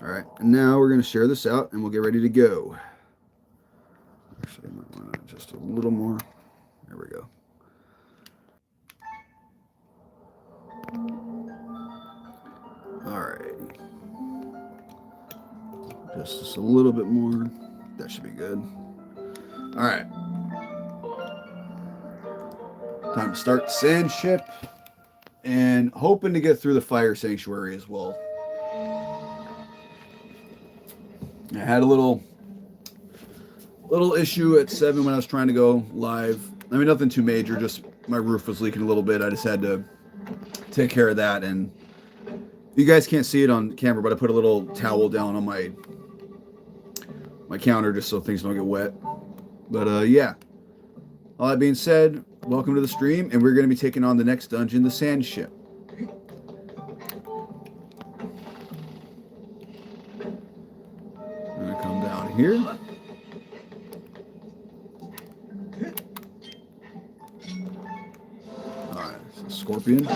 Alright, and now we're going to share this out and we'll get ready to go. Actually, I might want to just a little more. There we go. Alright. Just a little bit more. That should be good. Alright. Time to start Sandship. And hoping to get through the fire sanctuary as well. I had a little issue at 7 when I was trying to go live. I mean, nothing too major, just my roof was leaking a little bit. I just had to take care of that, and you guys can't see it on camera, but I put a little towel down on my counter just so things don't get wet. But yeah, all that being said, welcome to the stream, and we're going to be taking on the next dungeon, the Sandship. I'm going to come down here. Alright, so scorpion.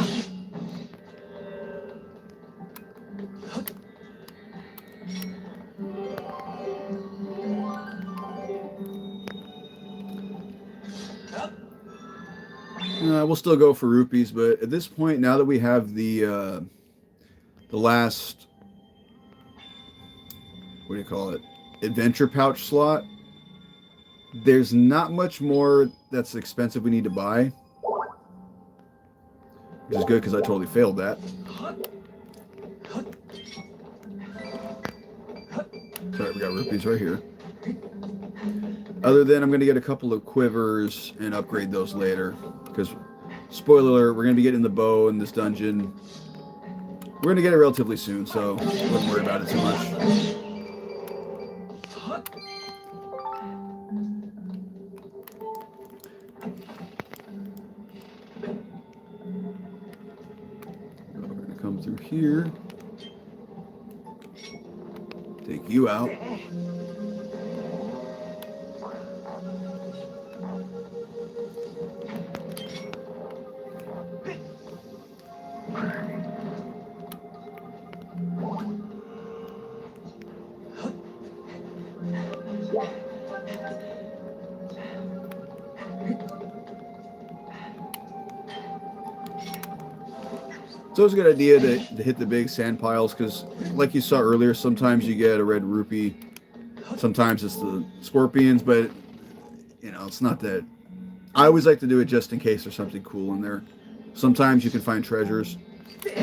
We'll still go for rupees, but at this point, now that we have the last, what do you call it, adventure pouch slot, there's not much more that's expensive we need to buy, which is good because I totally failed that. Sorry, we got rupees right here. Other than I'm going to get a couple of quivers and upgrade those later, because spoiler alert, we're going to be getting the bow in this dungeon. We're going to get it relatively soon, so don't worry about it too much. We're going to come through here. Take you out. So it's a good idea to hit the big sand piles because, like you saw earlier, sometimes you get a red rupee. Sometimes it's the scorpions, but, you know, it's not that. I always like to do it just in case there's something cool in there. Sometimes you can find treasures. Look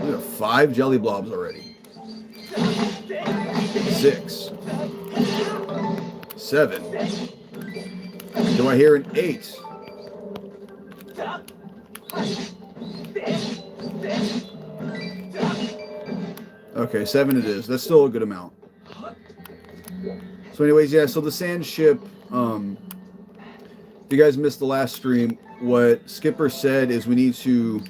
at 5 jelly blobs already. 6, 7. Do I hear an 8? Okay, 7 it is. That's still a good amount. So anyways, yeah, so the Sandship, if you guys missed the last stream, what Skipper said is we need to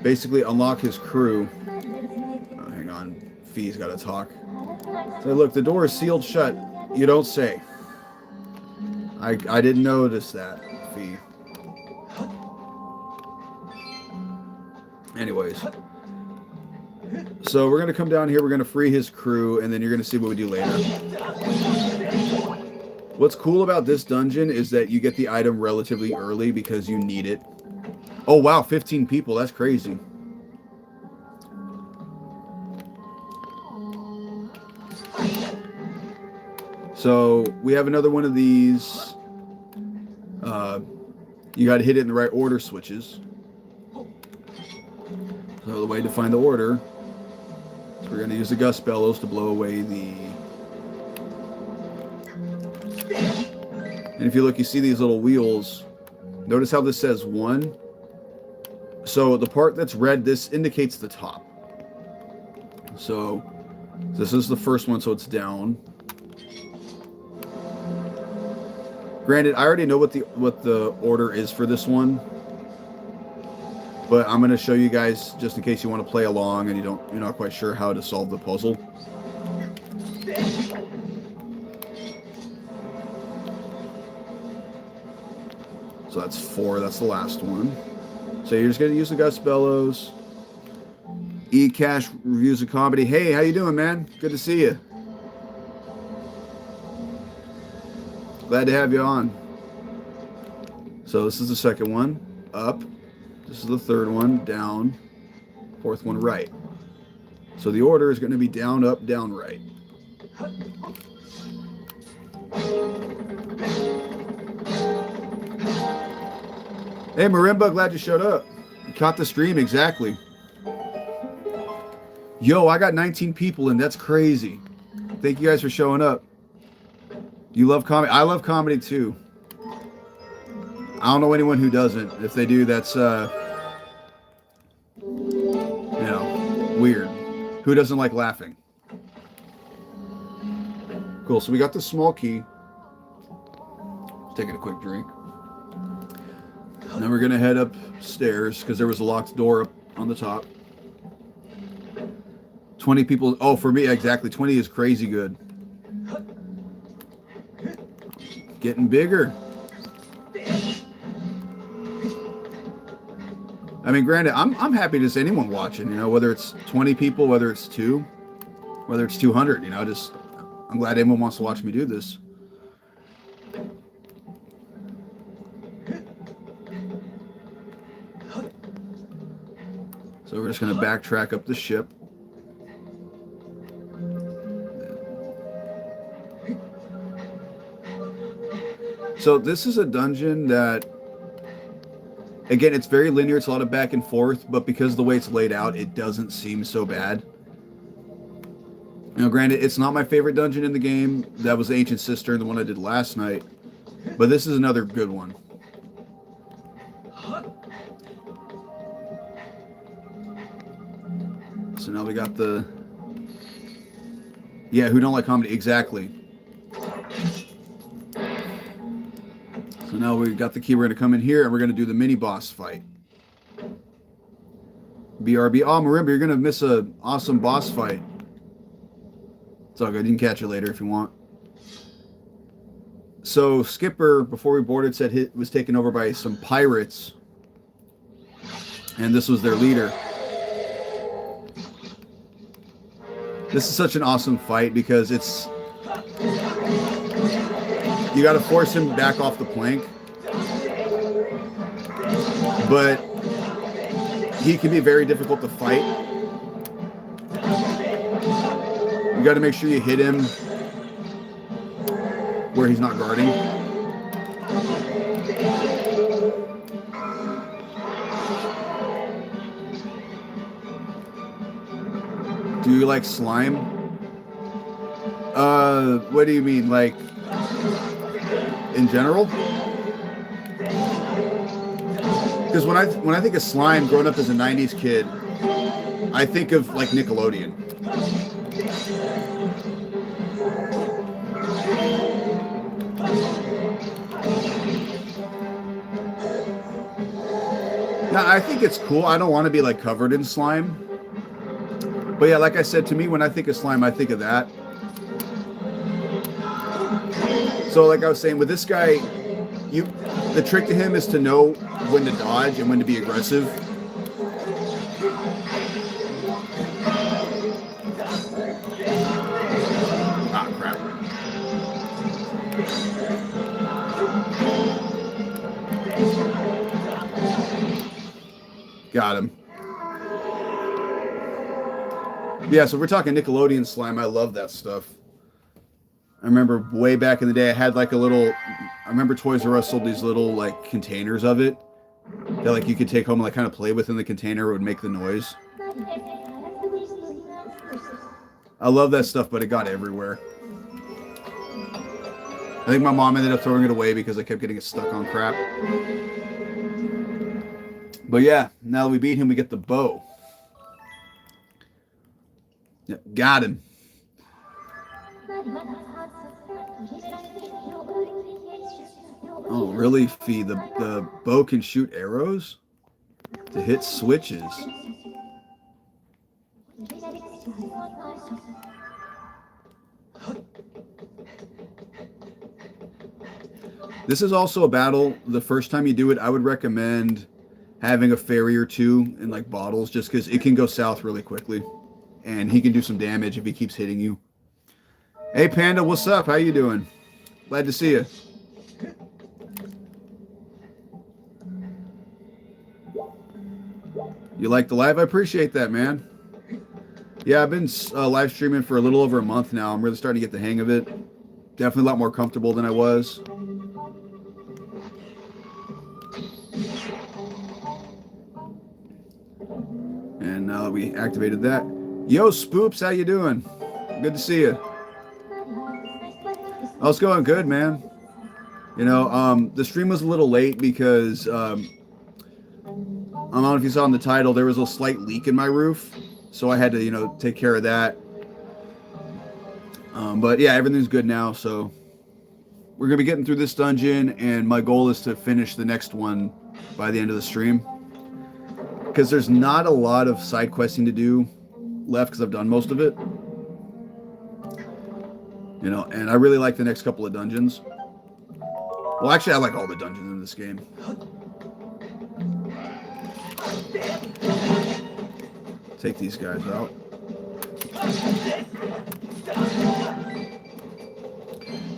basically unlock his crew. Oh, hang on. Fee's got to talk. So look, the door is sealed shut. You don't say. I didn't notice that, Fee. Anyways. So we're going to come down here. We're going to free his crew, and then you're going to see what we do later. What's cool about this dungeon is that you get the item relatively early because you need it. Oh, wow, 15 people. That's crazy. So we have another one of these. You got to hit it in the right order switches. So the way to find the order is we're going to use the gust bellows to blow away the... And if you look, you see these little wheels. Notice how this says 1. So the part that's red, this indicates the top. So this is the first one, so it's down. Granted, I already know what the order is for this one, but I'm going to show you guys just in case you want to play along and you're not quite sure how to solve the puzzle. So that's 4. That's the last one. So you're just going to use the Gus Bellows. E-Cash Reviews of Comedy. Hey, how you doing, man? Good to see you. Glad to have you on. So this is the second one. Up. This is the third one. Down. Fourth one, right. So the order is going to be down, up, down, right. Hey, Marimba, glad you showed up. You caught the stream, exactly. Yo, I got 19 people in. That's crazy. Thank you guys for showing up. You love comedy. I love comedy, too. I don't know anyone who doesn't. If they do, that's, weird. Who doesn't like laughing? Cool. So we got the small key. Taking a quick drink. And then we're going to head upstairs because there was a locked door up on the top. 20 people. Oh, for me, exactly. 20 is crazy good. Getting bigger. I mean, granted, I'm happy to see anyone watching, whether it's 20 people, whether it's 2, whether it's 200, I'm glad anyone wants to watch me do this. So we're just going to backtrack up the ship. So this is a dungeon that, again, it's very linear. It's a lot of back and forth, but because of the way it's laid out, it doesn't seem so bad. Granted, it's not my favorite dungeon in the game. That was the Ancient Cistern, the one I did last night. But this is another good one. So now we got the... Yeah, who don't like comedy? Exactly. So now we got the key. We're going to come in here and we're going to do the mini boss fight. BRB. Oh, Marimba, you're going to miss an awesome boss fight. It's all good. You can catch it later if you want. So Skipper, before we boarded, said he was taken over by some pirates. And this was their leader. This is such an awesome fight because it's... You got to force him back off the plank. But he can be very difficult to fight. You got to make sure you hit him where he's not guarding. Do you like slime? What do you mean? Like, in general? Because when I think of slime, growing up as a 90s kid, I think of, like, Nickelodeon. Now, I think it's cool. I don't want to be, like, covered in slime. But yeah, like I said, to me, when I think of slime, I think of that. So like I was saying, with this guy, the trick to him is to know when to dodge and when to be aggressive. Ah, crap. Got him. Yeah, so we're talking Nickelodeon slime. I love that stuff. I remember way back in the day, I had like a little... I remember Toys R Us sold these little like containers of it that like you could take home and like kind of play with in the container. It would make the noise. I love that stuff, but it got everywhere. I think my mom ended up throwing it away because I kept getting it stuck on crap. But yeah, now that we beat him, we get the bow. Yep, got him. Oh, really, Fee? The bow can shoot arrows to hit switches. This is also a battle. The first time you do it, I would recommend having a fairy or two in like bottles, just because it can go south really quickly, and he can do some damage if he keeps hitting you. Hey Panda, what's up? How you doing? Glad to see you. You like the live? I appreciate that, man. Yeah, I've been live streaming for a little over a month now. I'm really starting to get the hang of it. Definitely a lot more comfortable than I was. And now that we activated that. Yo, Spoops, how you doing? Good to see you. Oh, it's going good, man. You know, the stream was a little late because I don't know if you saw in the title, there was a slight leak in my roof. So I had to, you know, take care of that. But yeah, everything's good now. So we're going to be getting through this dungeon. And my goal is to finish the next one by the end of the stream. Because there's not a lot of side questing to do left because I've done most of it. You know, and I really like the next couple of dungeons. Well, actually, I like all the dungeons in this game. Take these guys out.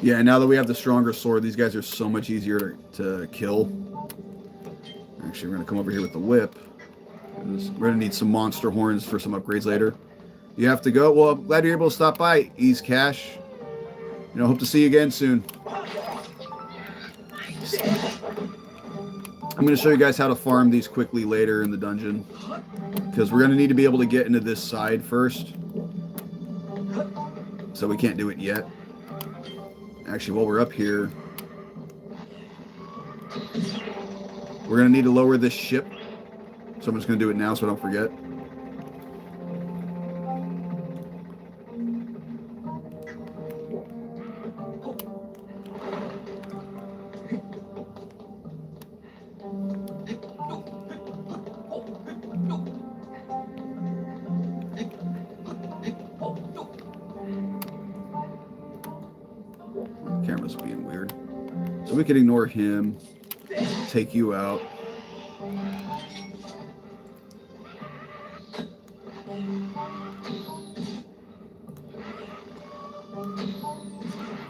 Yeah, now that we have the stronger sword, these guys are so much easier to kill. Actually, we're going to come over here with the whip. We're going to need some monster horns for some upgrades later. You have to go? Well, I'm glad you're able to stop by, Ease Cash. You know, hope to see you again soon. I'm going to show you guys how to farm these quickly later in the dungeon. Because we're going to need to be able to get into this side first. So we can't do it yet. Actually, while we're up here, we're going to need to lower this ship. So I'm just going to do it now so I don't forget. Camera's being weird. So we can ignore him, take you out.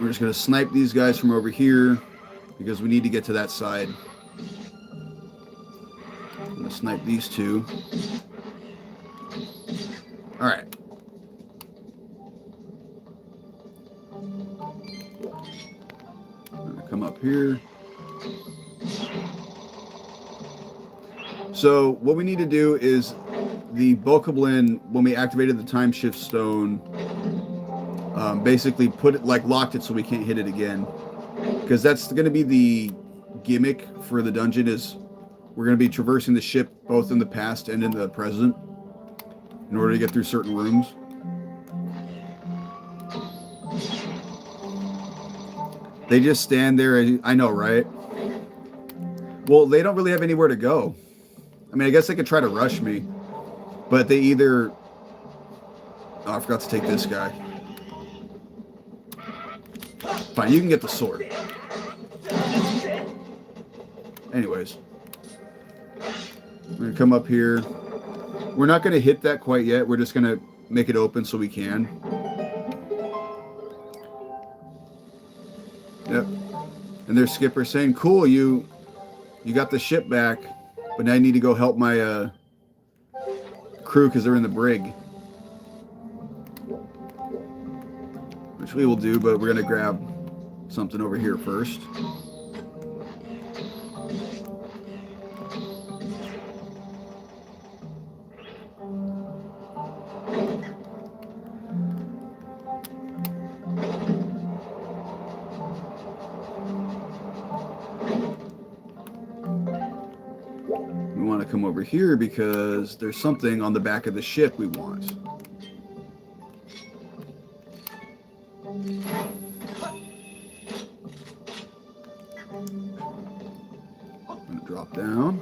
We're just going to snipe these guys from over here because we need to get to that side. I'm going to snipe these two. All right. I'm going to come up here. So what we need to do is the Bokoblin, when we activated the time shift stone, basically put it, like, locked it so we can't hit it again. Because that's going to be the gimmick for the dungeon, is we're going to be traversing the ship both in the past and in the present in order to get through certain rooms. They just stand there. I know, right? Well, they don't really have anywhere to go. I mean, I guess they could try to rush me, but they either... Oh, I forgot to take this guy. Fine, you can get the sword. Anyways. We're going to come up here. We're not going to hit that quite yet. We're just going to make it open so we can. Yep. And there's Skipper saying, cool, you got the ship back, but now I need to go help my crew because they're in the brig. Which we will do, but we're going to grab something over here first. We want to come over here because there's something on the back of the ship we want. I'm going to drop down.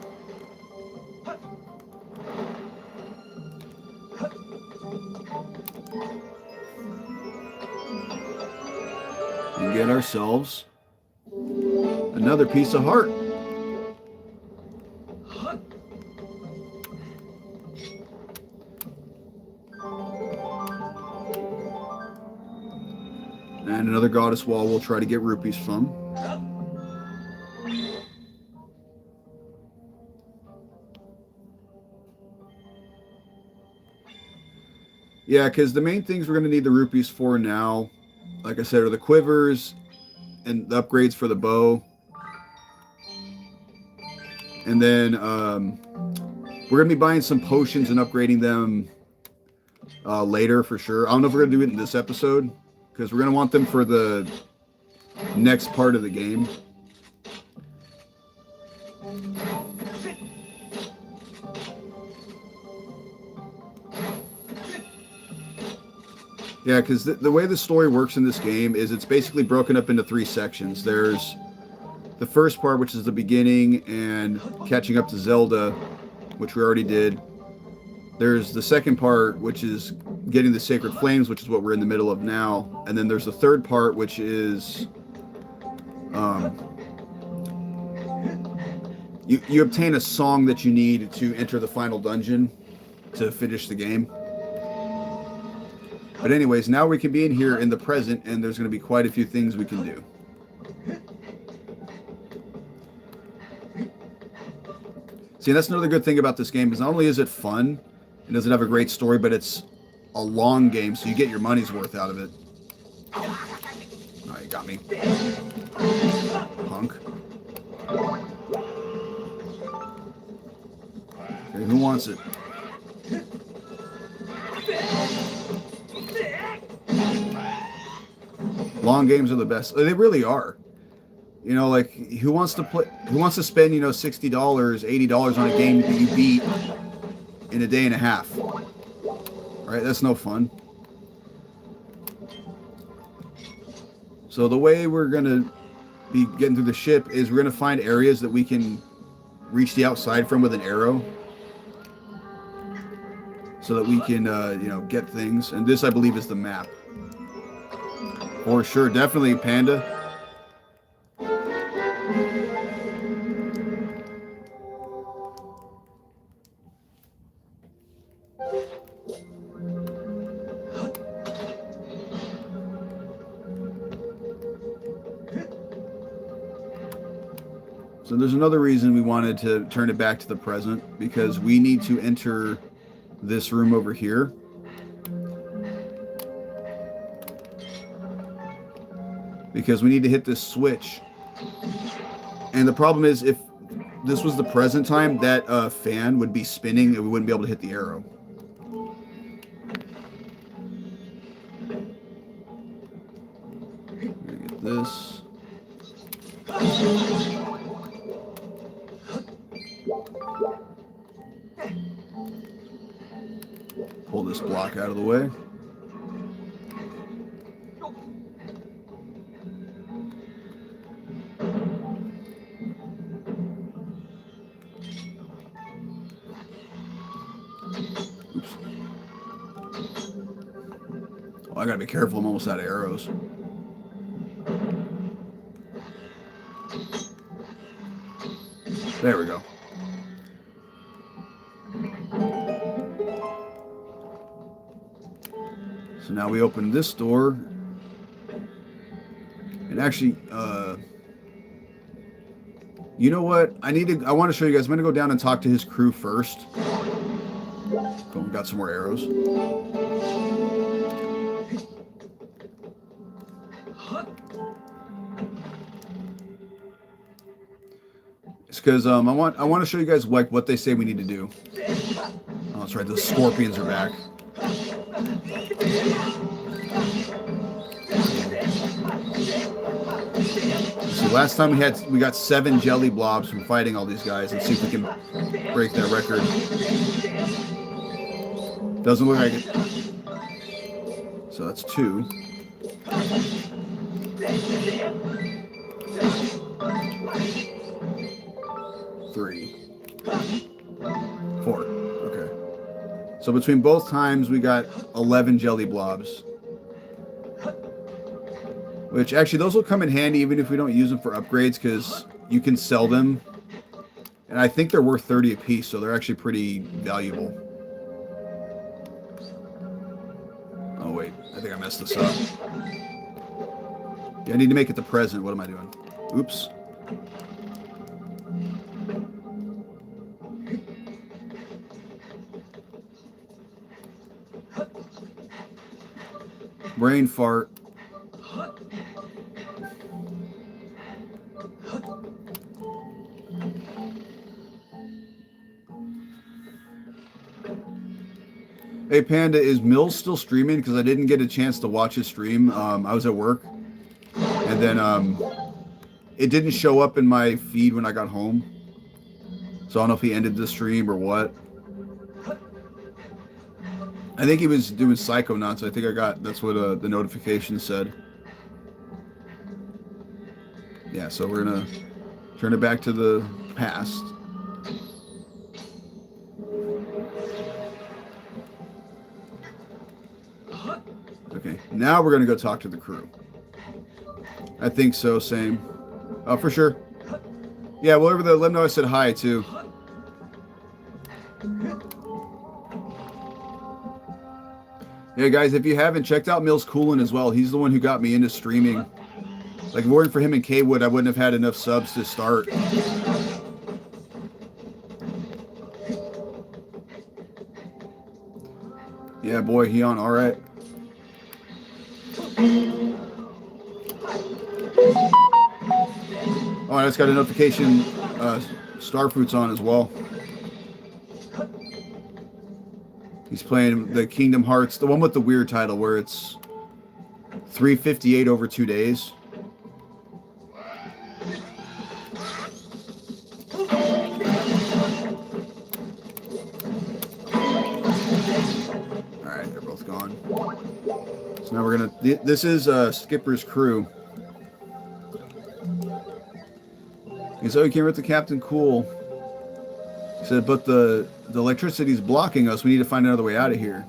And get ourselves Another piece of heart. And another goddess wall we'll try to get rupees from. Yeah, because the main things we're going to need the rupees for now, like I said, are the quivers and the upgrades for the bow. And then we're going to be buying some potions and upgrading them later for sure. I don't know if we're going to do it in this episode, because we're going to want them for the next part of the game. Yeah, because the way the story works in this game is it's basically broken up into 3 sections. There's the first part, which is the beginning and catching up to Zelda, which we already did. There's the second part, which is getting the Sacred Flames, which is what we're in the middle of now. And then there's the third part, which is you obtain a song that you need to enter the final dungeon to finish the game. But anyways, now we can be in here in the present, and there's going to be quite a few things we can do. See, that's another good thing about this game, is not only is it fun, it doesn't have a great story, but it's a long game, so you get your money's worth out of it. Oh, you got me. Punk. Okay, who wants it? Long games are the best. They really are. You know, like, who wants to spend, $60, $80 on a game that you beat in a day and a half? Right? That's no fun. So the way we're going to be getting through the ship is we're going to find areas that we can reach the outside from with an arrow, so that we can, get things. And this, I believe, is the map. For sure. Definitely, Panda. So there's another reason we wanted to turn it back to the present, because we need to enter this room over here. Because we need to hit this switch. And the problem is, if this was the present time, that fan would be spinning and we wouldn't be able to hit the arrow. Get this. Pull this block out of the way. Oops. Oh, I gotta be careful, I'm almost out of arrows. There we go. So now we open this door. And actually, you know what? I want to show you guys. I'm going to go down and talk to his crew first. Oh, we got some more arrows. It's because I want to show you guys like what they say we need to do. Oh, that's right. The scorpions are back. So last time we got 7 jelly blobs from fighting all these guys. Let's see if we can break that record. Doesn't look like it. So that's 2. Three. 4. Okay. So between both times we got 11 jelly blobs. Which, actually, those will come in handy even if we don't use them for upgrades, because you can sell them. And I think they're worth 30 a piece, so they're actually pretty valuable. Oh, wait. I think I messed this up. Yeah, I need to make it the present. What am I doing? Oops. Brain fart. Hey Panda, is Mills still streaming? Because I didn't get a chance to watch his stream. I was at work, and then it didn't show up in my feed when I got home. So I don't know if he ended the stream or what. I think he was doing Psychonauts. I think that's what the notification said. Yeah, so we're gonna turn it back to the past. Okay, now we're gonna go talk to the crew. I think so, same. Oh, for sure. Yeah, well, over there, let them know I said hi, too. Yeah, guys, if you haven't, checked out Mills Coolin as well. He's the one who got me into streaming. Like, if it weren't for him and K-Wood, I wouldn't have had enough subs to start. Yeah, boy, he on. All right. Oh, I just got a notification. Starfruit's on as well. He's playing the Kingdom Hearts, the one with the weird title where it's 358 over 2 days. Alright, they're both gone. So now we're gonna... This is Skipper's crew. He said, oh, you can't rent the Captain Cool. He said, but the electricity's blocking us. We need to find another way out of here.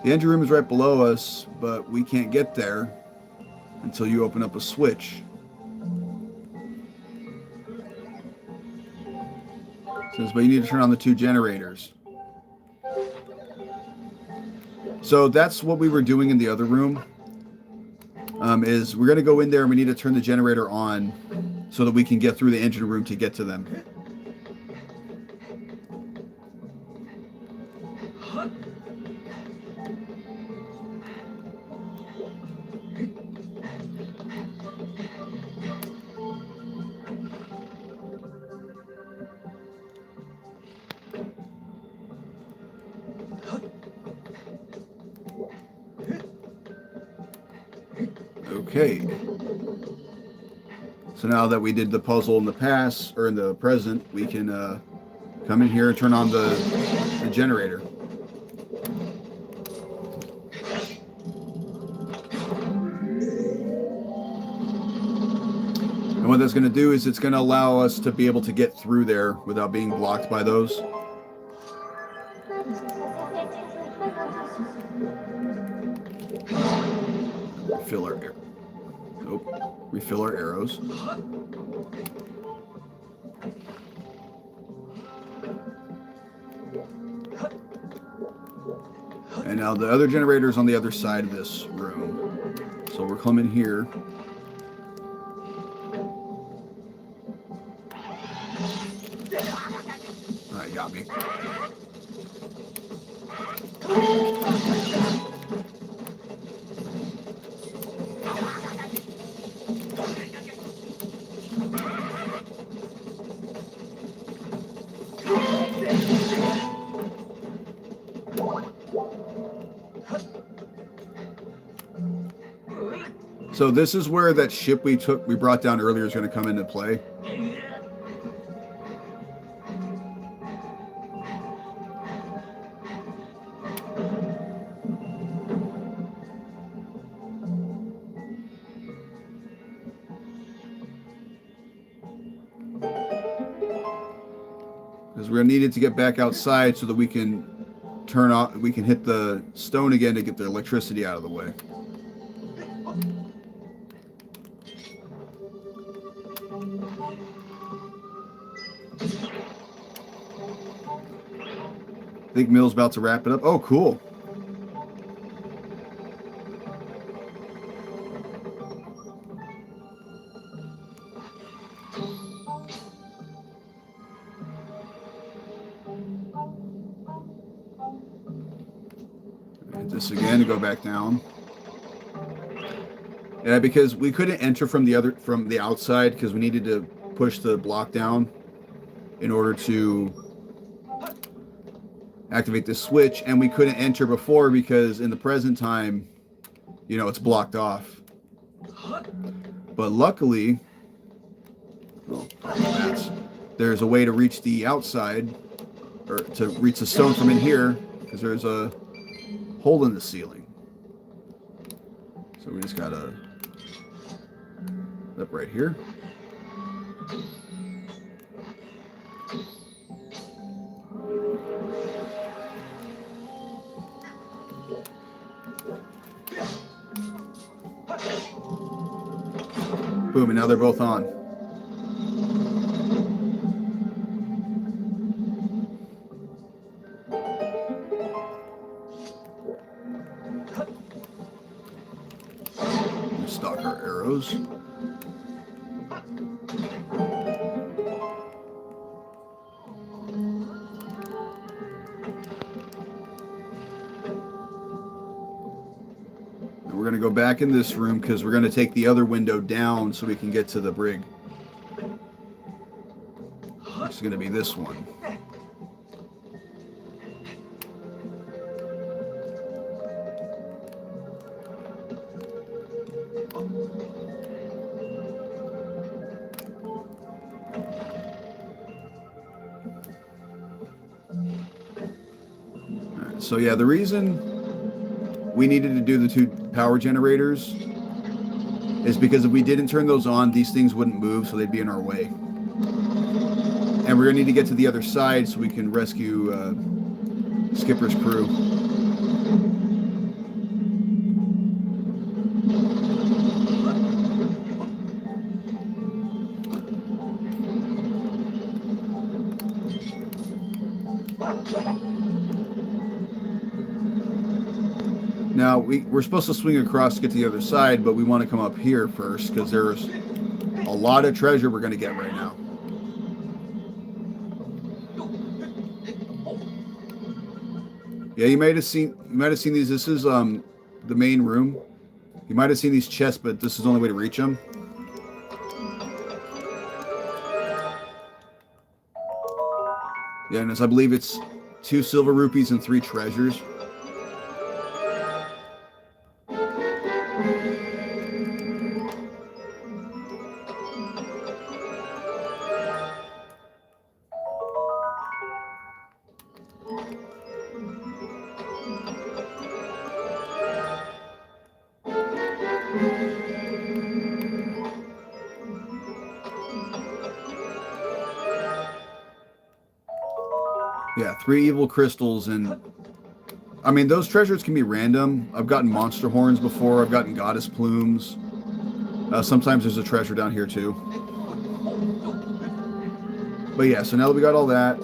The engine room is right below us, but we can't get there until you open up a switch. It says, but you need to turn on the 2 generators. So that's what we were doing in the other room. Is we're going to go in there and we need to turn the generator on so that we can get through the engine room to get to them. Okay. So now that we did the puzzle in the past, or in the present, we can come in here and turn on the generator. And what that's going to do is it's going to allow us to be able to get through there without being blocked by those. Refill our arrows. And now the other generator is on the other side of this room. So we're coming here. Alright, got me. So this is where that ship we brought down earlier is going to come into play. Because we're going to need it to get back outside so that we can hit the stone again to get the electricity out of the way. think Mill's about to wrap it up. Oh, cool. Hit this again to go back down. Yeah, because we couldn't enter from the outside because we needed to push the block down in order to activate the switch, and we couldn't enter before because in the present time, you know, it's blocked off. But luckily, there's a way to reach the outside, or to reach the stone from in here, because there's a hole in the ceiling. So we just gotta up right here. Boom, and now they're both on. Stock our arrows. We're going to go back in this room because we're going to take the other window down so we can get to the brig. It's going to be this one. All right, so yeah, the reason we needed to do the 2 power generators is because if we didn't turn those on, these things wouldn't move, so they'd be in our way. And we're going to need to get to the other side so we can rescue Skipper's crew. Now, we're supposed to swing across to get to the other side, but we want to come up here first because there's a lot of treasure we're going to get right now. Yeah, you might have seen these. This is the main room. You might have seen these chests, but this is the only way to reach them. Yeah, and I believe it's 2 silver rupees and 3 treasures. Yeah, 3 evil crystals, and I mean, those treasures can be random. I've gotten monster horns before. I've gotten goddess plumes. Sometimes there's a treasure down here too. But yeah, so now that we got all that,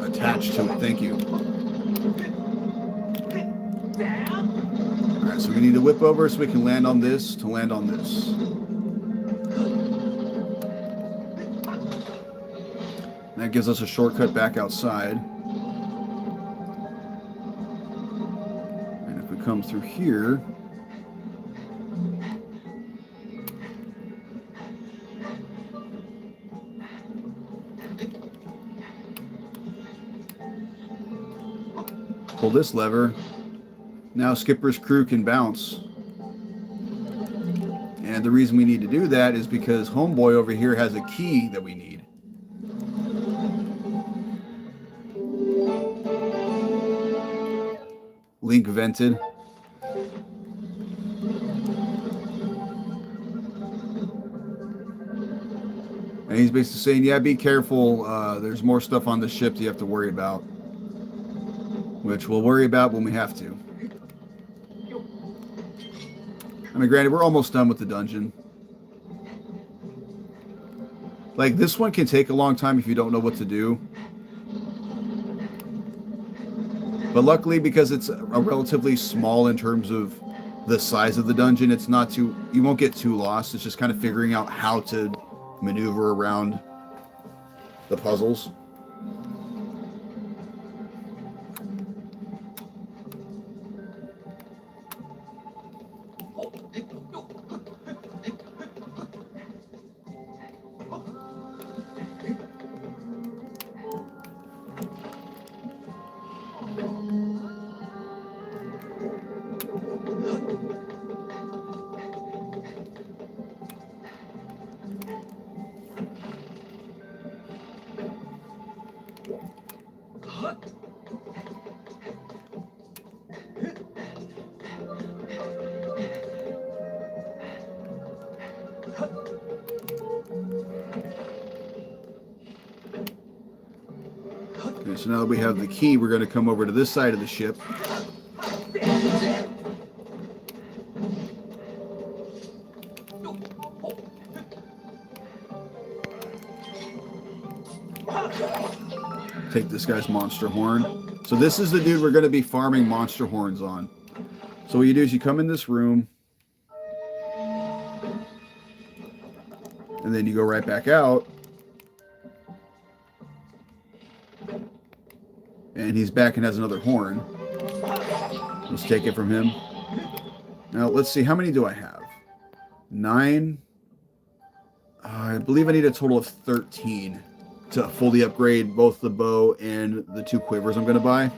attached to it. Thank you. Alright, so we need to whip over so we can land on this to land on this. That gives us a shortcut back outside. And if we come through here, pull this lever. Now Skipper's crew can bounce. And the reason we need to do that is because Homeboy over here has a key that we need. Link vented. And he's basically saying, yeah, be careful. There's more stuff on the ship that you have to worry about. Which we'll worry about when we have to. I mean, granted, we're almost done with the dungeon. Like, this one can take a long time if you don't know what to do. But luckily, because it's a relatively small in terms of the size of the dungeon, it's not too... You won't get too lost. It's just kind of figuring out how to maneuver around the puzzles. Okay, so now that we have the key, we're going to come over to this side of the ship. Take this guy's monster horn. So this is the dude we're going to be farming monster horns on. So what you do is you come in this room. And then you go right back out. And he's back and has another horn. Let's take it from him. Now, let's see. How many do I have? 9. I believe I need a total of 13 to fully upgrade both the bow and the 2 quivers I'm going to buy.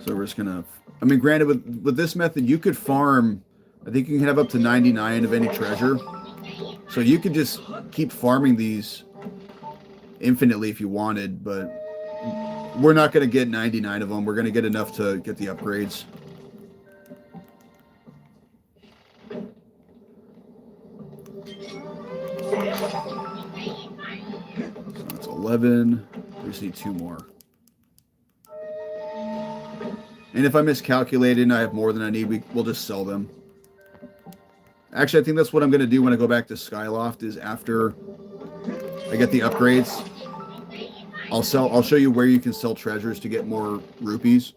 So we're just going to... I mean, granted, with this method, you could farm... I think you can have up to 99 of any treasure. So you could just keep farming these infinitely if you wanted, but we're not going to get 99 of them. We're going to get enough to get the upgrades. So that's 11. We just need 2 more. And if I miscalculated and I have more than I need, we'll just sell them. Actually, I think that's what I'm going to do when I go back to Skyloft, is after I get the upgrades, I'll show you where you can sell treasures to get more rupees.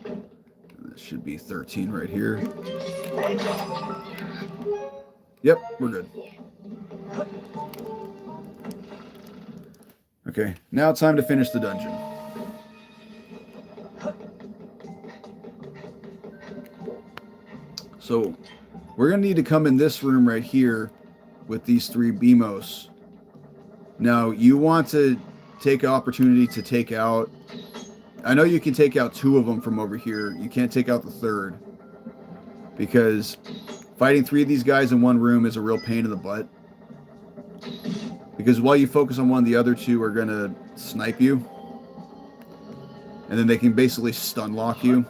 That should be 13 right here. Yep, we're good. Okay, now it's time to finish the dungeon. So we're going to need to come in this room right here with these 3 BMOs. Now, you want to take an opportunity to take out... I know you can take out 2 of them from over here. You can't take out the 3rd. Because fighting 3 of these guys in one room is a real pain in the butt. Because while you focus on one, the other 2 are going to snipe you. And then they can basically stun lock you.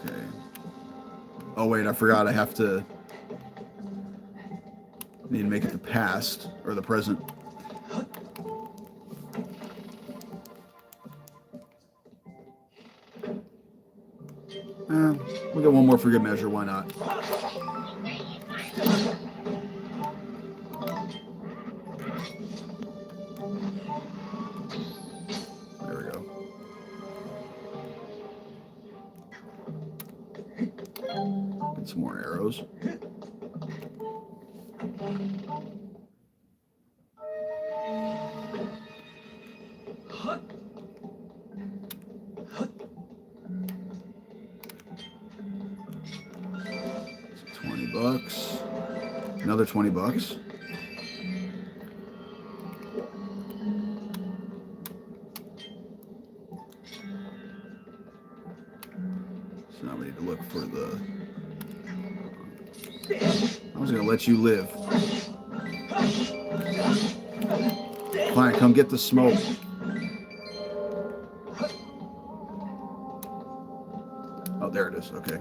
Okay. Oh wait, I forgot I have to... need to make it the past, or the present. We'll get one more for good measure, why not? There we go. Get some more arrows. $20. Another $20. So now we need to look for the... I was going to let you live. Fine, come get the smoke. Oh, there it is. Okay.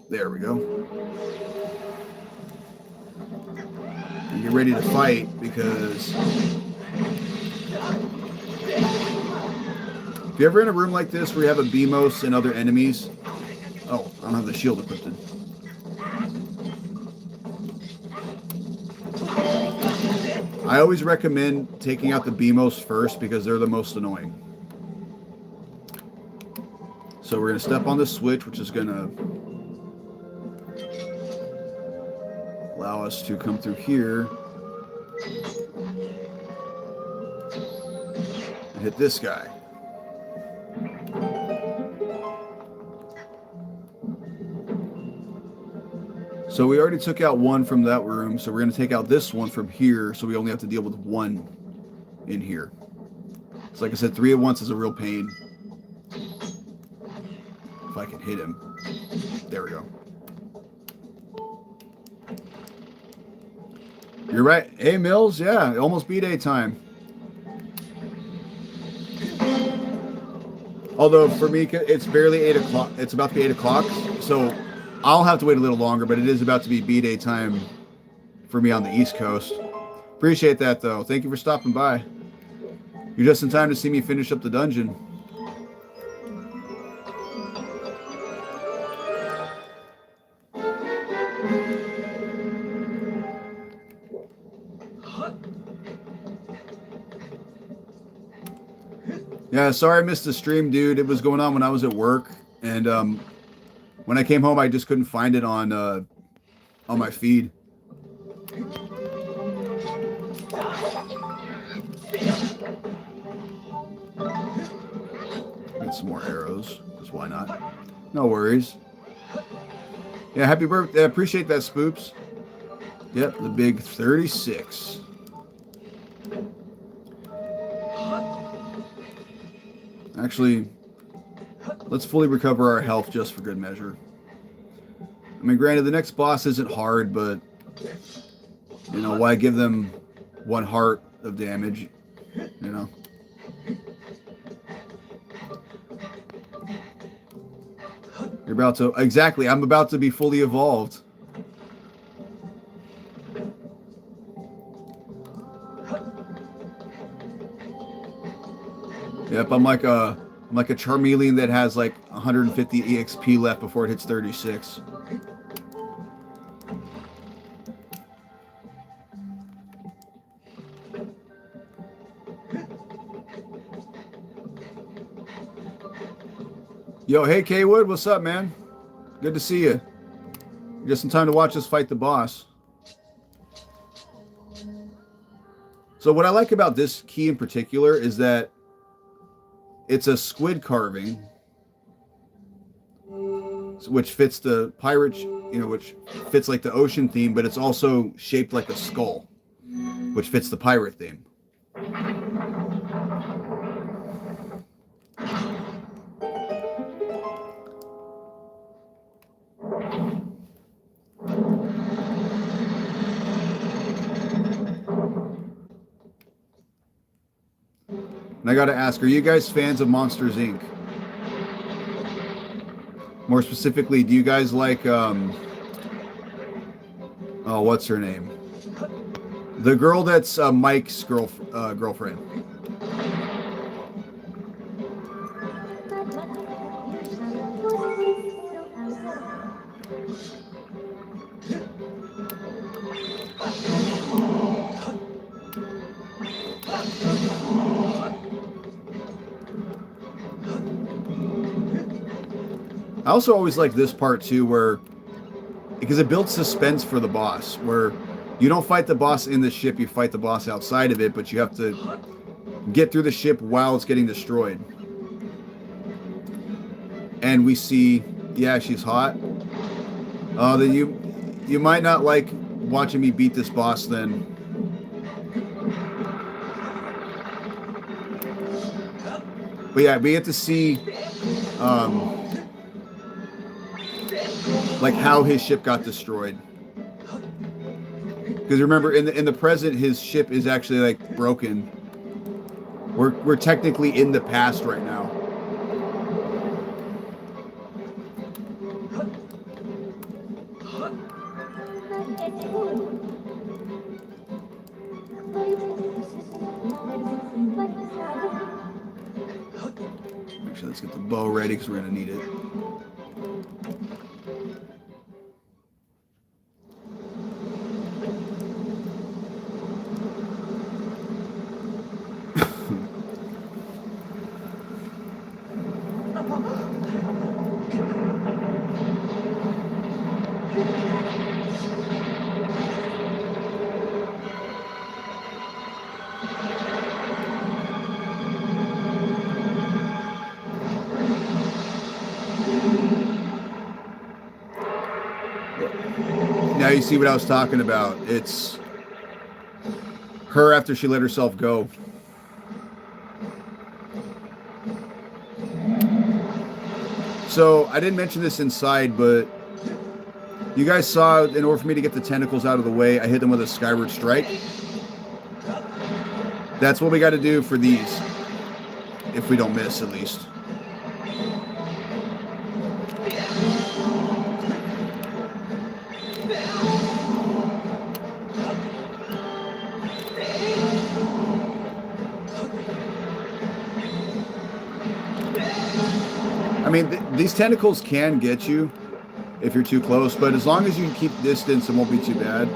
There we go. And get ready to fight because if you're ever in a room like this where you have a BMOS and other enemies, oh, I don't have the shield equipped. I always recommend taking out the BMOS first because they're the most annoying. So we're going to step on the switch, which is going to allow us to come through here and hit this guy. So we already took out one from that room, so we're going to take out this one from here, so we only have to deal with one in here. So like I said, 3 at once is a real pain. If I can hit him. There we go. You're right. Hey, Mills, yeah, almost B-Day time. Although for me, it's barely 8 o'clock. It's about to be 8 o'clock, so I'll have to wait a little longer, but it is about to be B-Day time for me on the East Coast. Appreciate that, though. Thank you for stopping by. You're just in time to see me finish up the dungeon. Yeah, sorry I missed the stream, dude. It was going on when I was at work, and when I came home, I just couldn't find it on my feed. Get some more arrows, because why not? No worries. Yeah, happy birthday. I appreciate that, Spoops. Yep, the big 36. Actually, let's fully recover our health just for good measure. I mean, granted, the next boss isn't hard, but, you know, why give them 1 heart of damage, you know? You're about to... Exactly, I'm about to be fully evolved. Yep, I'm like a Charmeleon that has like 150 EXP left before it hits 36. Yo, hey K-Wood, what's up, man? Good to see you. Just in time to watch us fight the boss. So what I like about this key in particular is that it's a squid carving, which fits the pirate, you know, which fits like the ocean theme, but it's also shaped like a skull, which fits the pirate theme. And I got to ask, are you guys fans of Monsters, Inc.? More specifically, do you guys like, oh, what's her name? The girl that's Mike's girlfriend. I also always like this part too, because it builds suspense for the boss, where you don't fight the boss in the ship, you fight the boss outside of it, but you have to get through the ship while it's getting destroyed. And we see, yeah, she's hot. Then you might not like watching me beat this boss then. But yeah, we get to see like how his ship got destroyed. Because remember, in the present, his ship is actually like broken. We're technically in the past right now. Actually, let's get the bow ready because we're gonna need it. Now you see what I was talking about. It's her after she let herself go. So I didn't mention this inside, but you guys saw, in order for me to get the tentacles out of the way, I hit them with a Skyward strike. That's what we got to do for these, if we don't miss at least. I mean, these tentacles can get you if you're too close, but as long as you keep distance, it won't be too bad.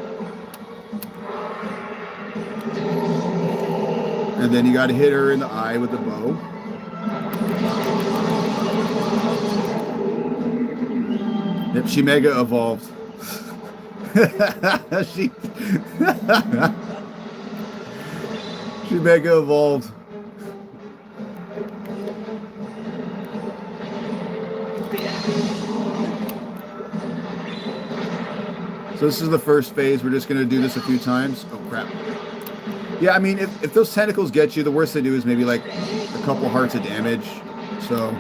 And then you got to hit her in the eye with the bow. Yep, she mega evolved. she mega evolved. So this is the first phase. We're just going to do this a few times. Oh, crap. Yeah, I mean, if those tentacles get you, the worst they do is maybe like a couple hearts of damage. So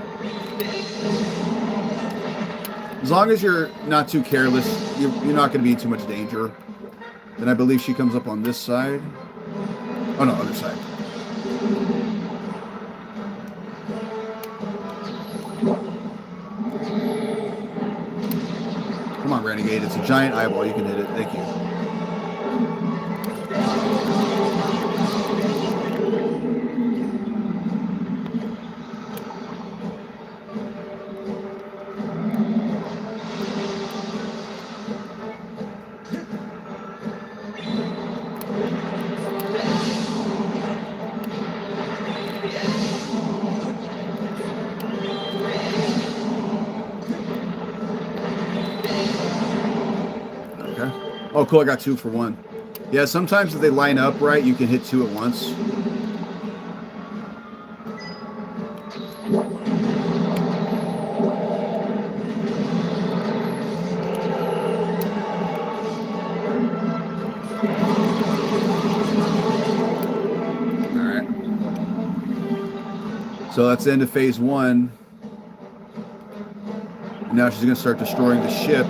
as long as you're not too careless, you're not going to be in too much danger. Then I believe she comes up on this side. Oh, no, other side. Come on, Renegade. It's a giant eyeball. You can hit it. Thank you. Oh, cool. I got 2 for 1. Yeah, sometimes if they line up right, you can hit 2 at once. All right. So that's the end of phase 1. And now she's going to start destroying the ship.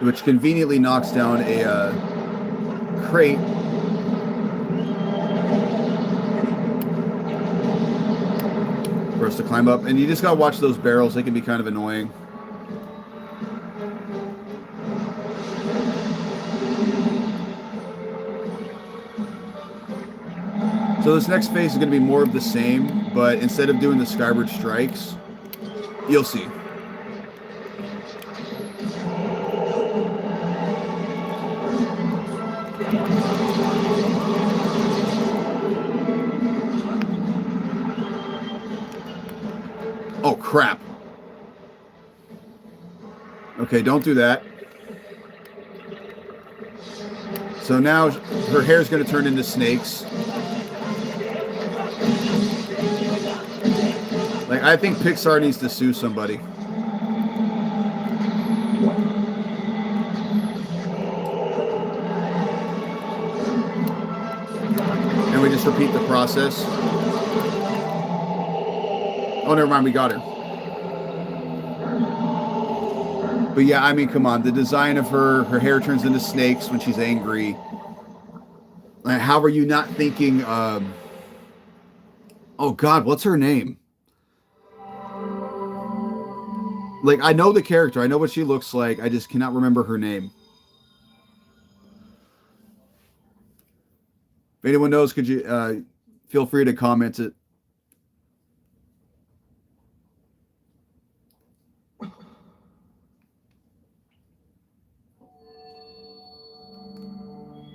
Which conveniently knocks down a crate. For us to climb up. And you just gotta watch those barrels, they can be kind of annoying. So this next phase is gonna be more of the same, but instead of doing the Skyward strikes, you'll see. Oh, crap. Okay, don't do that. So now her hair is going to turn into snakes. Like, I think Pixar needs to sue somebody. And we just repeat the process. Oh, never mind. We got her. But yeah, I mean, come on. The design of her hair turns into snakes when she's angry. How are you not thinking... oh, God, what's her name? Like, I know the character. I know what she looks like. I just cannot remember her name. If anyone knows, could you feel free to comment it.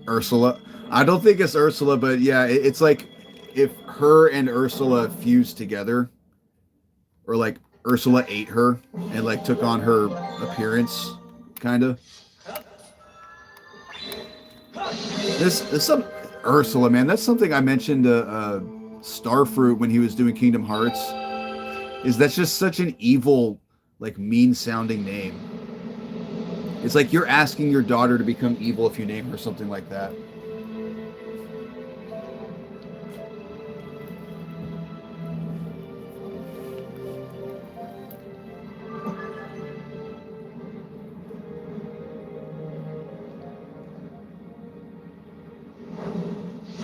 Ursula. I don't think it's Ursula, but yeah, it's like if her and Ursula fused together, or like Ursula ate her and like took on her appearance, kind of. This some Ursula, man. That's something I mentioned to Starfruit when he was doing Kingdom Hearts. That's just such an evil, like mean-sounding name. It's like you're asking your daughter to become evil if you name her something like that.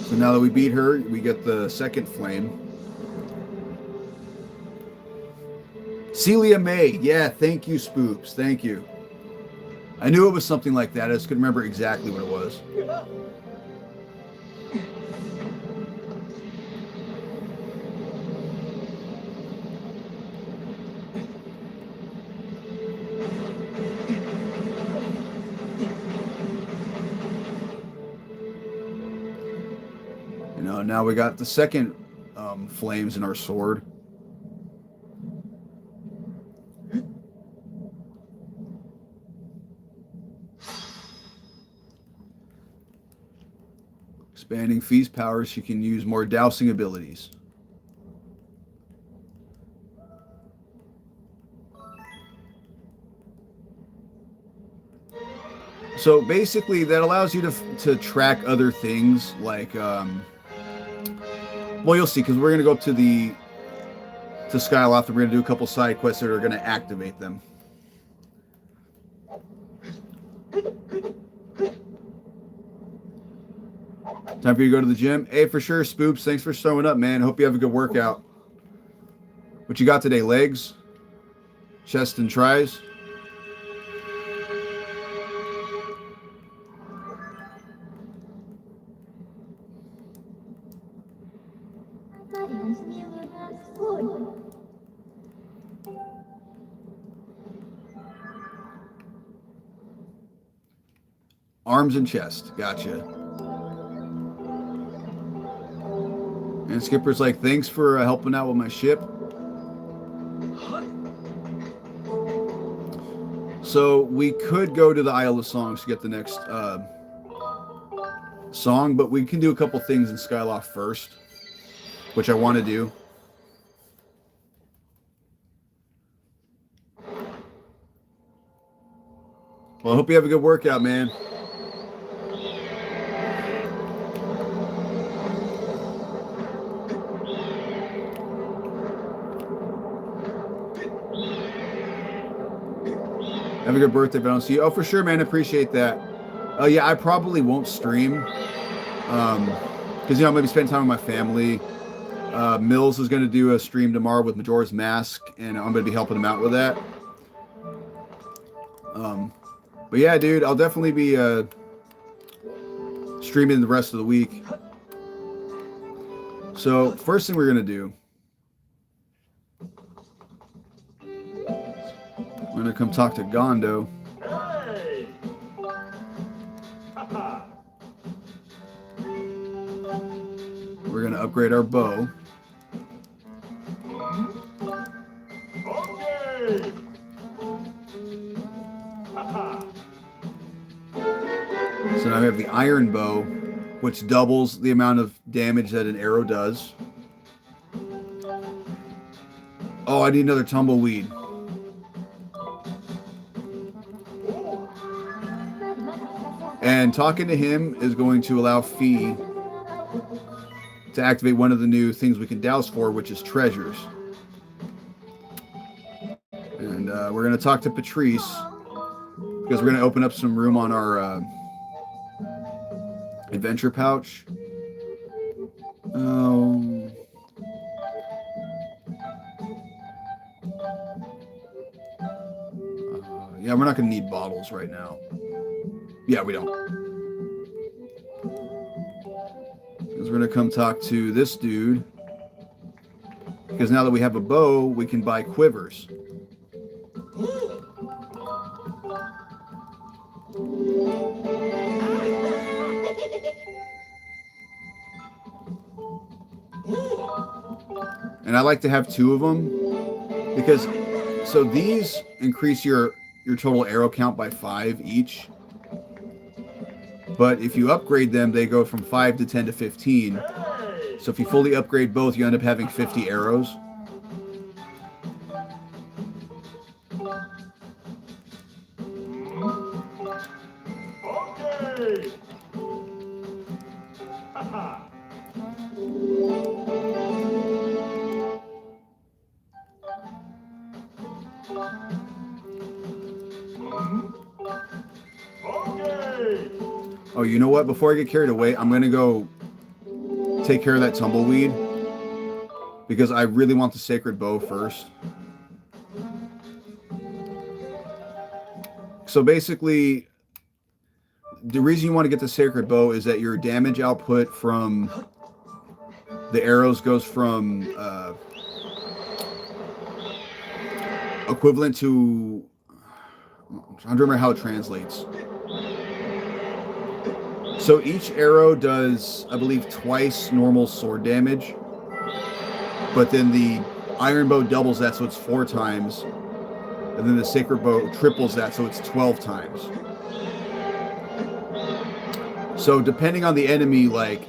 So now that we beat her, we get the second flame. Celia May. Yeah, thank you, Spoops. Thank you. I knew it was something like that. I just couldn't remember exactly what it was. You know, now we got the second flames in our sword. Expanding Fee's powers, she can use more dousing abilities. So basically, that allows you to track other things like, well, you'll see, because we're going to go up to Skyloft, and we're going to do a couple side quests that are going to activate them. Time for you to go to the gym. Hey, for sure, Spoops. Thanks for showing up, man. Hope you have a good workout. What you got today? Legs? Chest and tries? Arms and chest. Gotcha. And Skipper's like, thanks for helping out with my ship. So we could go to the Isle of Songs to get the next song, but we can do a couple things in Skyloft first, which I want to do. Well, I hope you have a good workout, man. Have a good birthday if I don't see you. Oh, for sure, man. Appreciate that. Oh, yeah, I probably won't stream. Because, you know, I'm going to be spending time with my family. Mills is going to do a stream tomorrow with Majora's Mask, and I'm going to be helping him out with that. But, yeah, dude, I'll definitely be streaming the rest of the week. So, first thing we're going to do, I'm going to come talk to Gondo. Hey! We're going to upgrade our bow. Okay! So now we have the iron bow, which doubles the amount of damage that an arrow does. Oh, I need another tumbleweed. And talking to him is going to allow Fee to activate one of the new things we can douse for, which is treasures. we're going to talk to Patrice because we're going to open up some room on our adventure pouch. Yeah, we're not going to need bottles right now. Yeah, we don't. Because we're going to come talk to this dude. Because now that we have a bow, we can buy quivers. And I like to have 2 of them because so these increase your total arrow count by 5 each. But if you upgrade them, they go from 5 to 10 to 15. So if you fully upgrade both, you end up having 50 arrows. Okay. Oh, you know what? Before I get carried away, I'm going to go take care of that tumbleweed because I really want the sacred bow first. So basically, the reason you want to get the sacred bow is that your damage output from the arrows goes from equivalent to, I'm trying to remember how it translates. So each arrow does, I believe, twice normal sword damage, but then the iron bow doubles that, so it's 4 times, and then the sacred bow triples that, so it's 12 times. So depending on the enemy, like,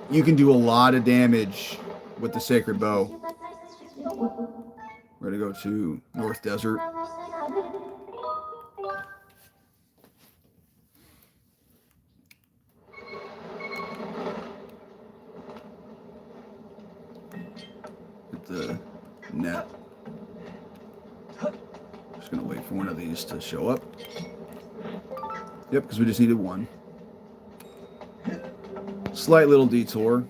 you can do a lot of damage with the sacred bow. We're gonna go to North Desert. Get the net. Just gonna wait for one of these to show up. Yep, because we just needed one. Slight little detour.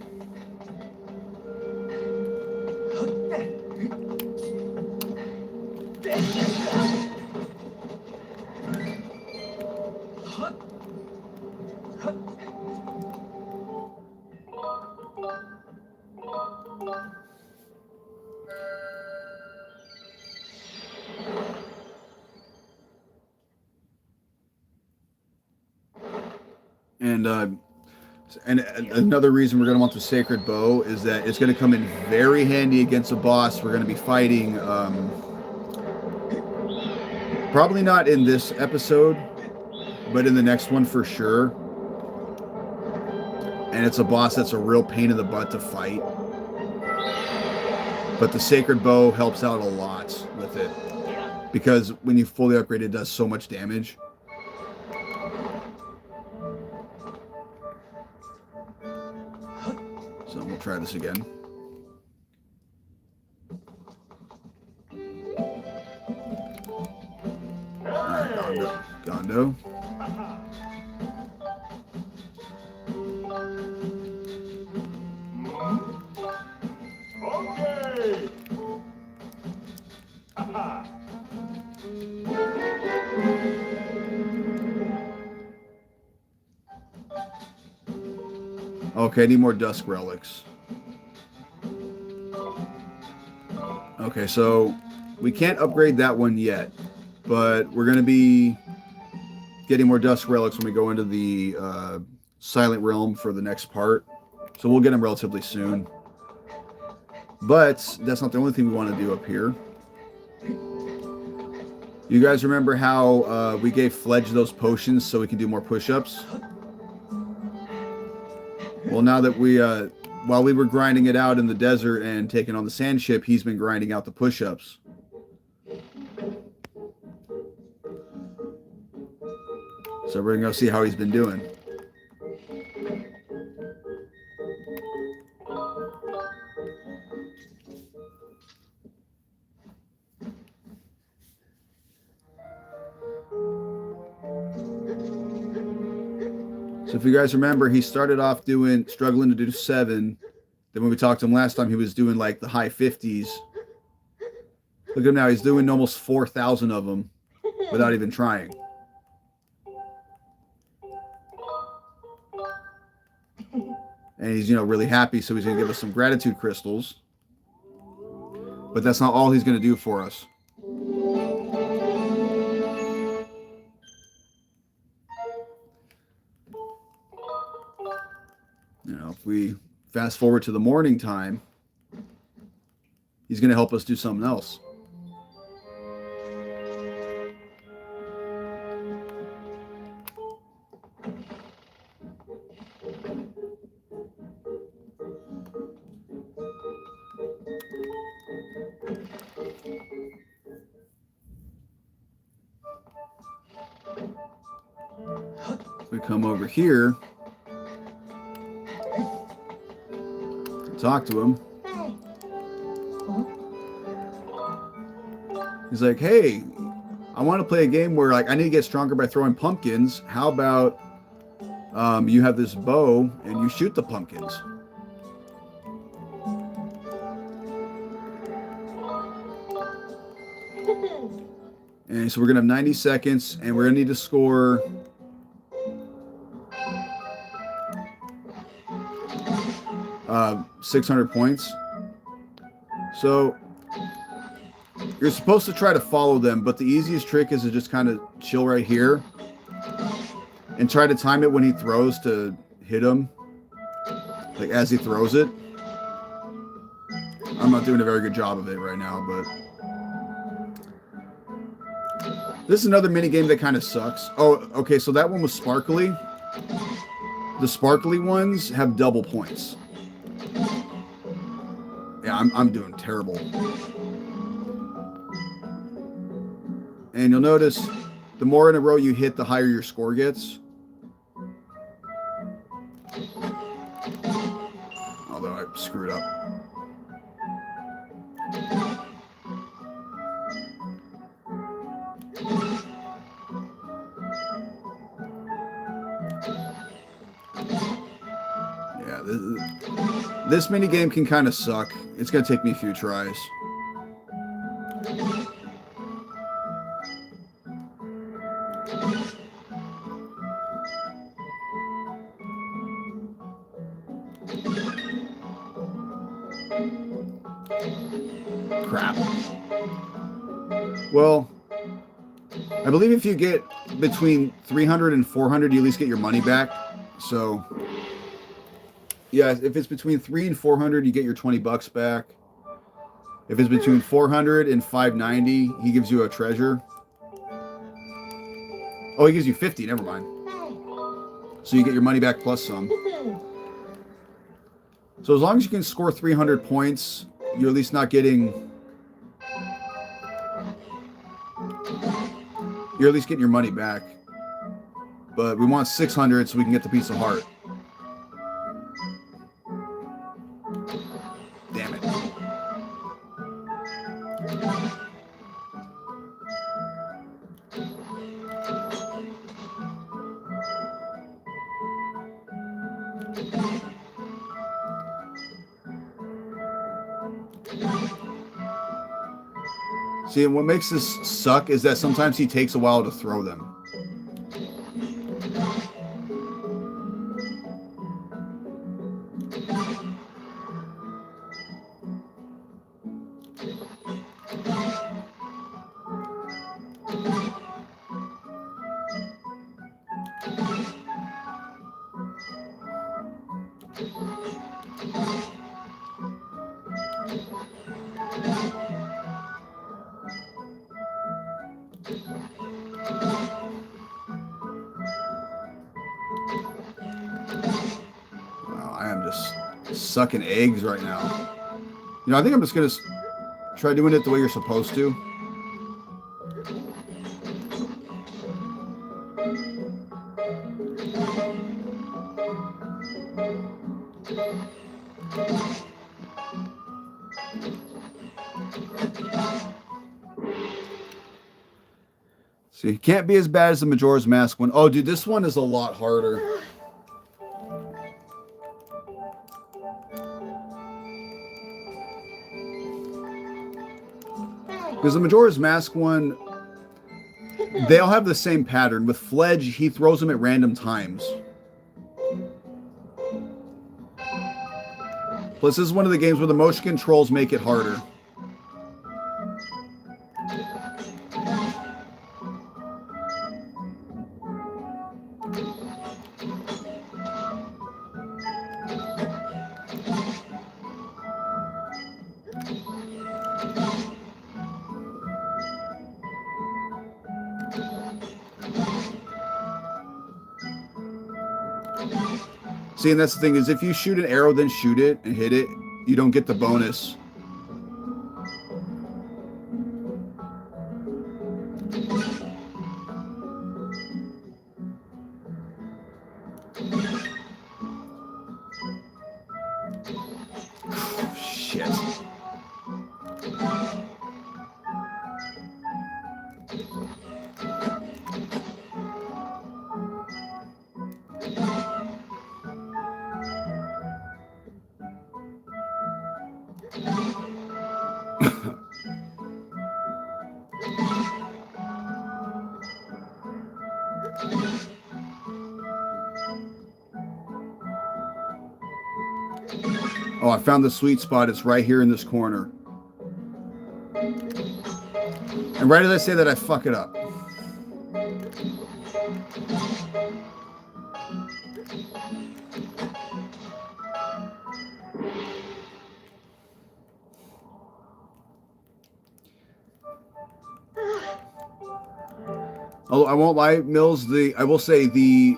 And another reason we're going to want the sacred bow is that it's going to come in very handy against a boss we're going to be fighting. Probably not in this episode, but in the next one for sure. And it's a boss that's a real pain in the butt to fight. But the sacred bow helps out a lot with it. Because when you fully upgrade, it does so much damage. So we'll try this again. Alright, Gondo. Okay. Okay, I need more dusk relics. Okay, so we can't upgrade that one yet, but we're going to be getting more dusk relics when we go into the Silent Realm for the next part. So we'll get them relatively soon. But that's not the only thing we want to do up here. You guys remember how we gave Fledge those potions so we can do more push-ups? Well, now that we, while we were grinding it out in the desert and taking on the Sandship, he's been grinding out the push-ups. So we're going to go see how he's been doing. So if you guys remember, he started off struggling to do 7. Then when we talked to him last time, he was doing like the high 50s. Look at him now. He's doing almost 4,000 of them without even trying. And he's, really happy, so he's going to give us some gratitude crystals. But that's not all he's going to do for us. If we fast forward to the morning time, he's going to help us do something else. We come over here, talk to him. He's like, hey, I want to play a game where I need to get stronger by throwing pumpkins. How about you have this bow and you shoot the pumpkins? And so we're going to have 90 seconds and we're going to need to score 600 points. So you're supposed to try to follow them, but the easiest trick is to just kind of chill right here and try to time it when he throws to hit him, like as he throws it. I'm not doing a very good job of it right now, but this is another mini game that kind of sucks. Oh, okay, so that one was sparkly. The sparkly ones have double points. Yeah, I'm doing terrible. And you'll notice the more in a row you hit, the higher your score gets. Although I screwed up. Yeah, this mini game can kind of suck. It's going to take me a few tries. Crap. Well, I believe if you get between 300 and 400, you at least get your money back. So, yeah, if it's between 300 and 400, you get your $20 back. If it's between 400 and 590, he gives you a treasure. Oh, he gives you 50. Never mind. So you get your money back plus some. So as long as you can score 300 points, you're at least not getting... You're at least getting your money back. But we want 600 so we can get the piece of heart. Damn it. See, and what makes this suck is that sometimes he takes a while to throw them. Sucking eggs right now. I think I'm just gonna try doing it the way you're supposed to. See, it can't be as bad as the Majora's Mask one. Oh, dude, this one is a lot harder. Because the Majora's Mask one, they all have the same pattern. With Fledge, he throws them at random times. Plus, this is one of the games where the motion controls make it harder. See, and that's the thing, is if you shoot an arrow, then shoot it and hit it, you don't get the bonus. Shit. Oh, I found the sweet spot. It's right here in this corner. And right as I say that, I fuck it up. Although I won't lie, Mills, I will say the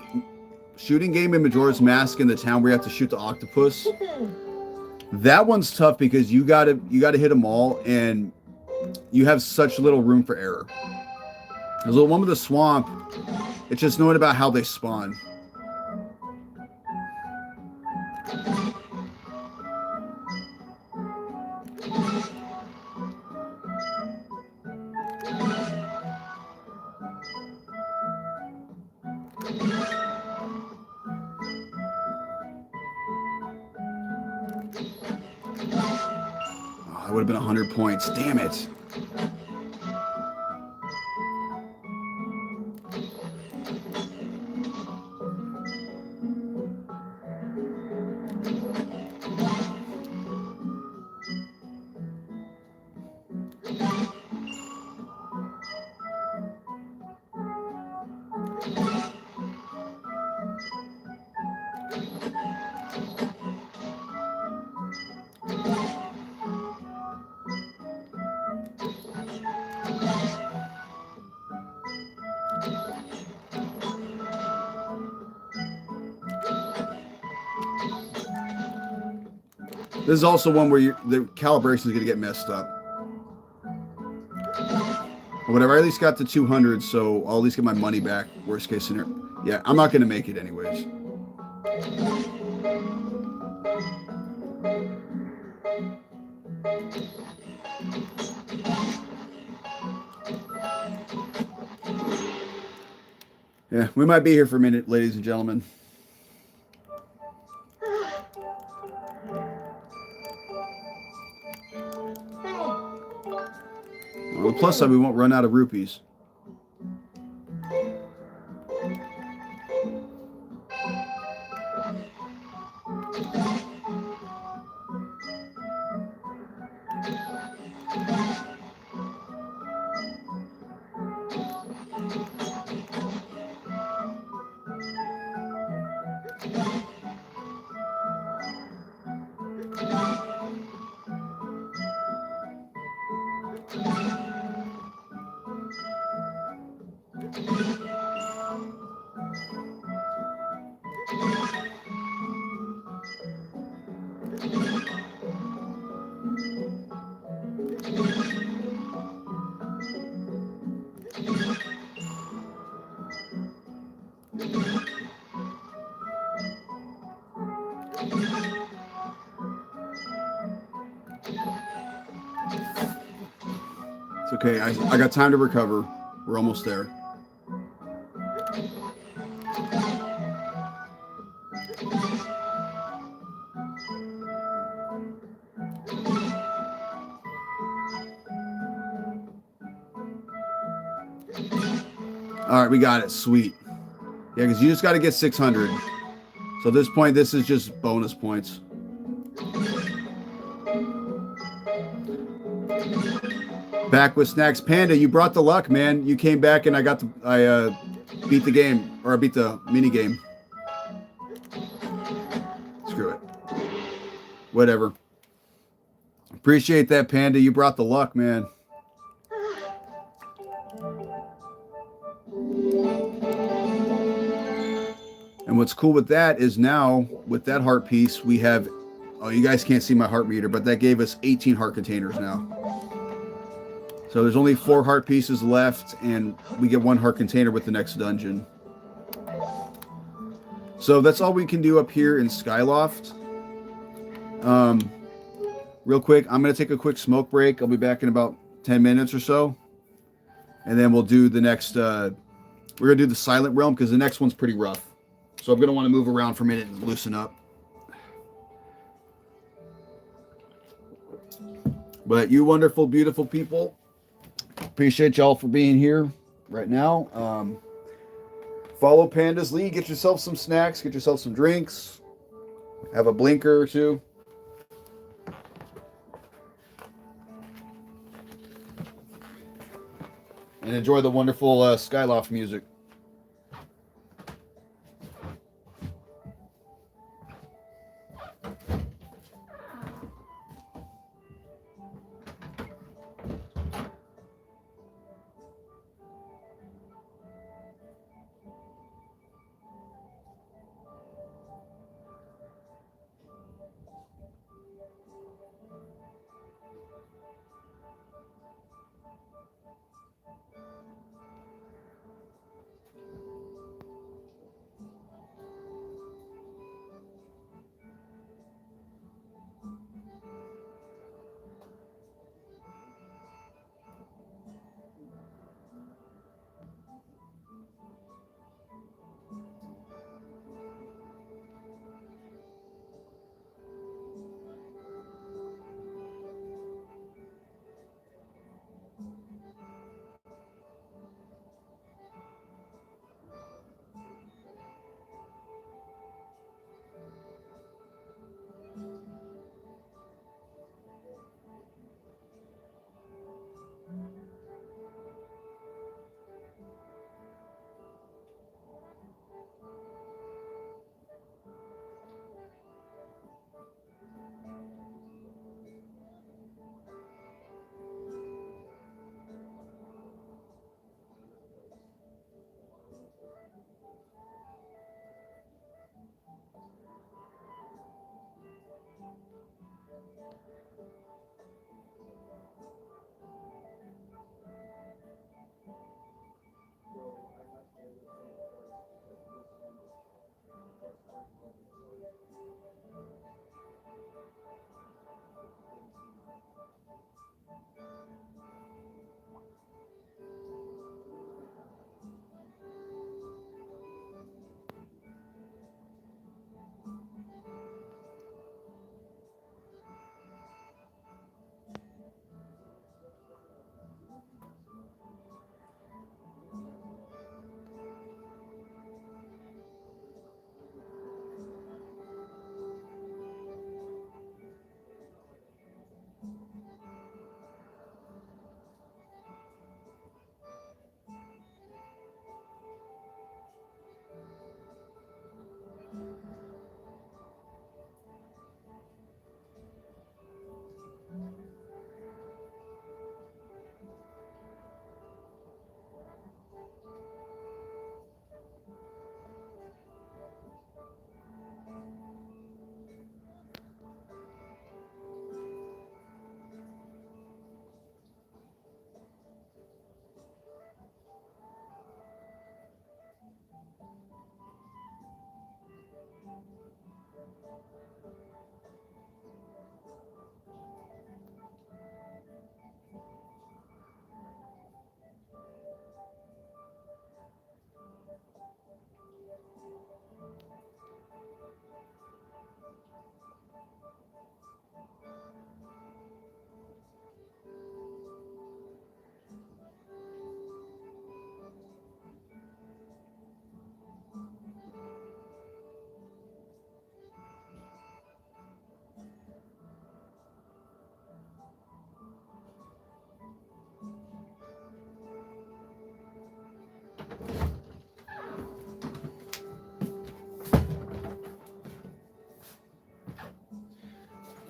shooting game in Majora's Mask in the town where you have to shoot the octopus, that one's tough because you gotta hit them all, and you have such little room for error. There's the one with the swamp, it's just knowing about how they spawn. Oh, that would have been 100 points. Damn it. This is also one where the calibration is going to get messed up. Or whatever, I at least got to 200, so I'll at least get my money back, worst case scenario. Yeah, I'm not going to make it anyways. Yeah, we might be here for a minute, ladies and gentlemen. On the plus side, we won't run out of rupees. It's okay. I got time to recover. We're almost there. All right, we got it. Sweet. Yeah, because you just got to get 600. So at this point, this is just bonus points. Back with Snacks Panda. You brought the luck, man. You came back and I beat the game, or I beat the mini game. Screw it. Whatever. Appreciate that, Panda. You brought the luck, man. And what's cool with that is now, with that heart piece, we have... Oh, you guys can't see my heart meter, but that gave us 18 heart containers now. So there's only 4 heart pieces left, and we get 1 heart container with the next dungeon. So that's all we can do up here in Skyloft. Real quick, I'm going to take a quick smoke break. I'll be back in about 10 minutes or so. And then we'll do the next... we're going to do the Silent Realm, because the next one's pretty rough. So I'm going to want to move around for a minute and loosen up. But you wonderful, beautiful people, appreciate y'all for being here right now. Follow Panda's lead. Get yourself some snacks. Get yourself some drinks. Have a blinker or two. And enjoy the wonderful Skyloft music.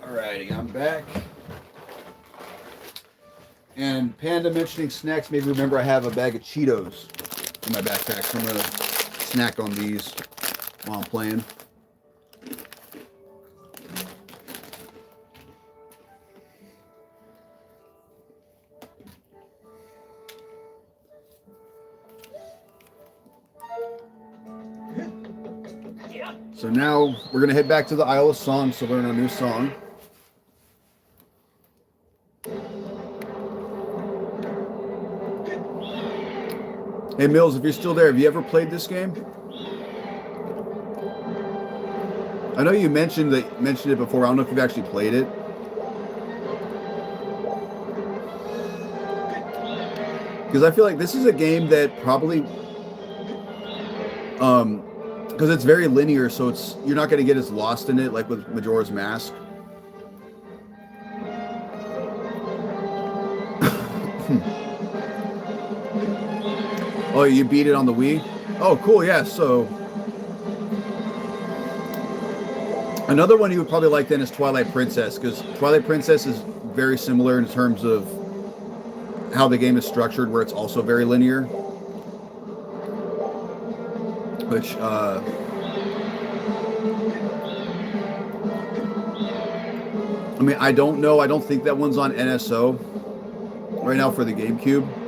Alrighty, I'm back. And Panda mentioning snacks made me remember I have a bag of Cheetos in my backpack, so I'm going to snack on these while I'm playing. So now we're going to head back to the Isle of Songs to learn a new song. Hey Mills, if you're still there, have you ever played this game? I know you mentioned it before. I don't know if you've actually played it. Because I feel like this is a game that probably, because it's very linear, so you're not going to get as lost in it like with Majora's Mask. Oh, you beat it on the Wii? Oh, cool, yeah, so... Another one you would probably like then is Twilight Princess, because Twilight Princess is very similar in terms of how the game is structured, where it's also very linear. Which, I mean, I don't know. I don't think that one's on NSO right now for the GameCube.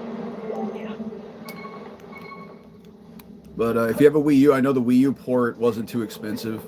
But if you have a Wii U, I know the Wii U port wasn't too expensive.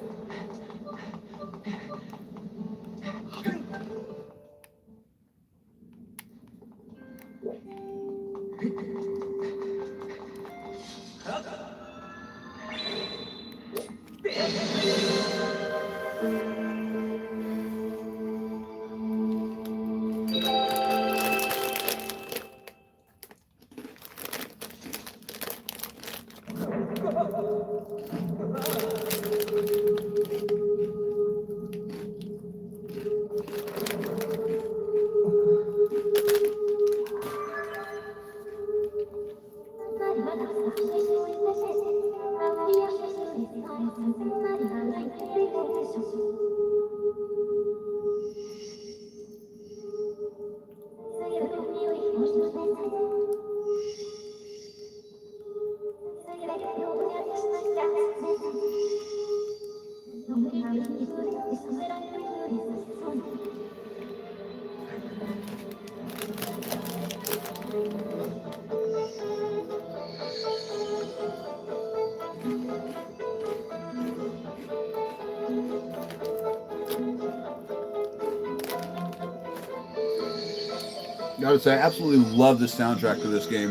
I would say I absolutely love the soundtrack to this game.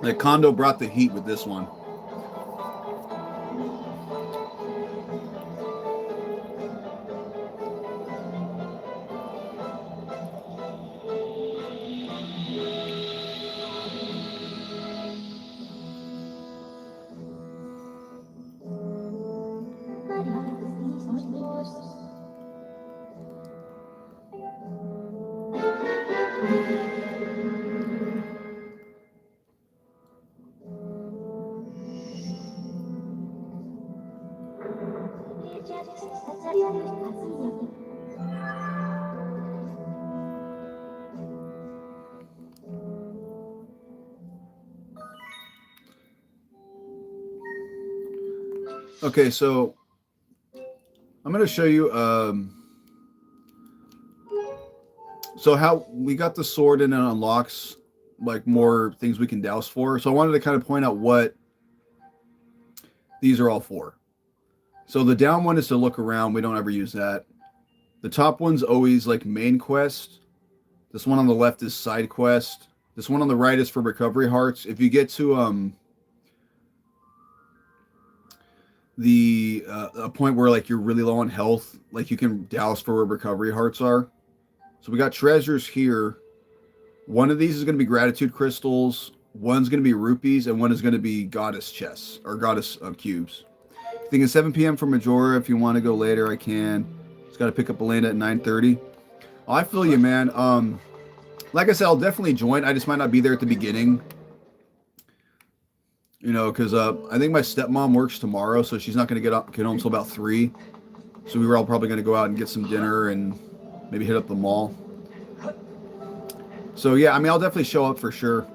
Like Kondo brought the heat with this one. Okay, so I'm going to show you so how we got the sword and it unlocks like more things we can douse for. So I wanted to kind of point out what these are all for. So the down one is to look around. We don't ever use that. The top one's always like main quest. This one on the left is side quest. This one on the right is for recovery hearts. If you get to a point where like you're really low on health, like you can douse for where recovery hearts are. So we got treasures here. One of these is going to be gratitude crystals, one's going to be rupees, and one is going to be goddess chests or goddess cubes. I think it's 7 p.m. for Majora. If you want to go later, I can. Just got to pick up Elena at 9:30. Oh, I feel you, man. Like I said, I'll definitely join. I just might not be there at the beginning. You know, because I think my stepmom works tomorrow, so she's not going to get home until about 3. So we were all probably going to go out and get some dinner and maybe hit up the mall. So yeah, I mean, I'll definitely show up for sure.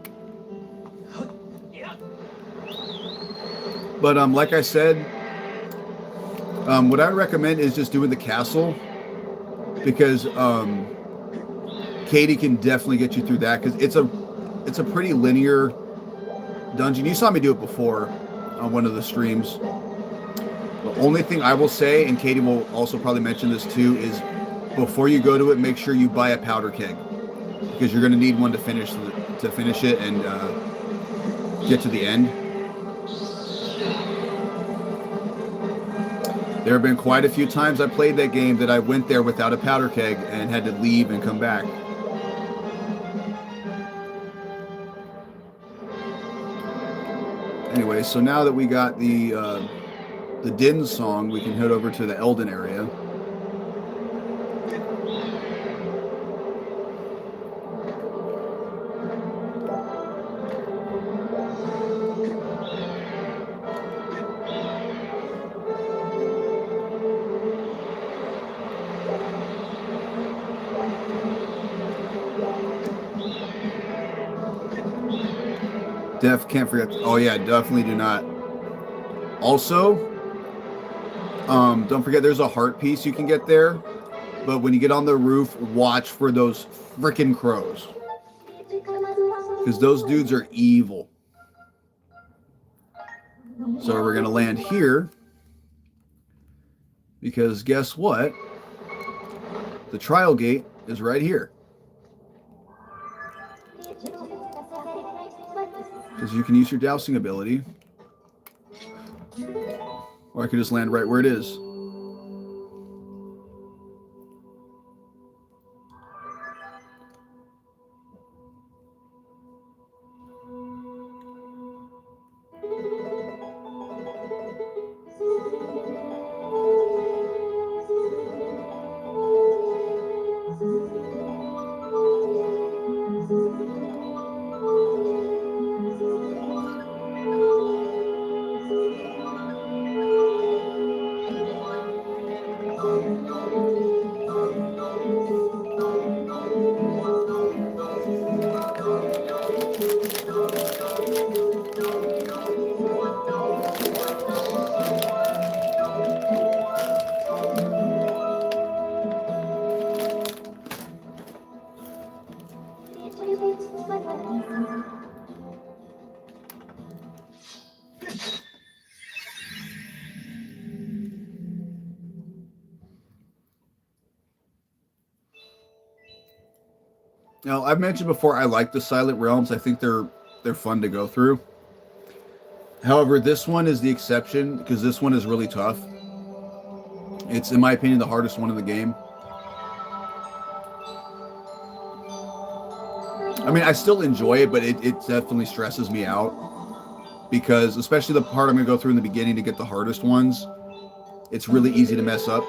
But like I said, what I would recommend is just doing the castle, because Katie can definitely get you through that, because it's a pretty linear dungeon. You saw me do it before on one of the streams. The only thing I will say, and Katie will also probably mention this too, is before you go to it, make sure you buy a powder keg, because you're going to need one to finish it and get to the end. There have been quite a few times I played that game that I went there without a powder keg and had to leave and come back. Anyway, so now that we got the Din song, we can head over to the Elden area. Can't forget. Oh yeah, definitely do not. Also, don't forget there's a heart piece you can get there, but when you get on the roof, watch for those freaking crows, because those dudes are evil. So we're gonna land here, because guess what? The trial gate is right here. Because you can use your dousing ability, or I could just land right where it is. Now, I've mentioned before, I like the Silent Realms. I think they're fun to go through. However, this one is the exception, because this one is really tough. It's, in my opinion, the hardest one in the game. I mean, I still enjoy it, but it definitely stresses me out, because especially the part I'm going to go through in the beginning to get the hardest ones, it's really easy to mess up.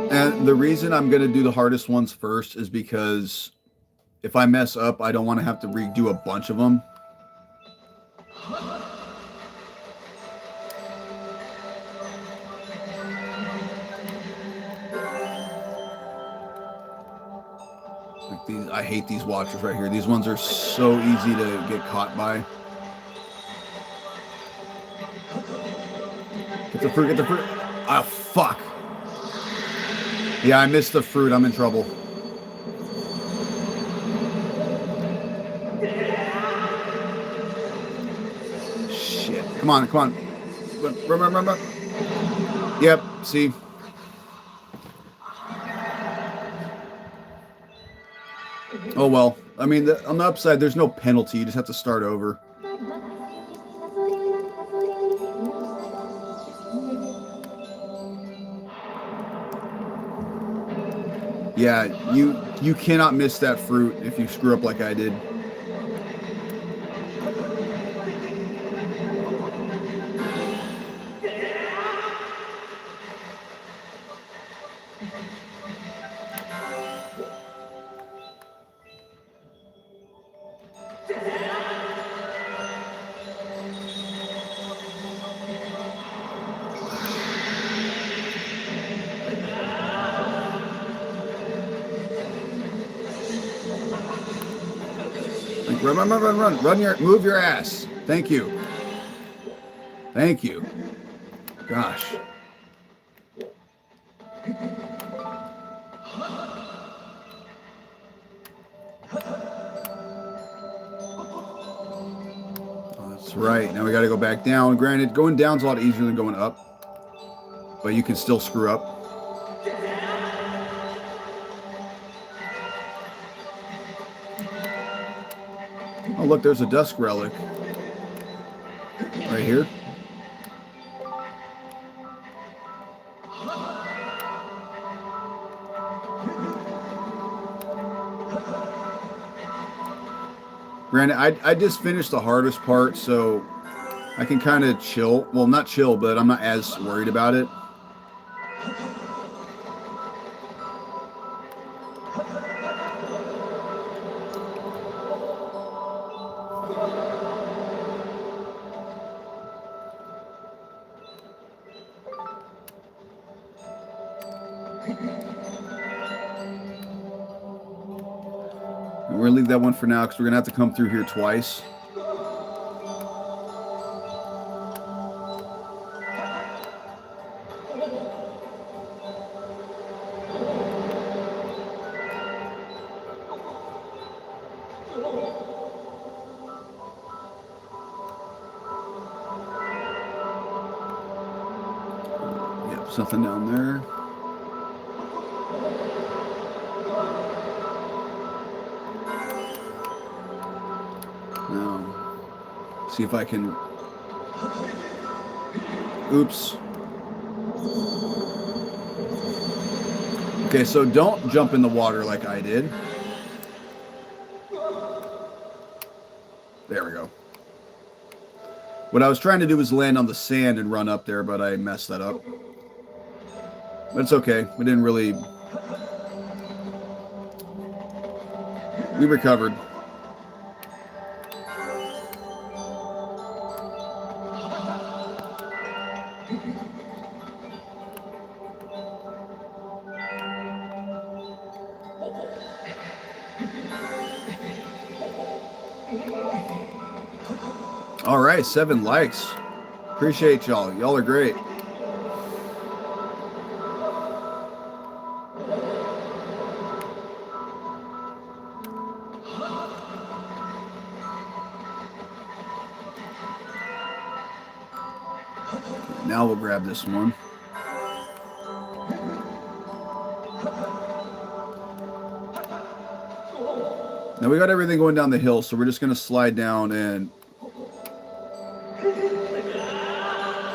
And the reason I'm going to do the hardest ones first is because if I mess up, I don't want to have to redo a bunch of them. Like these, I hate these watchers right here. These ones are so easy to get caught by. Get the fruit, get the fruit. Ah, fuck. Yeah, I missed the fruit. I'm in trouble. Shit. Come on, come on. Run. Yep, see. Oh, well. I mean, on the upside, there's no penalty. You just have to start over. Yeah, you cannot miss that fruit if you screw up like I did. Run, move your ass. Thank you. Thank you. Gosh. Oh, that's right. Now we got to go back down. Granted, going down's a lot easier than going up, but you can still screw up. Oh, look, there's a dusk relic. Right here. Granted, I just finished the hardest part, so I can kind of chill. Well, not chill, but I'm not as worried about it. We're going to leave that one for now because we're going to have to come through here twice. Yep, something down there. See if I can. Oops. Okay, so don't jump in the water like I did. There we go. What I was trying to do was land on the sand and run up there, but I messed that up. But it's okay. We didn't really. We recovered. All right, 7 likes. Appreciate y'all. Y'all are great. Now we'll grab this one. Now we got everything going down the hill, so we're just going to slide down and...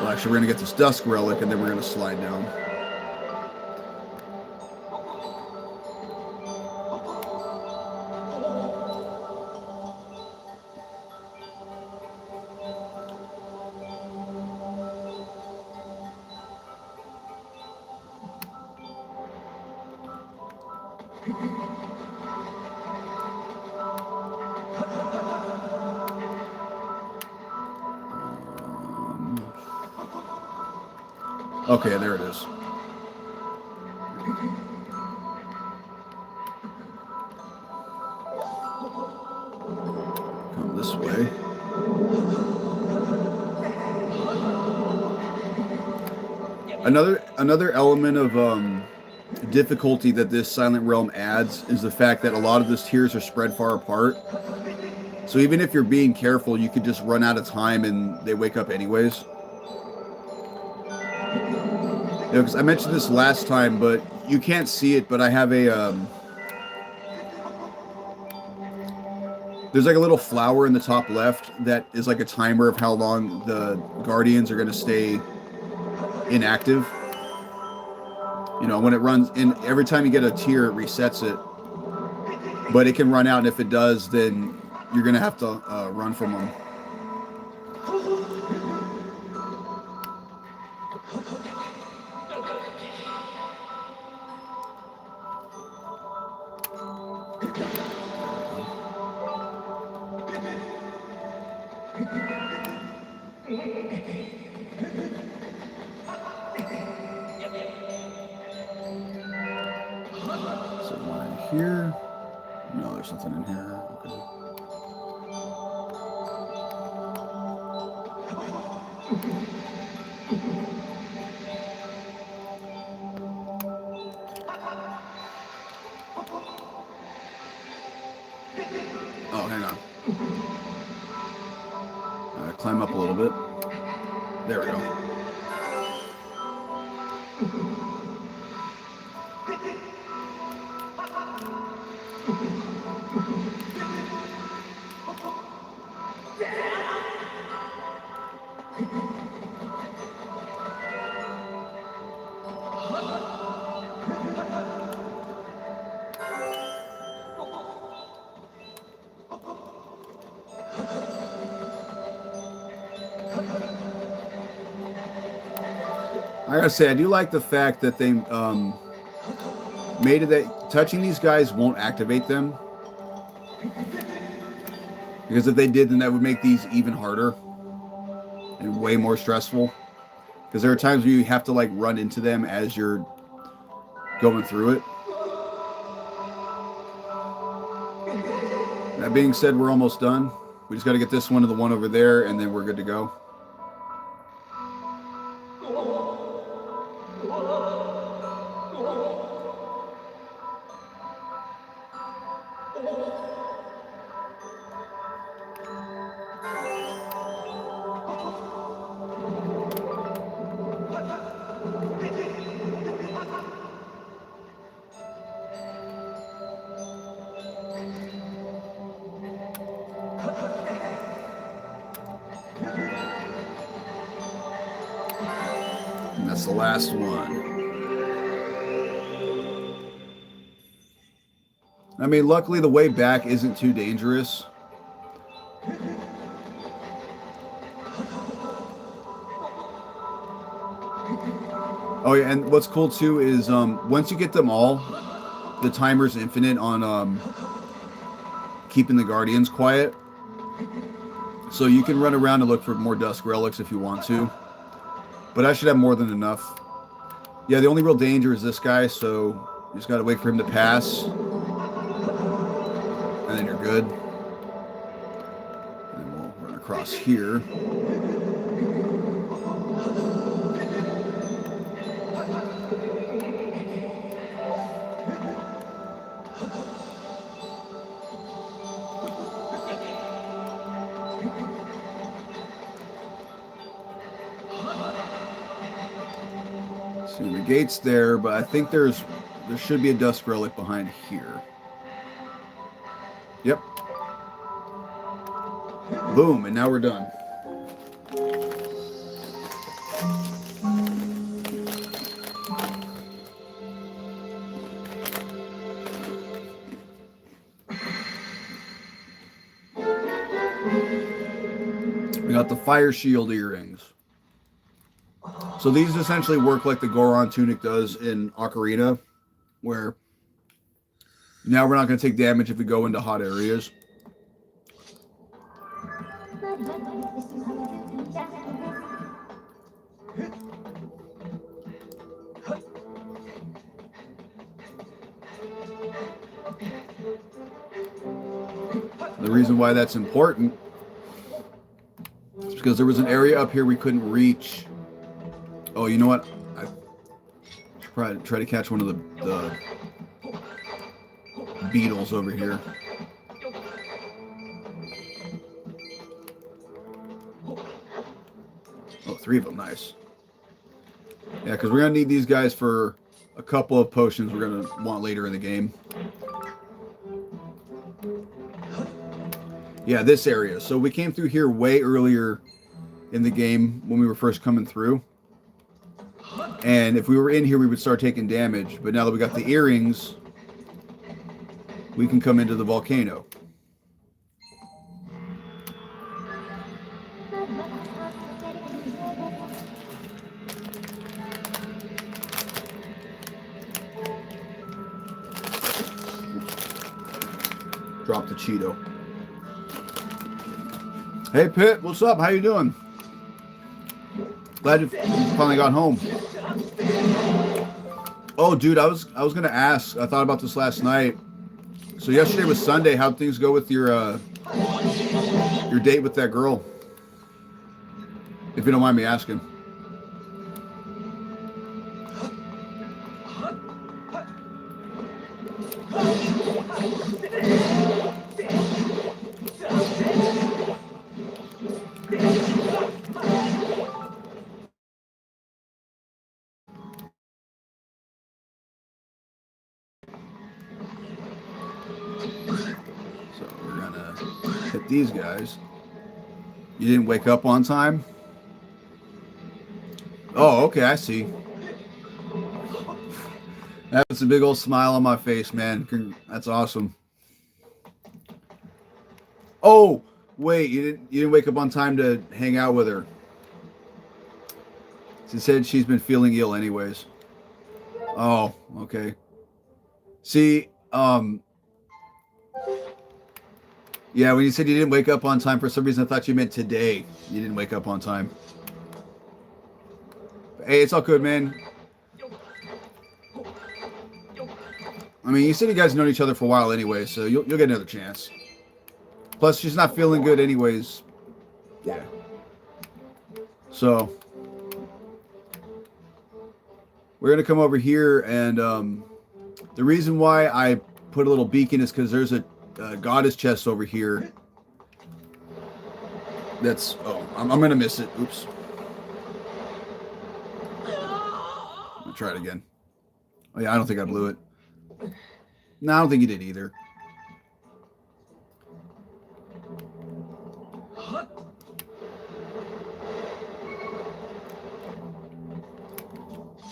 Well, actually, we're going to get this dusk relic, and then we're going to slide down. Okay, there it is. Come this way. Another element of difficulty that this Silent Realm adds is the fact that a lot of the tiers are spread far apart. So even if you're being careful, you could just run out of time and they wake up anyways. You know, because I mentioned this last time, but you can't see it, but I have a... there's like a little flower in the top left that is like a timer of how long the Guardians are going to stay inactive. You know, when it runs in, every time you get a tier, it resets it. But it can run out, and if it does, then you're going to have to run from them. So one in here. No, there's something in here. Okay. Oh, hang on. Climb up a little bit. There we go. I gotta say, I do like the fact that they made it that touching these guys won't activate them. Because if they did, then that would make these even harder and way more stressful. Because there are times where you have to like run into them as you're going through it. That being said, we're almost done. We just got to get this one to the one over there, and then we're good to go. And that's the last one. I mean, luckily the way back isn't too dangerous. Oh yeah, and what's cool too is once you get them all, the timer's infinite on keeping the guardians quiet. So you can run around and look for more dusk relics if you want to. But I should have more than enough. Yeah, the only real danger is this guy, so you just got to wait for him to pass. And then you're good. And then we'll run across here. See, the gate's there, but I think there should be a dusk relic behind here. Yep. Boom, and now we're done. We got the fire shield earrings. So these essentially work like the Goron tunic does in Ocarina, where now we're not going to take damage if we go into hot areas. The reason why that's important is because there was an area up here we couldn't reach. Oh, you know what? I should try to catch one of the beetles over here. Oh, 3 of them. Nice. Yeah, because we're going to need these guys for a couple of potions we're going to want later in the game. Yeah, this area. So we came through here way earlier in the game when we were first coming through. And if we were in here, we would start taking damage. But now that we got the earrings, we can come into the volcano. Drop the Cheeto. Hey, Pitt, what's up? How you doing? Glad you finally got home. Oh, dude, I was gonna ask. I thought about this last night. So yesterday was Sunday. How'd things go with your date with that girl? If you don't mind me asking. These guys. You didn't wake up on time? Oh, okay, I see. That's a big old smile on my face, man. That's awesome. Oh, wait, you didn't wake up on time to hang out with her. She said she's been feeling ill anyways. Oh, okay. See, yeah, when you said you didn't wake up on time, for some reason I thought you meant today. You didn't wake up on time. Hey, it's all good, man. I mean, you said you guys known each other for a while anyway, so you'll get another chance. Plus, she's not feeling good anyways. Yeah. So, we're going to come over here, and the reason why I put a little beacon is because there's a goddess chest over here. That's I'm gonna miss it. Oops. I'll try it again. Oh yeah, I don't think I blew it. No, I don't think you did either.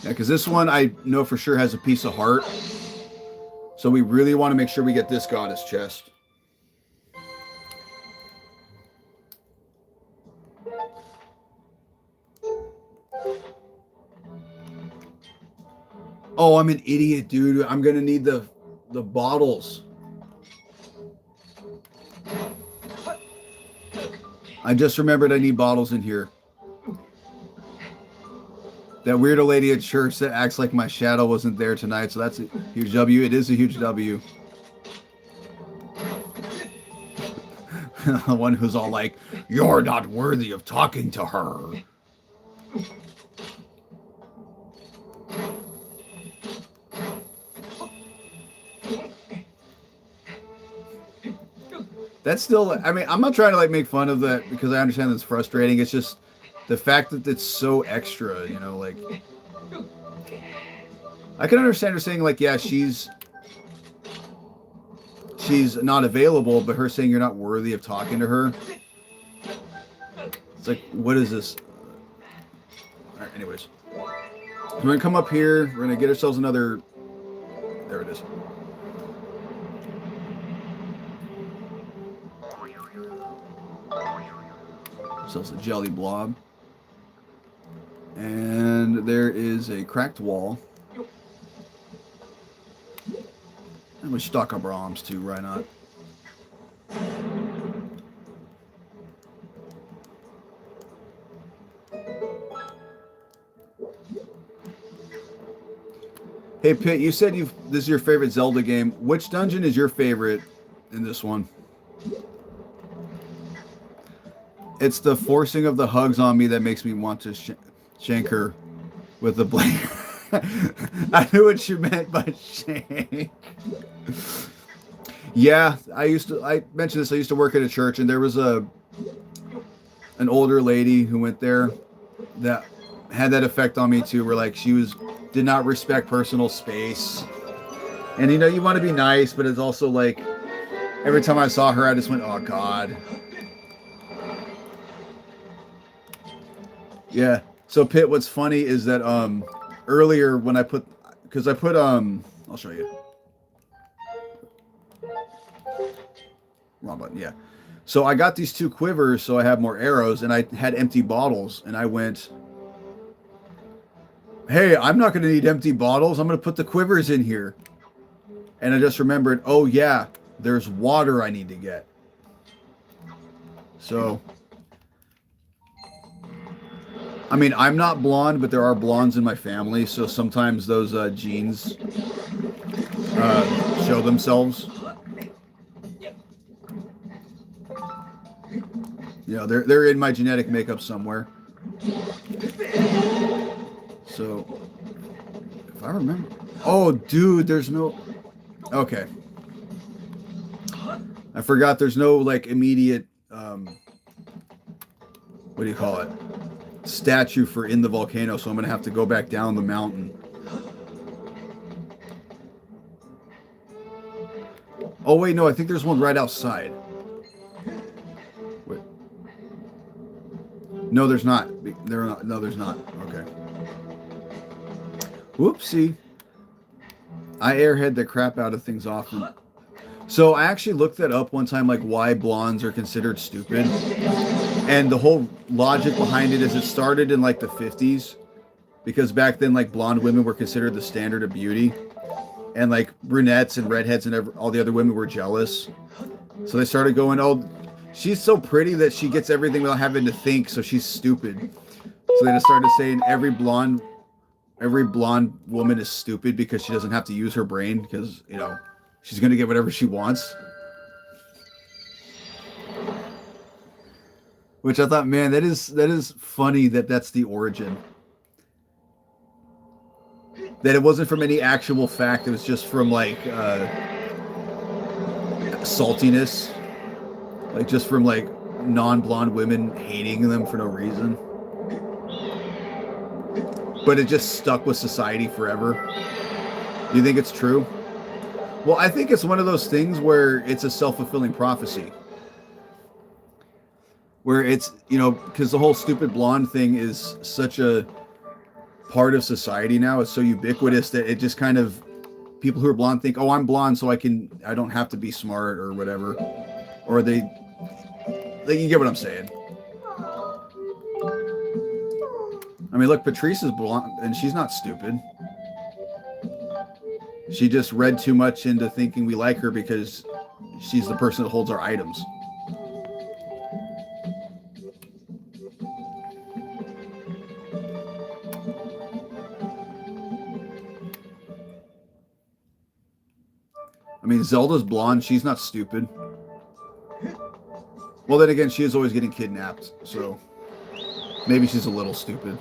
Yeah, because this one I know for sure has a piece of heart. So we really want to make sure we get this goddess chest. Oh, I'm an idiot, dude. I'm going to need the bottles. I just remembered I need bottles in here. That weirdo lady at church that acts like my shadow wasn't there tonight, so that's a huge W. It is a huge W. The one who's all like, "You're not worthy of talking to her." That's still, I mean, I'm not trying to like make fun of that because I understand that's frustrating. It's just the fact that it's so extra, you know, like I can understand her saying like, yeah, she's not available, but her saying you're not worthy of talking to her. It's like, what is this? All right, anyways. We're going to come up here. We're going to get ourselves another, there it is. Ourselves a jelly blob. And there is a cracked wall. And we stock up our arms too, why not? Hey Pitt, you said this is your favorite Zelda game. Which dungeon is your favorite in this one? It's the forcing of the hugs on me that makes me want to shank her with the blade. I knew what you meant by shank. Yeah, I mentioned this, I used to work at a church, and there was an older lady who went there that had that effect on me too, where like did not respect personal space. And you know, you want to be nice, but it's also like every time I saw her, I just went, oh God. Yeah. So Pitt, what's funny is that earlier when I put, because I put I'll show you. Wrong button, yeah. So I got these 2 quivers, so I have more arrows, and I had empty bottles, and I went, hey, I'm not going to need empty bottles. I'm going to put the quivers in here. And I just remembered, oh yeah, there's water I need to get. So, I mean, I'm not blonde, but there are blondes in my family, so sometimes those genes show themselves. You know, they're in my genetic makeup somewhere. So, if I remember... Oh, dude, there's no... Okay. I forgot there's no, like, immediate... what do you call it? Statue for in the volcano, so I'm going to have to go back down the mountain. Oh, wait, no, I think there's one right outside. Wait. No, there's not. No, there's not. Okay. Whoopsie. I airhead the crap out of things often. So I actually looked that up one time, like why blondes are considered stupid. And the whole logic behind it is it started in like the 50s. Because back then, like blonde women were considered the standard of beauty. And like brunettes and redheads and all the other women were jealous. So they started going, oh, she's so pretty that she gets everything without having to think, so she's stupid. So they just started saying every blonde woman is stupid because she doesn't have to use her brain because, you know, she's going to get whatever she wants. Which I thought, man, that is funny that that's the origin. That it wasn't from any actual fact. It was just from, like, saltiness. Like, just from, like, non-blonde women hating them for no reason. But it just stuck with society forever. You think it's true? Well, I think it's one of those things where it's a self-fulfilling prophecy. Where it's, you know, because the whole stupid blonde thing is such a part of society now. It's so ubiquitous that it just kind of, people who are blonde think, oh, I'm blonde, so I don't have to be smart or whatever. Or you get what I'm saying. I mean, look, Patrice is blonde, and she's not stupid. She just read too much into thinking we like her because she's the person that holds our items. I mean, Zelda's blonde. She's not stupid. Well, then again, she is always getting kidnapped, so maybe she's a little stupid.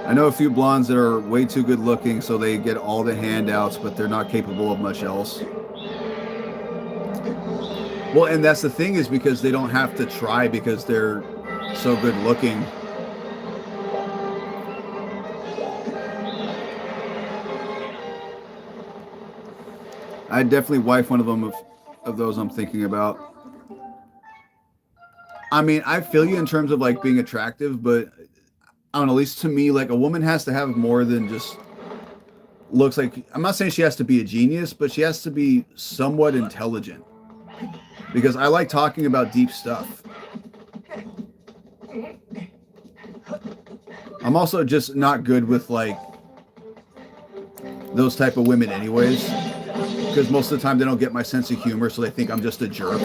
I know a few blondes that are way too good looking, so they get all the handouts, but they're not capable of much else. Well, and that's the thing, is because they don't have to try because they're so good looking. I'd definitely wife one of them of those I'm thinking about. I mean, I feel you in terms of like being attractive, but I don't know, at least to me, like a woman has to have more than just looks like. I'm not saying she has to be a genius, but she has to be somewhat intelligent. Because I like talking about deep stuff. I'm also just not good with like those type of women anyways. Because most of the time they don't get my sense of humor, so they think I'm just a jerk.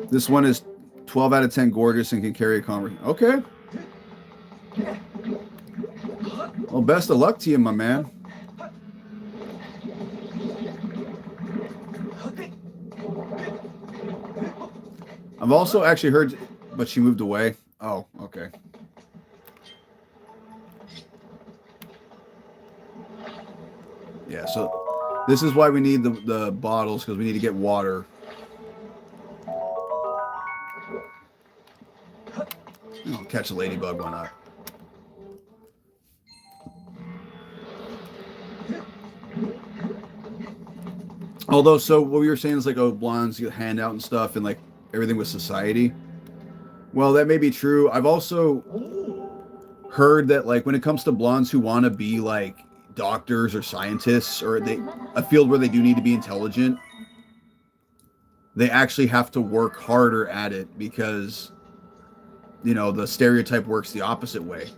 This one is 12 out of 10 gorgeous and can carry a conversation. Okay. Well, best of luck to you, my man. I've also actually heard, but she moved away. Oh, okay. Yeah, so this is why we need the bottles, because we need to get water. Oh, catch a ladybug, why not? Although, so what we were saying is like, oh, blondes get handout and stuff, and like everything with society. Well, that may be true. I've also heard that like when it comes to blondes who want to be like doctors or scientists, or a field where they do need to be intelligent, they actually have to work harder at it because, you know, the stereotype works the opposite way.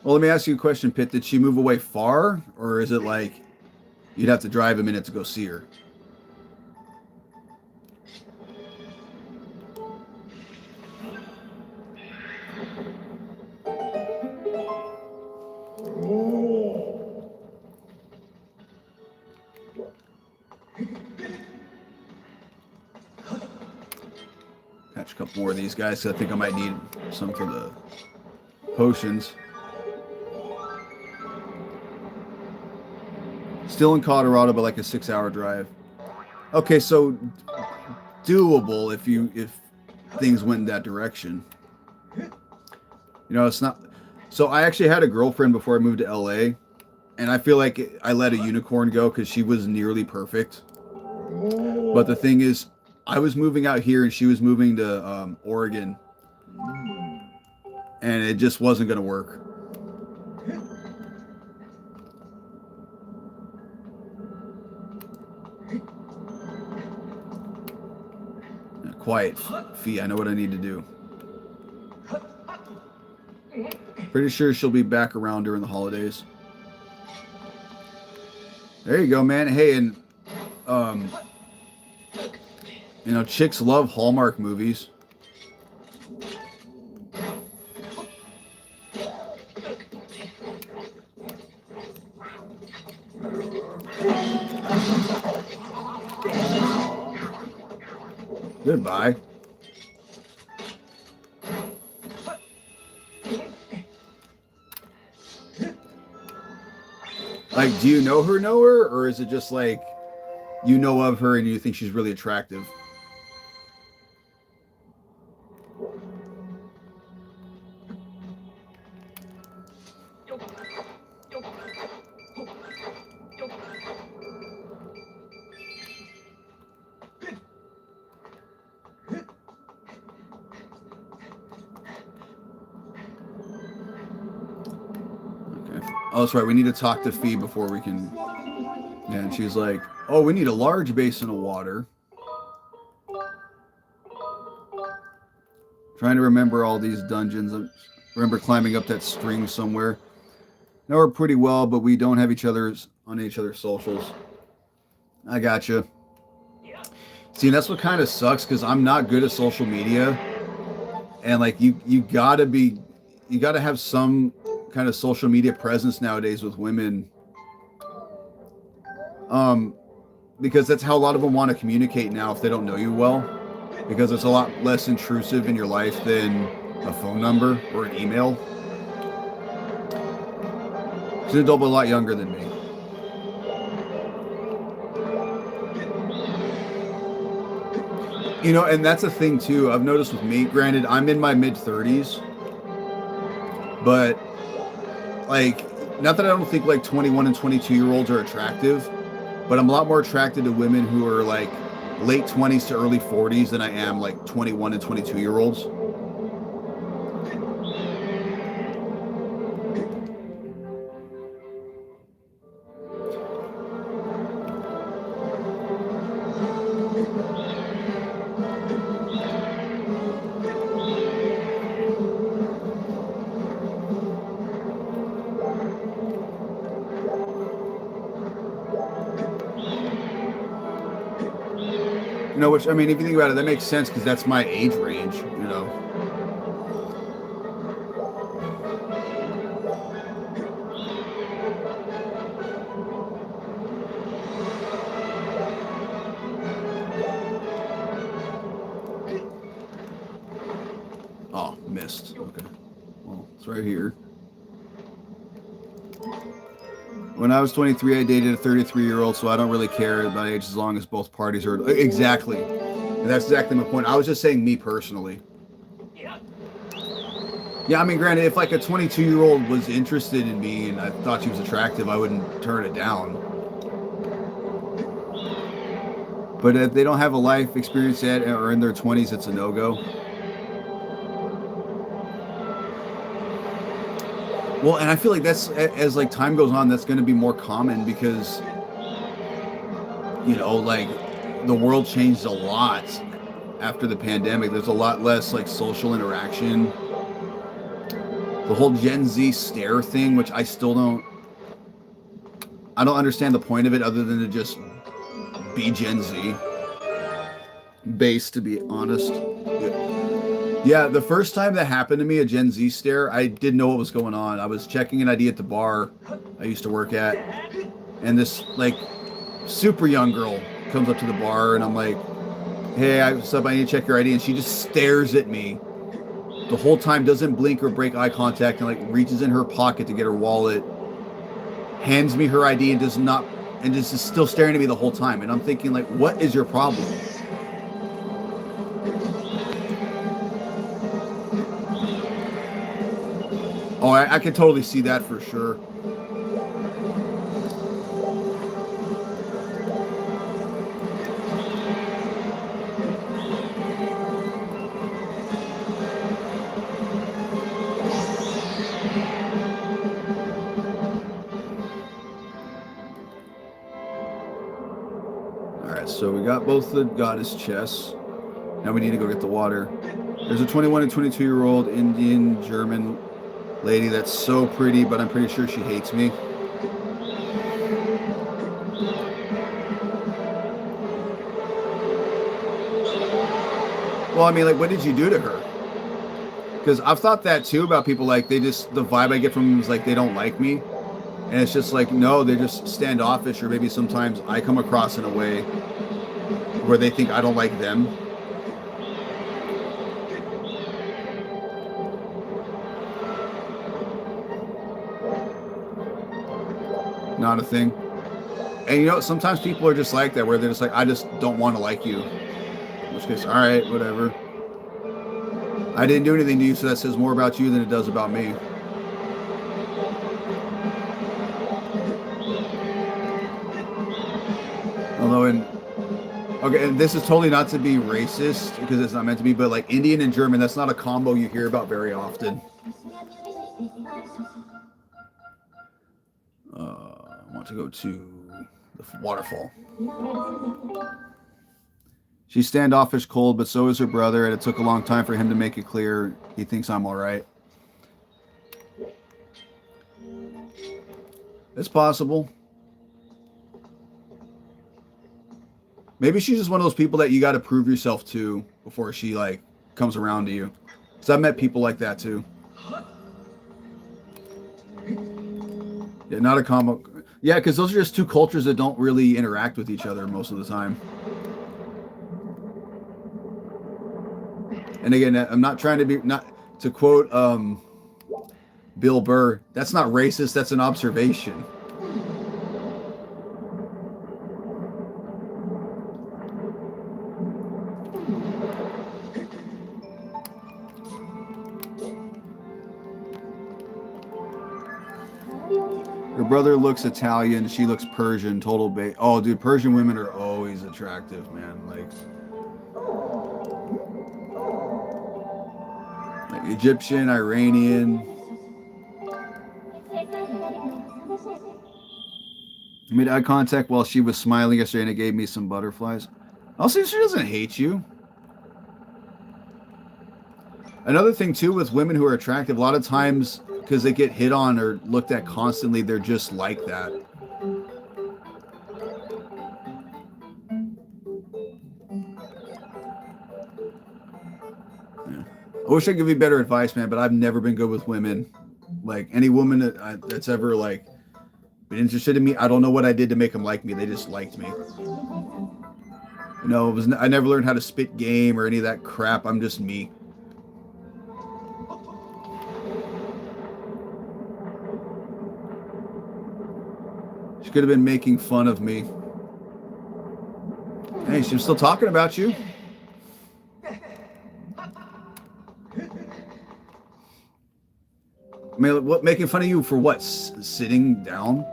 Well, let me ask you a question, Pitt. Did she move away far, or is it like you'd have to drive a minute to go see her? Catch a couple more of these guys, because I think I might need some for the potions. Still in Colorado, but like a 6-hour drive. Okay, so doable if things went in that direction. You know, it's not. So I actually had a girlfriend before I moved to LA, and I feel like I let a unicorn go because she was nearly perfect. But the thing is, I was moving out here and she was moving to Oregon, and it just wasn't going to work. Quiet, Fee. I know what I need to do. Pretty sure she'll be back around during the holidays. There you go, man. Hey, and you know, chicks love Hallmark movies. Goodbye. Like, do you know her, or is it just like you know of her and you think she's really attractive? Oh, that's right. We need to talk to Fee before we can. Yeah, and she's like, "Oh, we need a large basin of water." Trying to remember all these dungeons. I remember climbing up that string somewhere. Know her pretty well, but we don't have each other's on each other's socials. I gotcha. See, that's what kind of sucks because I'm not good at social media, and like you gotta have some kind of social media presence nowadays with women, because that's how a lot of them want to communicate now if they don't know you well, because it's a lot less intrusive in your life than a phone number or an email. She's an adult, but a lot younger than me. You know, and that's a thing too I've noticed with me. Granted, I'm in my mid-30s, but like, not that I don't think like 21 and 22-year-olds are attractive, but I'm a lot more attracted to women who are like late 20s to early 40s than I am like 21 and 22-year-olds. You know, which, I mean, if you think about it, that makes sense because that's my age range, you know. Oh, missed. Okay. Well, it's right here. When I was 23, I dated a 33-year-old, so I don't really care about age as long as both parties are... Exactly. And that's exactly my point. I was just saying me personally. Yeah, I mean, granted, if like a 22-year-old was interested in me and I thought she was attractive, I wouldn't turn it down. But if they don't have a life experience yet or in their 20s, it's a no-go. Well, and I feel like that's, as like time goes on, that's going to be more common because, you know, like the world changed a lot after the pandemic. There's a lot less like social interaction. The whole Gen Z stare thing, which I don't understand the point of it other than to just be Gen Z based, to be honest. Yeah, the first time that happened to me, a Gen Z stare, I didn't know what was going on. I was checking an ID at the bar I used to work at, and this like super young girl comes up to the bar, and I'm like, "Hey, what's up? I need to check your ID," and she just stares at me the whole time, doesn't blink or break eye contact, and like reaches in her pocket to get her wallet, hands me her ID, and does not, and just is still staring at me the whole time. And I'm thinking, like, what is your problem? Oh, I can totally see that for sure. Alright, so we got both the goddess chests. Now we need to go get the water. There's a 21 and 22-year-old Indian German lady that's so pretty, but I'm pretty sure she hates me. Well, I mean, like, what did you do to her? Because I've thought that too about people. Like, they just, the vibe I get from them is like they don't like me. And it's just like, no, they're just standoffish, or maybe sometimes I come across in a way where they think I don't like them. Not a thing. And you know, sometimes people are just like that, where they're just like, I just don't want to like you. In which case, all right, whatever. I didn't do anything to you, so that says more about you than it does about me. Although okay, and this is totally not to be racist, because it's not meant to be, but like Indian and German, that's not a combo you hear about very often. I want to go to the waterfall. She's standoffish, cold, but so is her brother, and it took a long time for him to make it clear he thinks I'm all right. It's possible. Maybe she's just one of those people that you got to prove yourself to before she like comes around to you. Because I've met people like that too. Yeah, not a combo. Yeah, because those are just two cultures that don't really interact with each other most of the time. And again, I'm not trying to be, not to quote Bill Burr, that's not racist, that's an observation. Her brother looks Italian, she looks Persian, total bait. Oh, dude, Persian women are always attractive, man. Like Egyptian, Iranian. I made eye contact while she was smiling yesterday, and it gave me some butterflies. I'll see, she doesn't hate you. Another thing too with women who are attractive, a lot of times because they get hit on or looked at constantly, they're just like that. Yeah. I wish I could give you better advice, man, but I've never been good with women. Like any woman that's ever like been interested in me, I don't know what I did to make them like me. They just liked me. You know, I never learned how to spit game or any of that crap. I'm just me. She could have been making fun of me. Hey, she was still talking about you. I mean, what, making fun of you for what? Sitting down?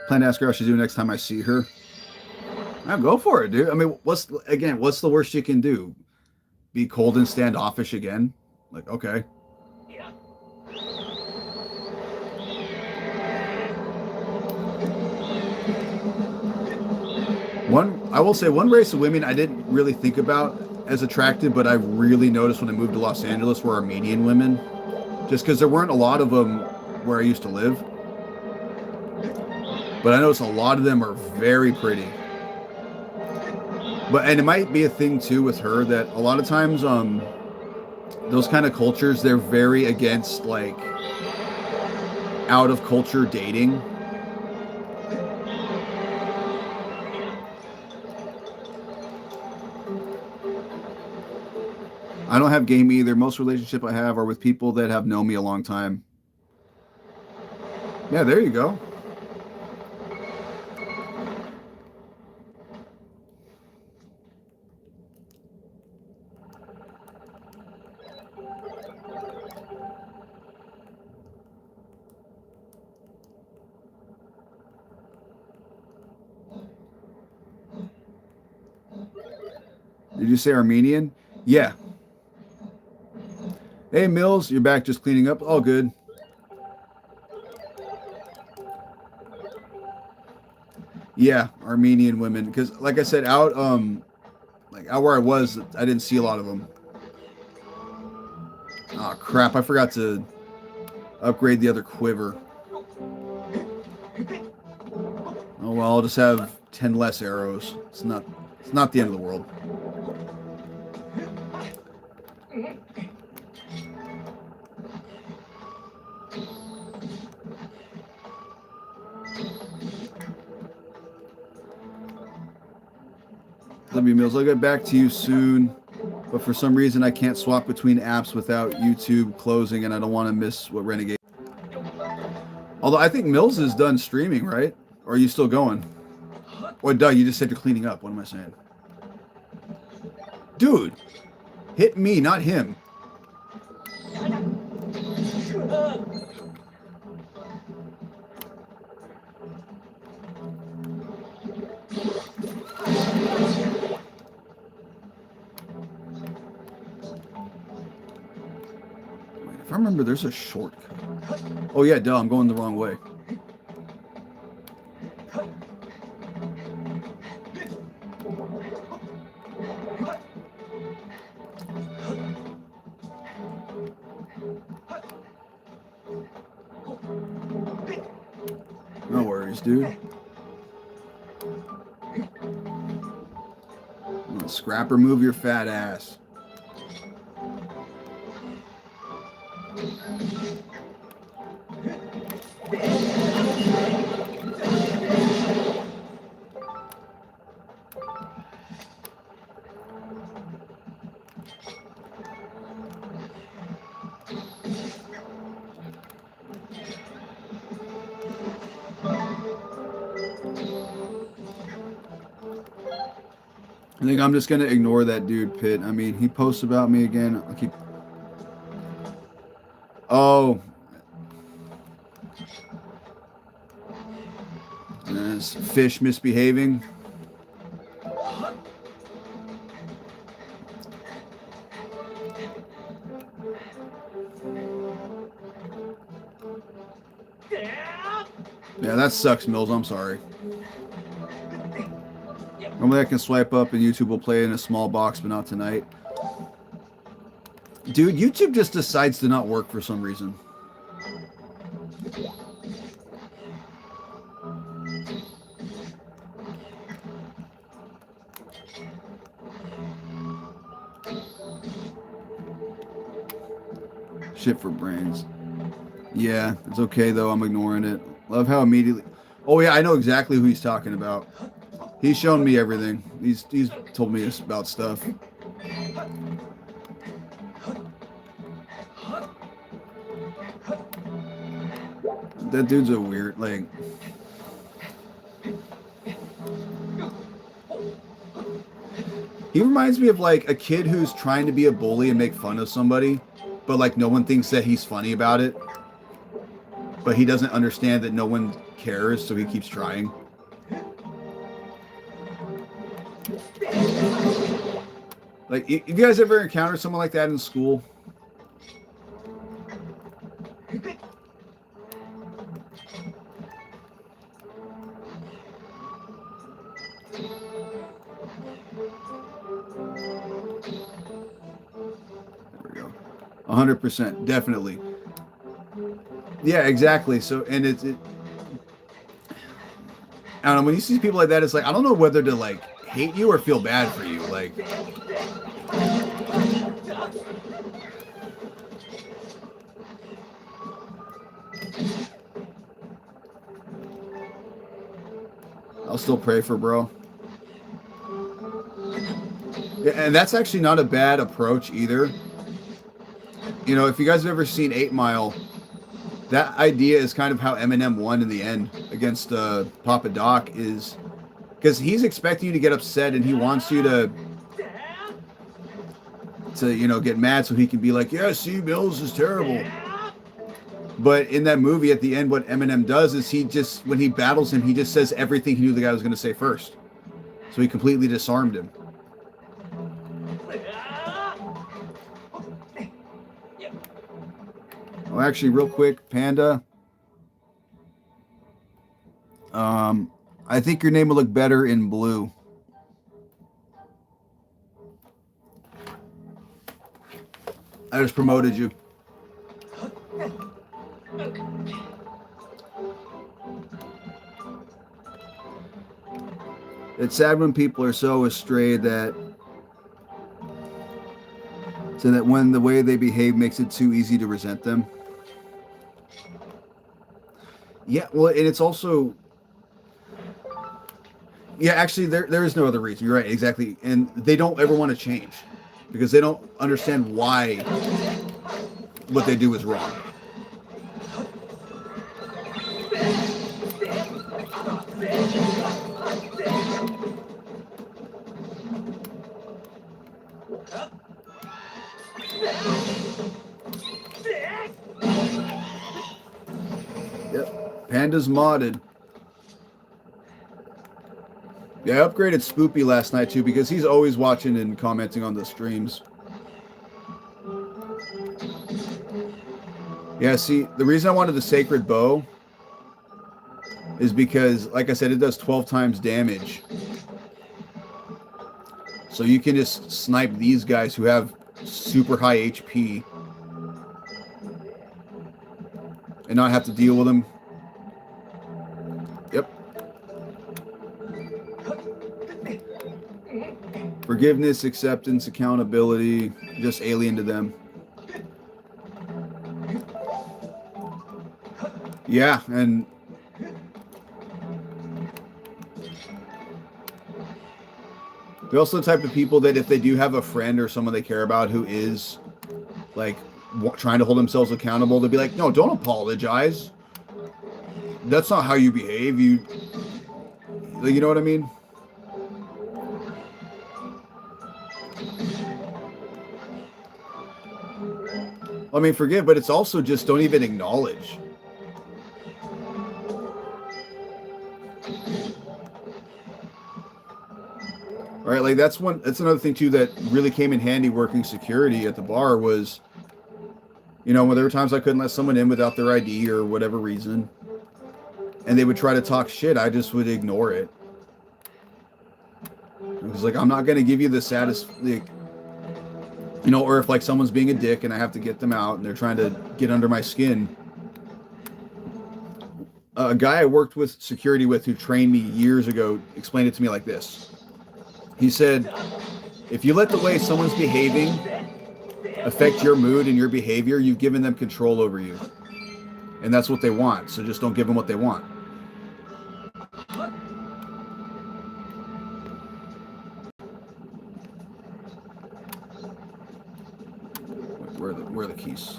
Plan to ask her how she's doing next time I see her. Now go for it, dude. I mean, what's the worst you can do? Be cold and standoffish again? Like, okay. I will say one race of women I didn't really think about as attractive, but I really noticed when I moved to Los Angeles were Armenian women. Just because there weren't a lot of them where I used to live. But I noticed a lot of them are very pretty. And it might be a thing too with her that a lot of times those kind of cultures, they're very against like out of culture dating. I don't have game either. Most relationships I have are with people that have known me a long time. Yeah, there you go. Did you say Armenian? Yeah. Hey, Mills, you're back just cleaning up. All good. Yeah, Armenian women. Because, like I said, out where I was, I didn't see a lot of them. Oh, crap. I forgot to upgrade the other quiver. Oh, well, I'll just have 10 less arrows. It's not the end of the world. Love you, Mills. I'll get back to you soon. But for some reason, I can't swap between apps without YouTube closing, and I don't want to miss what Renegade. Although I think Mills is done streaming, right? Or are you still going? Or duh, you just said you're cleaning up. What am I saying? Dude, hit me, not him. If I remember, there's a shortcut. Oh yeah, duh, I'm going the wrong way. No worries, dude. Scrapper, move your fat ass. I think I'm just going to ignore that dude, Pitt. I mean, he posts about me again. I'll keep... Oh. This fish misbehaving. Yeah, that sucks, Mills. I'm sorry. Normally I can swipe up and YouTube will play in a small box, but not tonight. Dude, YouTube just decides to not work for some reason. Shit for brains. Yeah, it's okay though. I'm ignoring it. Love how immediately. Oh yeah, I know exactly who he's talking about. He's shown me everything. He's told me about stuff. That dude's a weird, like. He reminds me of like a kid who's trying to be a bully and make fun of somebody, but like no one thinks that he's funny about it. But he doesn't understand that no one cares, so he keeps trying. Like, if you guys ever encountered someone like that in school? There we go. 100%, definitely. Yeah, exactly. So, and I don't know, when you see people like that, it's like, I don't know whether to like hate you or feel bad for you. Like, I'll still pray for bro. Yeah, and that's actually not a bad approach either. You know, if you guys have ever seen 8 Mile, that idea is kind of how Eminem won in the end against Papa Doc, is because he's expecting you to get upset and he wants you to you know, get mad so he can be like, yeah, see, Mills is terrible. But in that movie at the end, what Eminem does is he just, when he battles him, he just says everything he knew the guy was going to say first. So he completely disarmed him. Oh, actually, real quick, Panda. I think your name will look better in blue. I just promoted you. It's sad when people are so astray that when the way they behave makes it too easy to resent them. Yeah, well, and it's also, yeah, actually, there is no other reason. You're right, exactly. And they don't ever want to change because they don't understand why what they do is wrong. Yep, Panda's modded. Yeah, I upgraded Spoopy last night too because he's always watching and commenting on the streams. Yeah, see, the reason I wanted the Sacred Bow is because, like I said, it does 12 times damage. So you can just snipe these guys who have super high HP and not have to deal with them. Yep. Forgiveness, acceptance, accountability, just alien to them. Yeah, and they're also the type of people that if they do have a friend or someone they care about who is like trying to hold themselves accountable, they'll be like, no, don't apologize. That's not how you behave. You know what I mean? I mean, forgive, but it's also just don't even acknowledge. Right, like that's another thing too that really came in handy working security at the bar was, you know, when there were times I couldn't let someone in without their ID or whatever reason, and they would try to talk shit, I just would ignore it. It was like, I'm not going to give you the saddest, like, you know, or if like someone's being a dick and I have to get them out and they're trying to get under my skin. A guy I worked with security with who trained me years ago explained it to me like this. He said, if you let the way someone's behaving affect your mood and your behavior, you've given them control over you. And that's what they want. So just don't give them what they want. Where are the keys?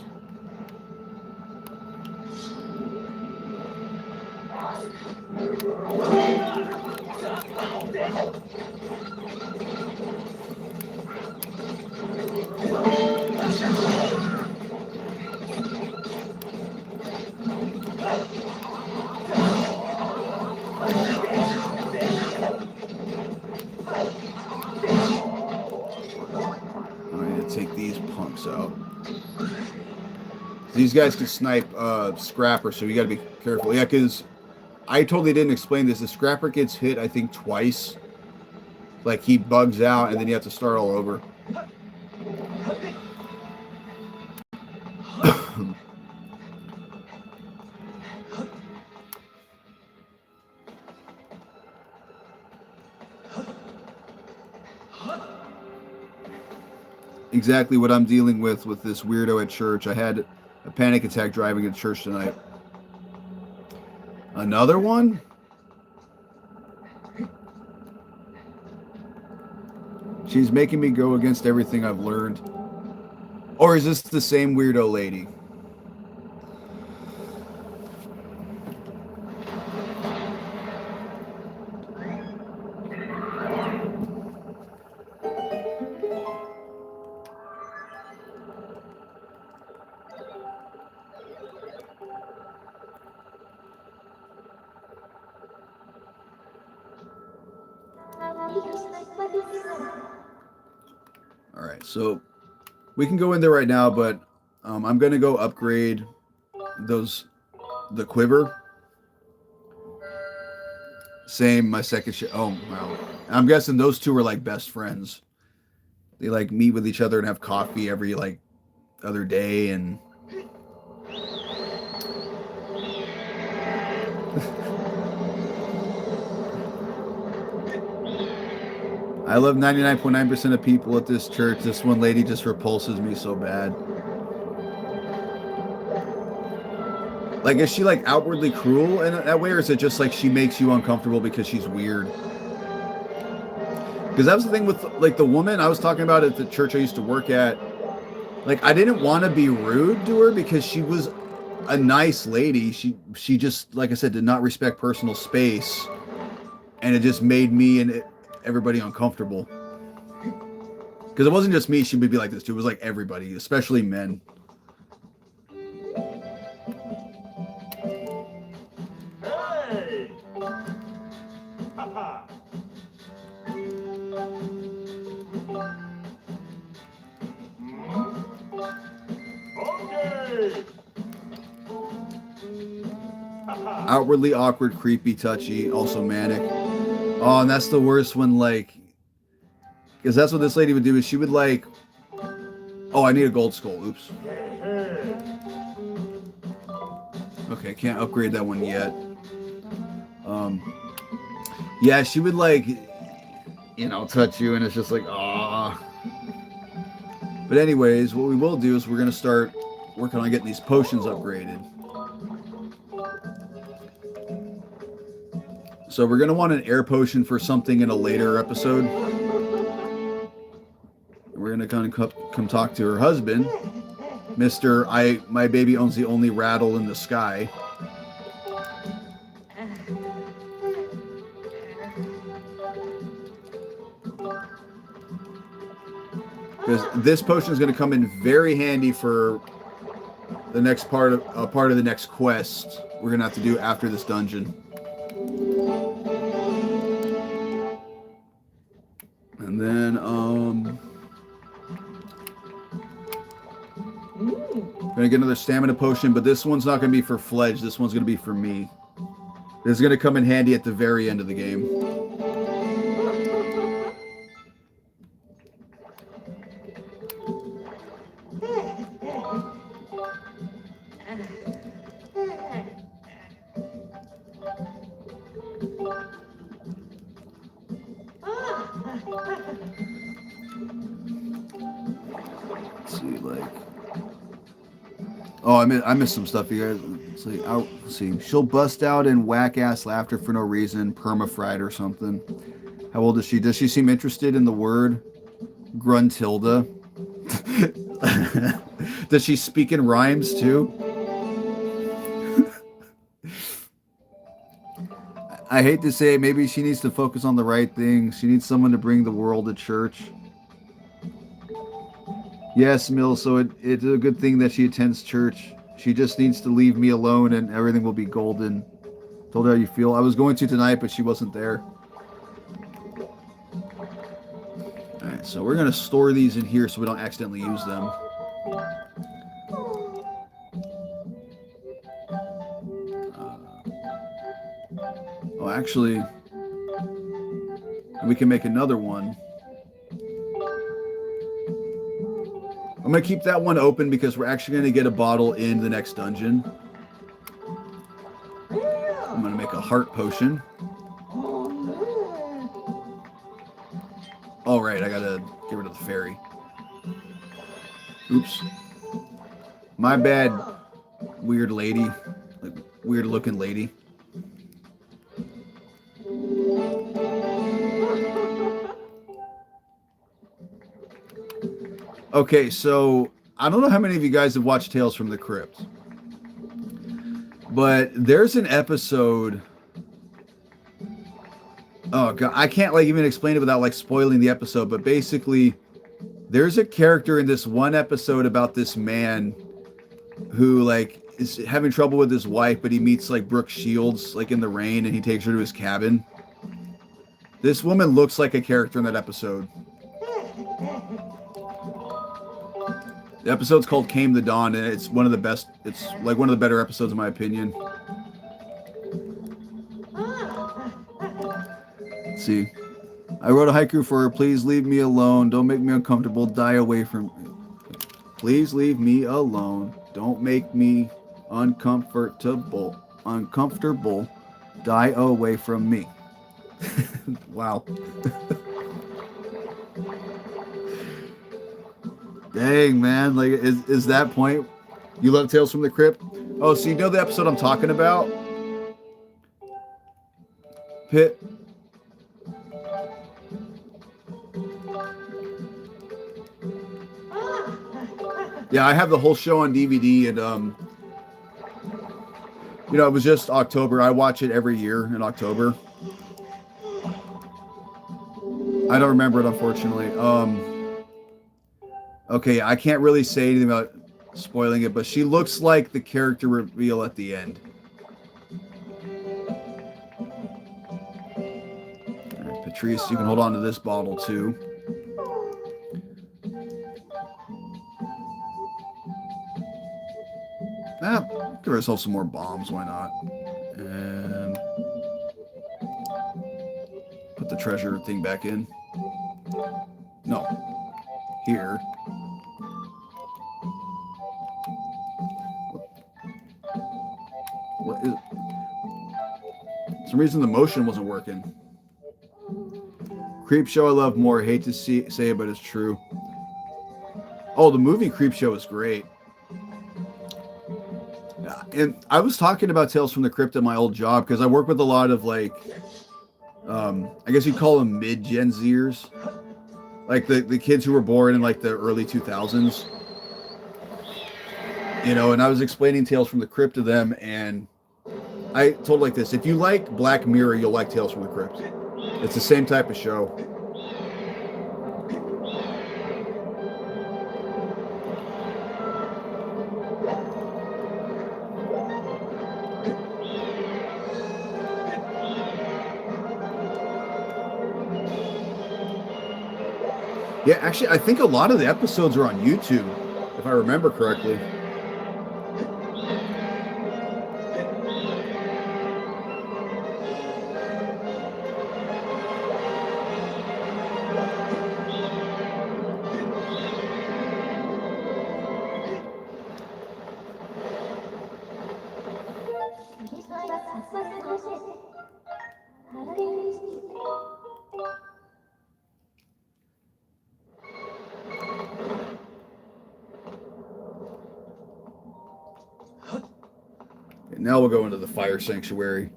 I need to take these punks out. These guys can snipe Scrapper, so you got to be careful. Yeah, because I totally didn't explain this. The Scrapper gets hit, I think, twice. Like, he bugs out, and then you have to start all over. Exactly what I'm dealing with this weirdo at church. I had a panic attack driving to church tonight. Another one? She's making me go against everything I've learned. Or is this the same weirdo lady? Alright, so we can go in there right now, but I'm going to go upgrade the quiver. Same, my second ship. Oh, wow. I'm guessing those two are like best friends. They like meet with each other and have coffee every like other day and I love 99.9% of people at this church. This one lady just repulses me so bad. Like, is she like outwardly cruel in that way, or is it just like she makes you uncomfortable because she's weird? Because that was the thing with like the woman I was talking about at the church I used to work at. Like, I didn't want to be rude to her because she was a nice lady. She just, like I said, did not respect personal space, and it just made me and everybody uncomfortable. Because it wasn't just me, she would be like this too. It was like everybody, especially men. Hey! Okay. Outwardly awkward, creepy, touchy, also manic. Oh, and that's the worst when, like, because that's what this lady would do, is she would, like, oh, I need a gold skull. Oops. Okay, can't upgrade that one yet. Yeah, she would, like, you know, touch you, and it's just like, ah. But anyways, what we will do is we're going to start working on getting these potions upgraded. So we're going to want an air potion for something in a later episode. We're going to kind of come talk to her husband, Mr. My baby owns the only rattle in the sky. Because this potion is going to come in very handy for the next part of the next quest we're going to have to do after this dungeon. And then, gonna get another stamina potion, but this one's not gonna be for Fledge. This one's gonna be for me. This is gonna come in handy at the very end of the game. Let's see, like, oh, I missed some stuff, you guys. Let's see. She'll bust out in whack ass laughter for no reason, perma-fried or something. How old is she? Does she seem interested in the word gruntilda? Does she speak in rhymes too? I hate to say it, maybe she needs to focus on the right thing. She needs someone to bring the world to church. Yes, Mill, so it's a good thing that she attends church. She just needs to leave me alone and everything will be golden. Told her how you feel. I was going to tonight, but she wasn't there. Alright, so we're going to store these in here so we don't accidentally use them. Oh, actually, we can make another one. I'm going to keep that one open because we're actually going to get a bottle in the next dungeon. I'm going to make a heart potion. Oh, right, I got to get rid of the fairy. Oops. My bad, weird lady. Like, weird looking lady. Okay, so I don't know how many of you guys have watched Tales from the Crypt, but there's an episode. Oh god, I can't like even explain it without like spoiling the episode, but basically there's a character in this one episode about this man who like is having trouble with his wife, but he meets like Brooke Shields like in the rain and he takes her to his cabin. This woman looks like a character in that episode. The episode's called Came the Dawn, and it's one of the best. It's like one of the better episodes in my opinion. Let's see. I wrote a haiku for her. Please leave me alone. Don't make me uncomfortable. Die away from me. Please leave me alone. Don't make me uncomfortable. Die away from me. Wow. Dang, man. Like, is that point? You love Tales from the Crypt? Oh, so you know the episode I'm talking about? Pit. Yeah, I have the whole show on DVD, and you know, it was just October. I watch it every year in October. I don't remember it, unfortunately. Okay, I can't really say anything about spoiling it, but she looks like the character reveal at the end. All right, Patrice, you can hold on to this bottle too. Give ourselves some more bombs, why not? And put the treasure thing back in. No. Here. What is... For some reason the motion wasn't working. Creep Show I love more. Hate to say it, but it's true. Oh, the movie Creep Show is great. And I was talking about Tales from the Crypt at my old job because I work with a lot of like, I guess you'd call them mid-Gen Zers. Like the kids who were born in like the early 2000s. You know, and I was explaining Tales from the Crypt to them, and I told like this: if you like Black Mirror, you'll like Tales from the Crypt. It's the same type of show. Yeah, actually, I think a lot of the episodes are on YouTube, if I remember correctly. now we'll go into the fire sanctuary.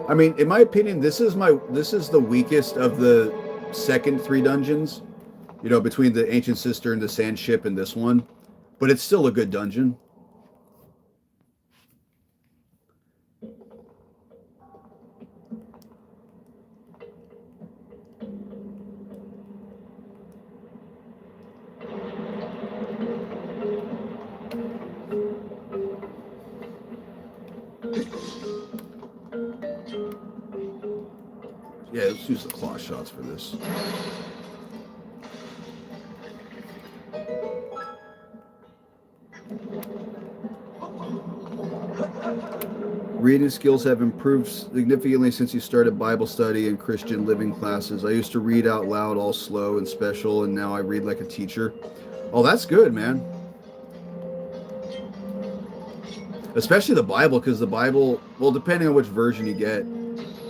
I mean, in my opinion, this is the weakest of the second 3 dungeons. You know, between the Ancient Cistern, the Sandship, and this one. But it's still a good dungeon. Yeah, let's use the claw shots for this. Reading skills have improved significantly since you started Bible study and Christian living classes. I used to read out loud all slow and special, and now I read like a teacher. Oh, that's good, man. Especially the Bible, because the Bible, well, depending on which version you get,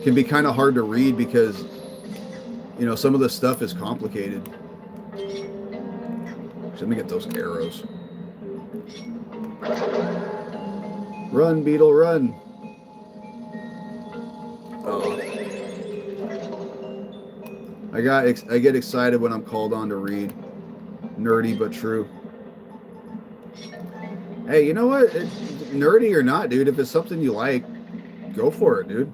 can be kind of hard to read because, you know, some of the stuff is complicated. So let me get those arrows. Run, beetle, run. Oh. I get excited when I'm called on to read. Nerdy but true. Hey, you know what? Nerdy or not, dude, if it's something you like, go for it, dude.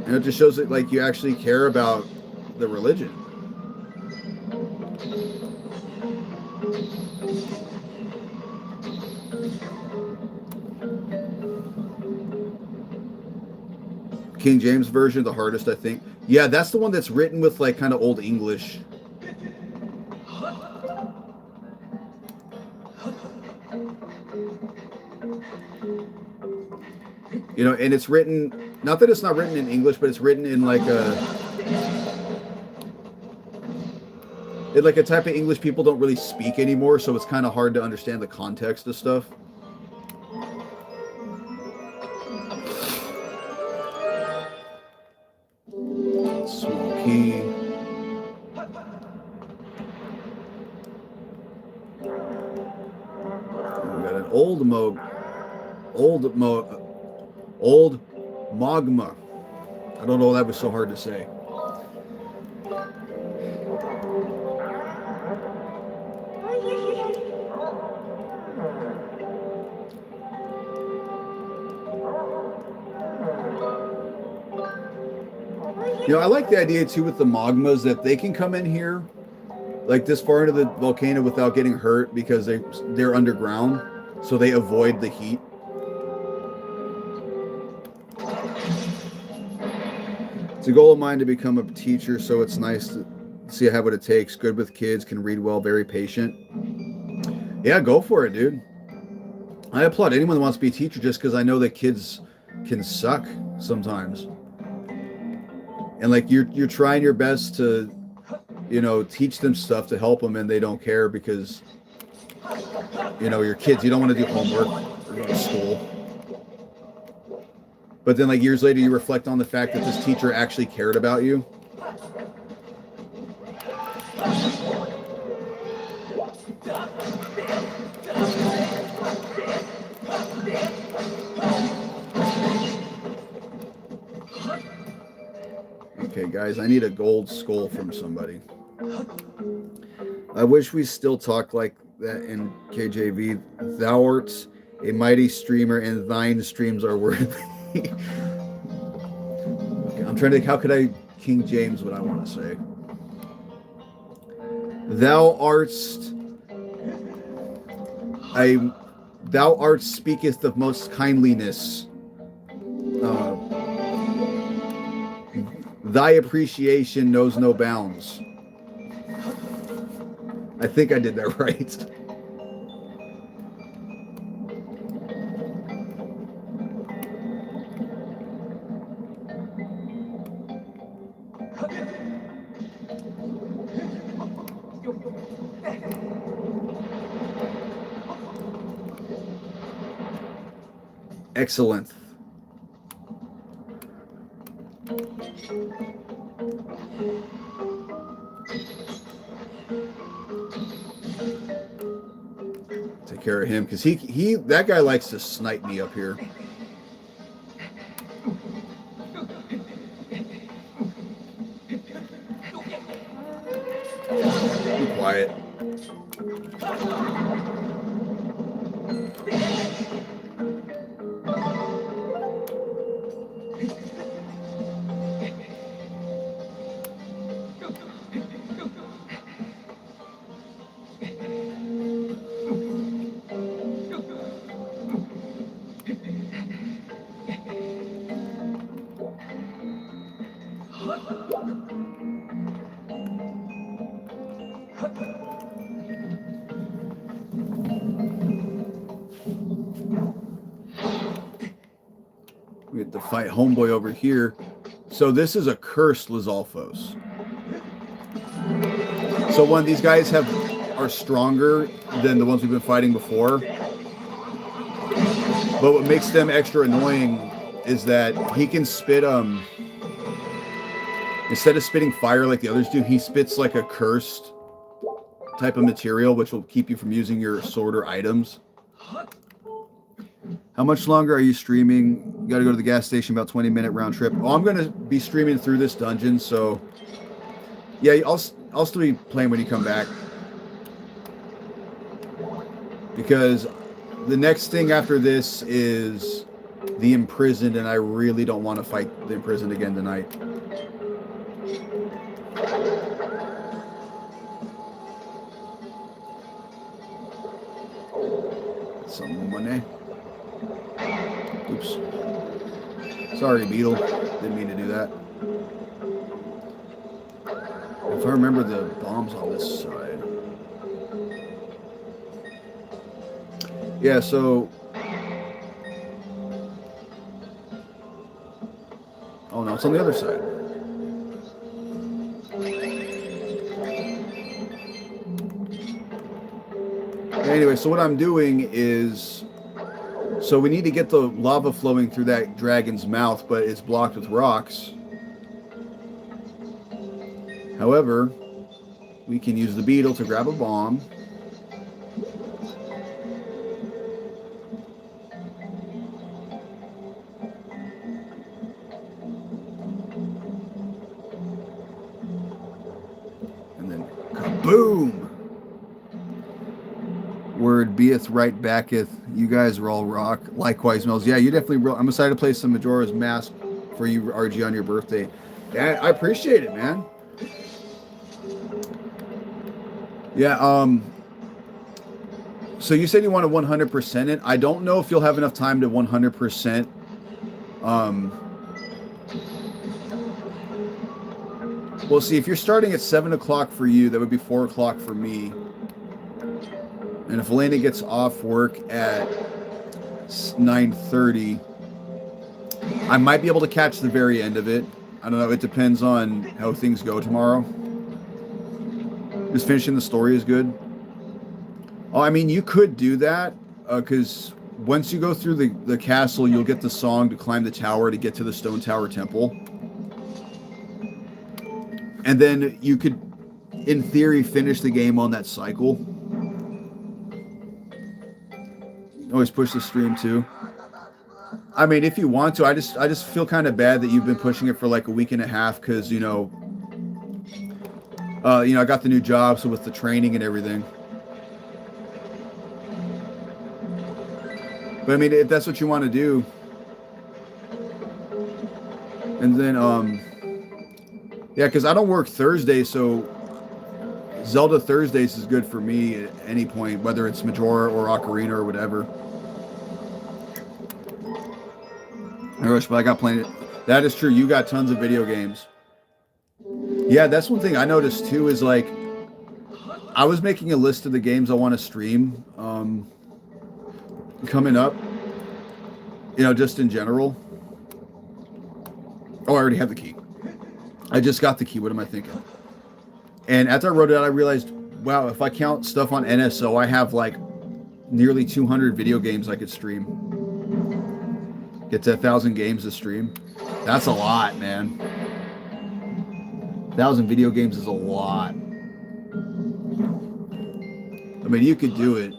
And it just shows that, like, you actually care about the religion. King James version, the hardest, I think. Yeah, that's the one that's written with, like, kind of old English. You know, and it's written, not that it's not written in English, but it's written in like a type of English people don't really speak anymore, so it's kind of hard to understand the context of stuff. Small key. We got an old magma. I don't know why that was so hard to say. You know, I like the idea too with the magmas that they can come in here like this far into the volcano without getting hurt because they're underground, so they avoid the heat. It's a goal of mine to become a teacher, so it's nice to see I have what it takes. Good with kids, can read well, very patient. Yeah, go for it, dude. I applaud anyone that wants to be a teacher just because I know that kids can suck sometimes. And like you're trying your best to, you know, teach them stuff to help them, and they don't care because, you know, you're kids. You don't want to do homework or go to school. But then like years later, you reflect on the fact that this teacher actually cared about you. Okay, guys, I need a gold skull from somebody. I wish we still talk like that in KJV. Thou art a mighty streamer, and thine streams are worthy. Okay, I'm trying to think, how could I King James what I want to say? Thou art speaketh of most kindliness. Thy appreciation knows no bounds. I think I did that right. Excellent. take care of him because that guy likes to snipe me up here. Be quiet. We have to fight homeboy over here. So this is a cursed Lizalfos. So one, these guys are stronger than the ones we've been fighting before. But what makes them extra annoying is that he can spit instead of spitting fire like the others do, he spits like a cursed type of material, which will keep you from using your sword or items. How much longer are you streaming? You got to go to the gas station, about 20-minute round trip. Oh, I'm going to be streaming through this dungeon, so yeah, I'll still be playing when you come back. Because the next thing after this is the Imprisoned, and I really don't want to fight the Imprisoned again tonight. Some money. Oops. Sorry, Beetle. Didn't mean to do that. If I remember, the bomb's on this side. Yeah, so... Oh no, it's on the other side. Anyway, so what I'm doing is... So we need to get the lava flowing through that dragon's mouth, but it's blocked with rocks. However, we can use the beetle to grab a bomb. And then kaboom! Word beeth right backeth. You guys are all rock. Likewise, Mills. Yeah, you definitely. I'm excited to play some Majora's Mask for you, RG, on your birthday. Yeah, I appreciate it, man. Yeah. So you said you want to 100% it. I don't know if you'll have enough time to 100%. Well, see, if you're starting at 7 o'clock for you, that would be 4 o'clock for me. And if Elena gets off work at 9:30, I might be able to catch the very end of it. I don't know. It depends on how things go tomorrow. Just finishing the story is good. Oh, I mean, you could do that because once you go through the castle, you'll get the song to climb the tower to get to the Stone Tower Temple. And then you could, in theory, finish the game on that cycle. Always push the stream too. I mean, if you want to, I just feel kind of bad that you've been pushing it for like a week and a half because I got the new job, so with the training and everything. But I mean, if that's what you want to do, and then yeah, because I don't work Thursday, so Zelda Thursdays is good for me at any point, whether it's Majora or Ocarina or whatever. I wish, but I got plenty. That is true. You got tons of video games. Yeah, that's one thing I noticed too is like I was making a list of the games I want to stream coming up, just in general. Oh, I already have the key. I just got the key. What am I thinking? And after I wrote it out, I realized, wow, if I count stuff on NSO, I have like nearly 200 video games I could stream. Get to 1,000 games to stream. That's a lot, man. 1,000 video games is a lot. I mean, you could do it.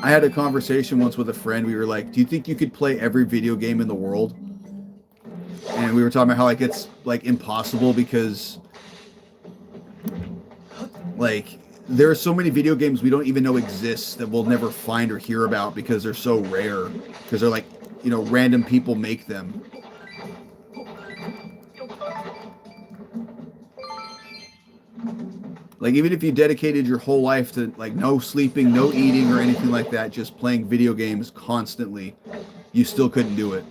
I had a conversation once with a friend. We were like, do you think you could play every video game in the world? And we were talking about how like it's like impossible because like there are so many video games we don't even know exist that we'll never find or hear about because they're so rare, because they're like, you know, random people make them. Like, even if you dedicated your whole life to, like, no sleeping, no eating, or anything like that, just playing video games constantly, you still couldn't do it.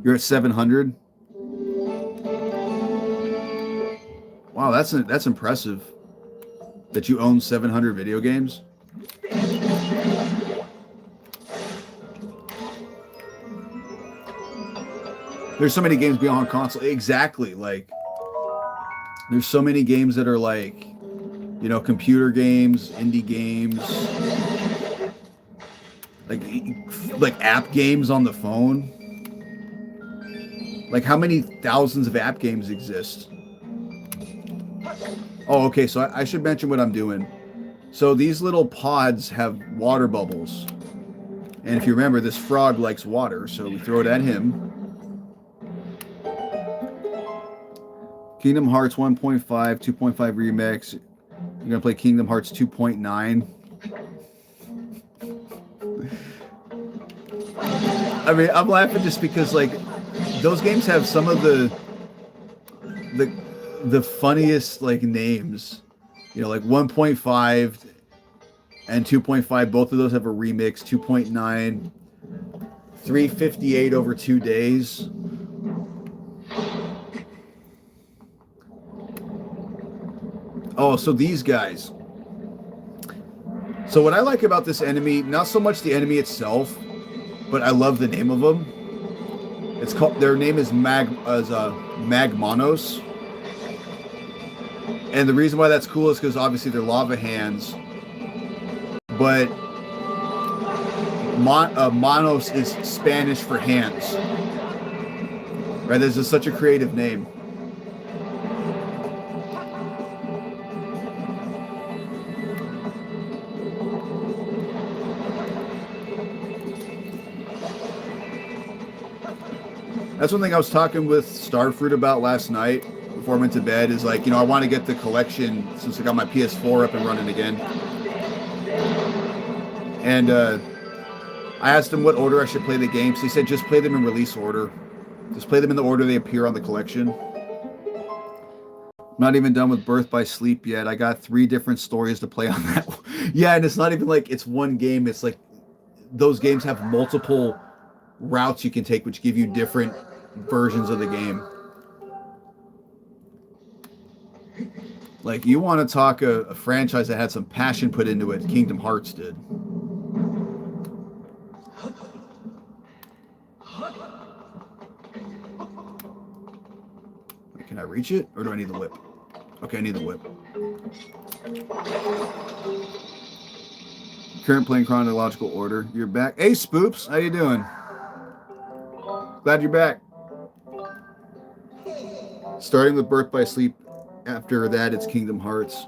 You're at 700? Wow, that's impressive. That you own 700 video games? There's so many games beyond console. Exactly, like... There's so many games that are like, you know, computer games, indie games, like app games on the phone. Like, how many thousands of app games exist? Oh, okay, so I should mention what I'm doing. So these little pods have water bubbles. And if you remember, this frog likes water, so we throw it at him. Kingdom Hearts 1.5, 2.5 remix. You're going to play Kingdom Hearts 2.9. I mean, I'm laughing just because, like, those games have some of the funniest, like, names. You know, like 1.5 and 2.5, both of those have a remix. 2.9, 358 over 2 days. Oh, so these guys. So what I like about this enemy, not so much the enemy itself, but I love the name of them. It's called, their name is Magmanos. And the reason why that's cool is because obviously they're lava hands. But Manos is Spanish for hands. Right? This is such a creative name. That's one thing I was talking with Starfruit about last night before I went to bed, is like, you know, I want to get the collection since I got my PS4 up and running again. And I asked him what order I should play the games. He said just play them in release order. Just play them in the order they appear on the collection. I'm not even done with Birth by Sleep yet. I got 3 different stories to play on that. Yeah, and it's not even like it's one game. It's like those games have multiple routes you can take, which give you different versions of the game. Like, you want to talk a franchise that had some passion put into it, Kingdom Hearts did. Can I reach it, or do I need the whip? Okay, I need the whip. Current playing chronological order. You're back. Hey, Spoops, how you doing? Glad you're back. Starting with Birth by Sleep. After that, it's Kingdom Hearts.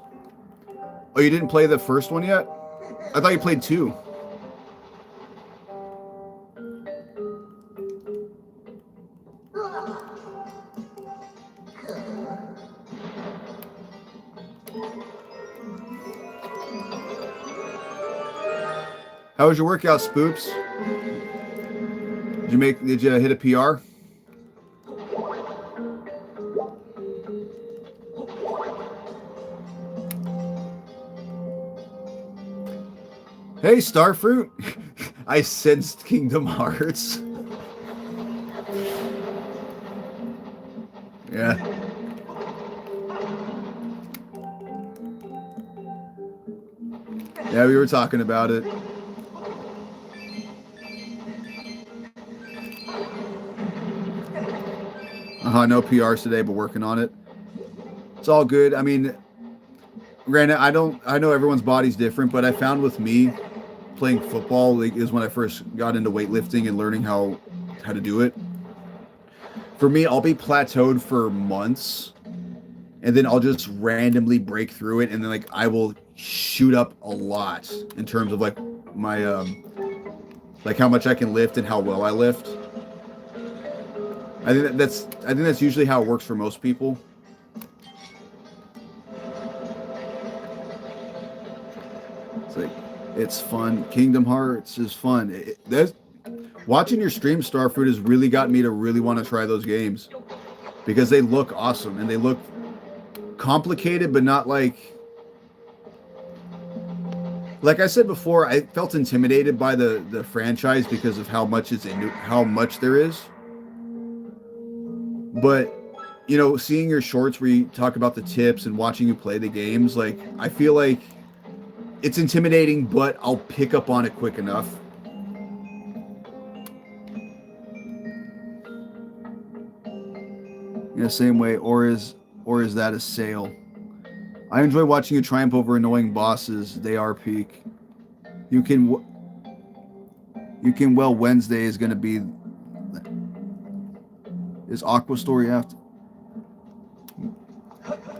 Oh, you didn't play the first one yet? I thought you played 2. How was your workout, Spoops? Did you hit a PR? Hey, Starfruit. I sensed Kingdom Hearts. Yeah. Yeah, we were talking about it. No PRs today, but working on it. It's all good. I mean, granted, I know everyone's body's different, but I found with me, playing football like, is when I first got into weightlifting and learning how to do it. For me, I'll be plateaued for months, and then I'll just randomly break through it, and then like I will shoot up a lot in terms of like my like how much I can lift and how well I lift. I think that's usually how it works for most people. It's like it's fun. Kingdom Hearts is fun. Watching your stream Starfruit has really got me to really want to try those games because they look awesome and they look complicated, but not like I said before. I felt intimidated by the franchise because of how much there is. But you know, seeing your shorts where you talk about the tips and watching you play the games, like I feel like it's intimidating, but I'll pick up on it quick enough. Yeah, same way. Or is that a sale? I enjoy watching you triumph over annoying bosses. They are peak. You can well, Wednesday is going to be. Is Aqua Story after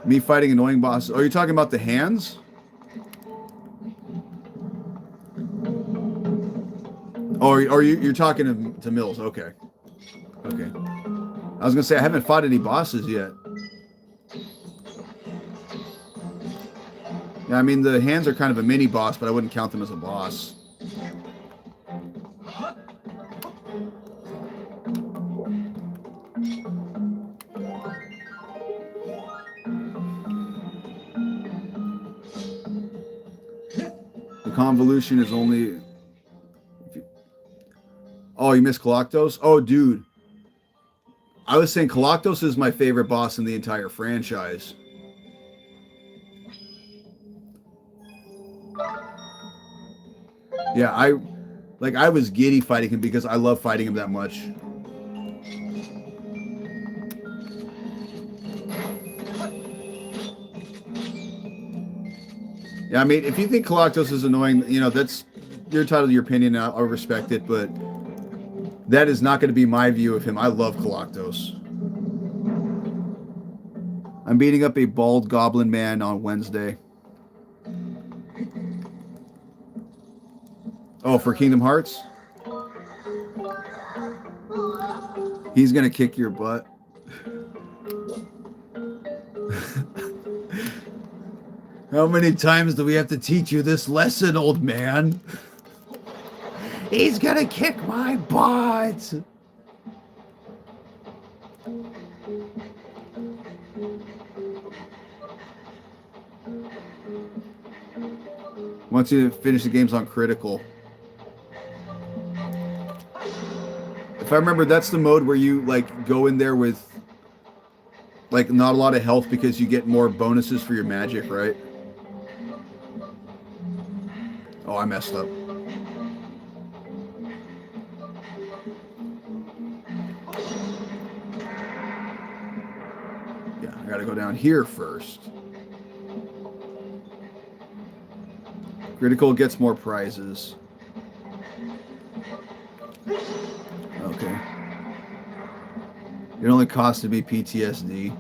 me fighting annoying bosses? Oh, you're talking about the hands? Oh, you're talking to Mills? Okay. Okay. I was gonna say I haven't fought any bosses yet. Yeah, I mean the hands are kind of a mini boss, but I wouldn't count them as a boss. The convolution is only. Oh, you missed Galactos? Oh, dude. I was saying Galactos is my favorite boss in the entire franchise. Yeah, I was giddy fighting him because I love fighting him that much. Yeah, I mean, if you think Galactos is annoying, you know, that's your entitled to your opinion. I'll respect it, but that is not going to be my view of him. I love Galactos. I'm beating up a bald goblin man on Wednesday. Oh, for Kingdom Hearts? He's going to kick your butt. How many times do we have to teach you this lesson, old man? He's going to kick my butt. Once you finish the games on critical. If I remember, that's the mode where you like go in there with like not a lot of health because you get more bonuses for your magic, right? Oh, I messed up. Yeah, I gotta go down here first. Critical gets more prizes. Okay. It only costed me PTSD.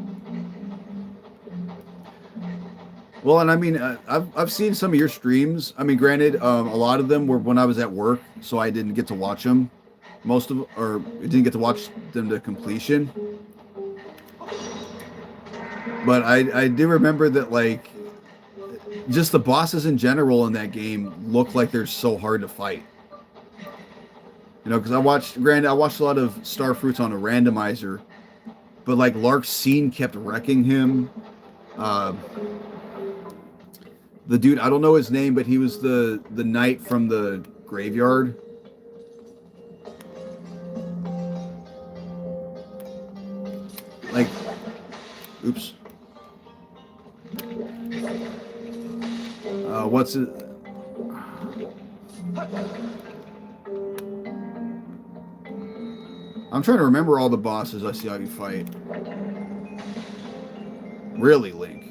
Well, and I mean, I've seen some of your streams. I mean, granted, a lot of them were when I was at work, so I didn't get to watch them. Or didn't get to watch them to completion. But I do remember that, like, just the bosses in general in that game look like they're so hard to fight. You know, because I watched a lot of Starfruits on a randomizer, but like Lark's scene kept wrecking him. The dude, I don't know his name, but he was the knight from the graveyard. Like, oops. What's it? I'm trying to remember all the bosses I see how you fight. Really, Link?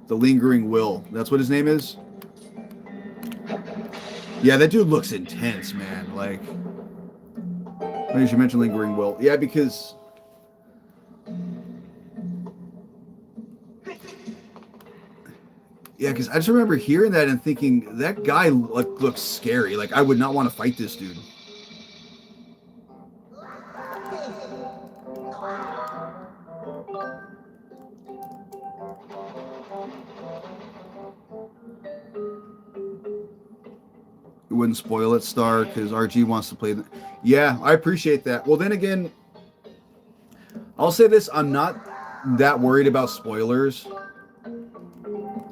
The Lingering Will. That's what his name is? Yeah, that dude looks intense, man. Like, maybe you should mention Lingering Will. Yeah, because I just remember hearing that and thinking that guy looks scary. Like, I would not want to fight this dude. It wouldn't spoil it, Star, because RG wants to play. Yeah, I appreciate that. Well, then again, I'll say this: I'm not that worried about spoilers.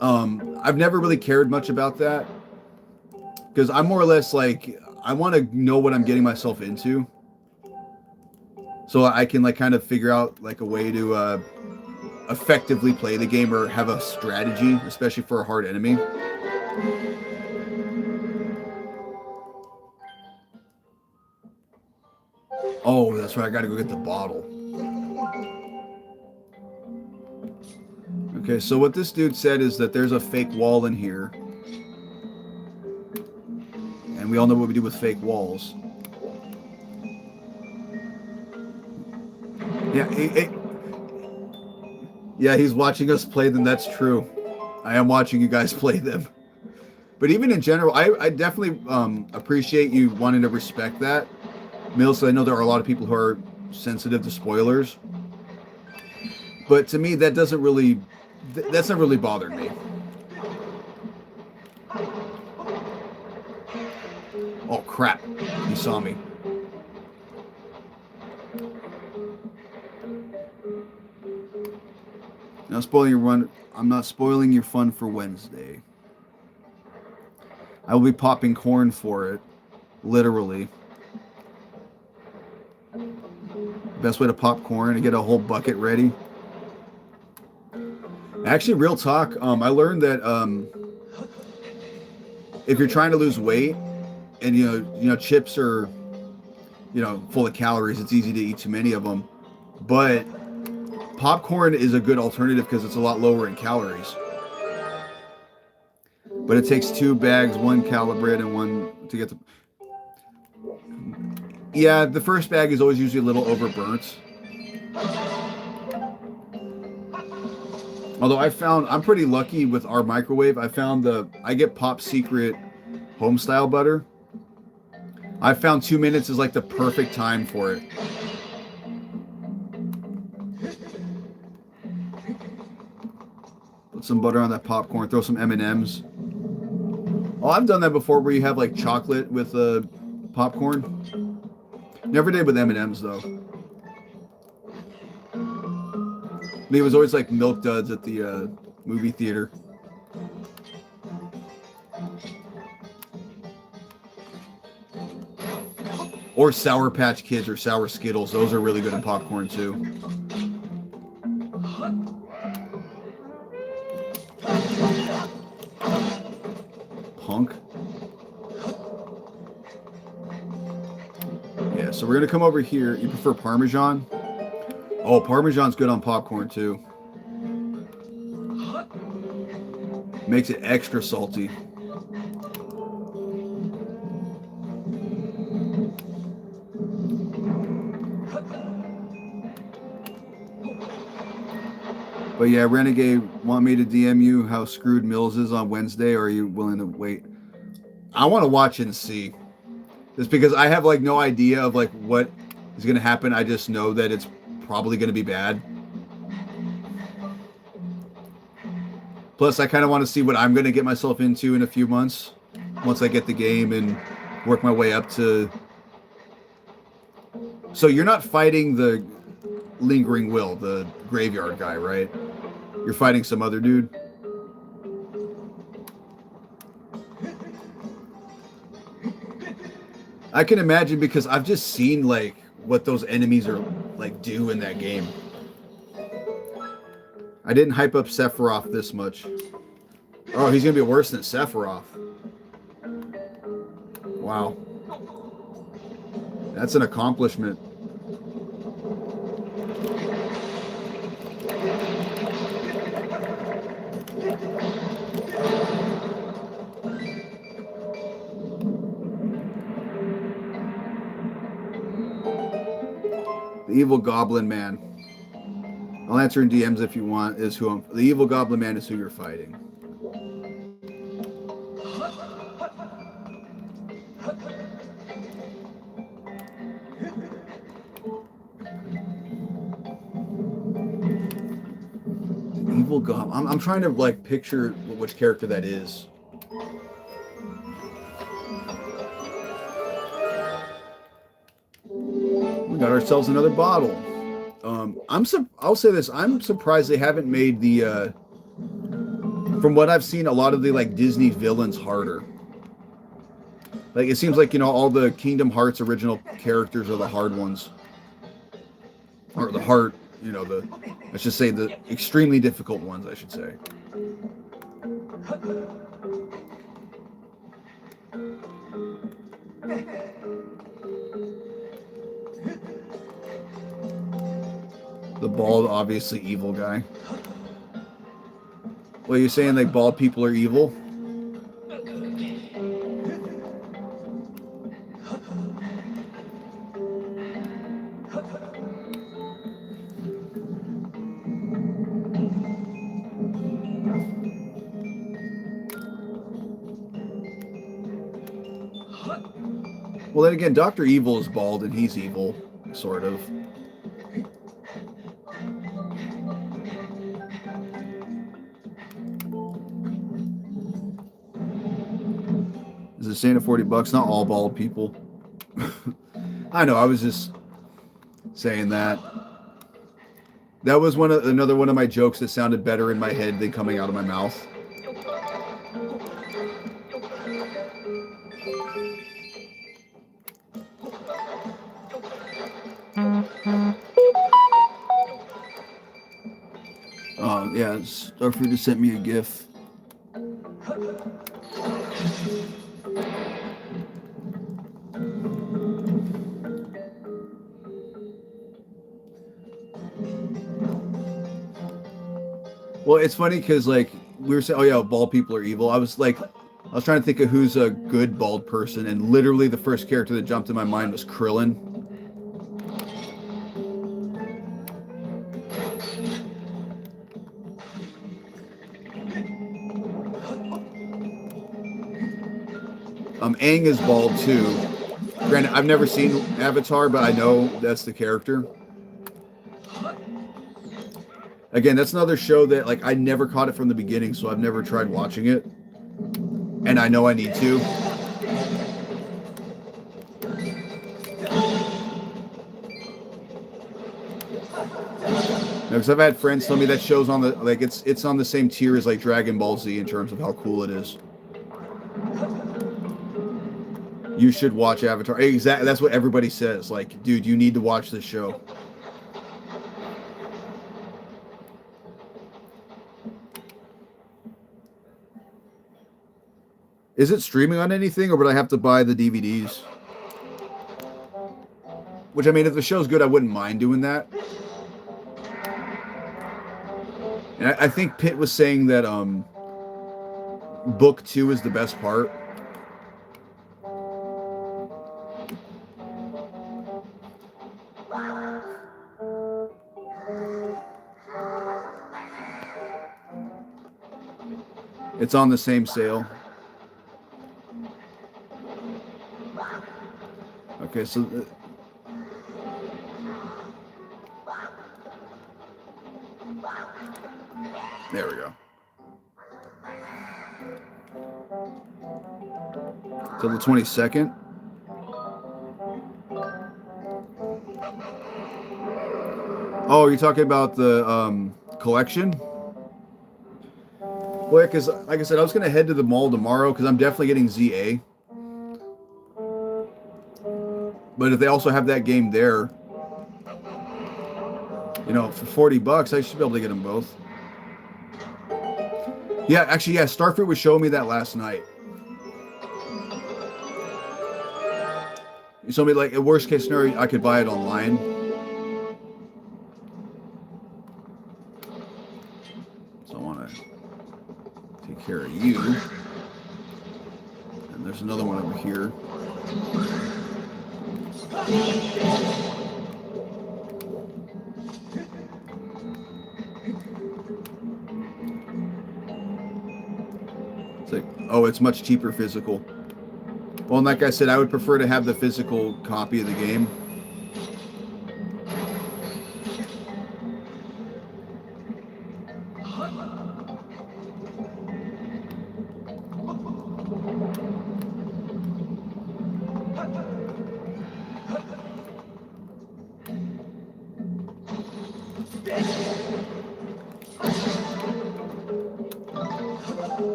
I've never really cared much about that because I'm more or less like I want to know what I'm getting myself into, so I can like kind of figure out like a way to effectively play the game or have a strategy, especially for a hard enemy. Oh, that's right. I got to go get the bottle. Okay, so what this dude said is that there's a fake wall in here. And we all know what we do with fake walls. Yeah, yeah, he's watching us play them. That's true. I am watching you guys play them. But even in general, I definitely appreciate you wanting to respect that. Mills, I know there are a lot of people who are sensitive to spoilers. But to me, that doesn't really... That's not really bothered me. Oh, crap. He saw me. Now spoiling your run. I'm not spoiling your fun for Wednesday. I will be popping corn for it. Literally. Best way to pop corn and get a whole bucket ready. Actually, real talk, I learned that if you're trying to lose weight and you know chips are full of calories, it's easy to eat too many of them. But popcorn is a good alternative because it's a lot lower in calories. But it takes 2 bags, 1 calibrate and 1 to get the... Yeah, the first bag is always usually a little overburnt. Although I'm pretty lucky with our microwave. I get Pop Secret Homestyle butter. I found 2 minutes is like the perfect time for it. Put some butter on that popcorn. Throw some M&Ms. Oh, I've done that before where you have like chocolate with popcorn. Never did with M&Ms though. It was always like Milk Duds at the movie theater. Or Sour Patch Kids or Sour Skittles. Those are really good in popcorn too. Punk. Yeah, so we're going to come over here. You prefer Parmesan? Oh, Parmesan's good on popcorn too. Makes it extra salty. But yeah, Renegade, want me to DM you how screwed Mills is on Wednesday, or are you willing to wait? I want to watch and see. Just because I have like no idea of like what is going to happen. I just know that it's probably going to be bad. Plus, I kind of want to see what I'm going to get myself into in a few months. Once I get the game and work my way up to... So you're not fighting the Lingering Will, the graveyard guy, right? You're fighting some other dude? I can imagine because I've just seen like what those enemies are like do in that game. I didn't hype up Sephiroth this much. Oh, he's gonna be worse than Sephiroth. Wow. That's an accomplishment. Evil Goblin Man. I'll answer in DMs if you want. The Evil Goblin Man is who you're fighting. Evil Goblin. I'm trying to like picture which character that is. We got ourselves another bottle. I'll say this. I'm surprised they haven't made the. From what I've seen, a lot of the like Disney villains harder. Like it seems like all the Kingdom Hearts original characters are the hard ones, or the hard. Let's just say the extremely difficult ones. I should say. The bald, obviously evil guy. Well, you're saying like bald people are evil? Well, then again, Dr. Evil is bald and he's evil, sort of. Is it staying at $40? Not all bald people. I know, I was just saying that. That was another one of my jokes that sounded better in my head than coming out of my mouth. Yeah, Starfruit just sent me a GIF. Well, it's funny because like we were saying, oh yeah, bald people are evil. I was trying to think of who's a good bald person, and literally the first character that jumped in my mind was Krillin. Aang is bald too. Granted, I've never seen Avatar, but I know that's the character. Again, that's another show that like I never caught it from the beginning, so I've never tried watching it. And I know I need to. Because I've had friends tell me that show's on the it's on the same tier as like Dragon Ball Z in terms of how cool it is. You should watch Avatar. Exactly. That's what everybody says. Like, dude, you need to watch this show. Is it streaming on anything, or would I have to buy the DVDs? Which, I mean, if the show's good, I wouldn't mind doing that. And I think Pitt was saying that book 2 is the best part. It's on the same sale. Okay, so there we go. Till the 22nd. Oh, you're talking about the collection? Well, because like I said, I was going to head to the mall tomorrow because I'm definitely getting ZA. But if they also have that game there, for $40, I should be able to get them both. Yeah, actually, yeah, Starfruit was showing me that last night. You told me, like, in worst case scenario, I could buy it online. So I want to take care of you. And there's another one over here. It's like, oh, it's much cheaper physical. Well, and like I said, I would prefer to have the physical copy of the game.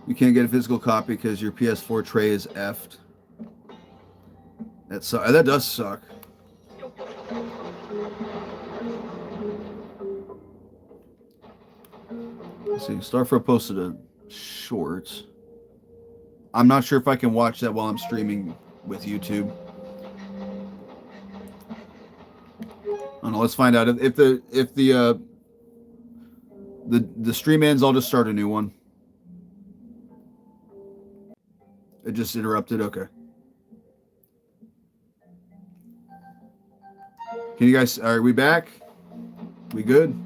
You can't get a physical copy because your PS4 tray is effed. That does suck. Let's see, Starfro posted a short. I'm not sure if I can watch that while I'm streaming with YouTube. I don't know. Let's find out if the stream ends. I'll just start a new one. It just interrupted. Okay. Can you guys? Are we back? We good?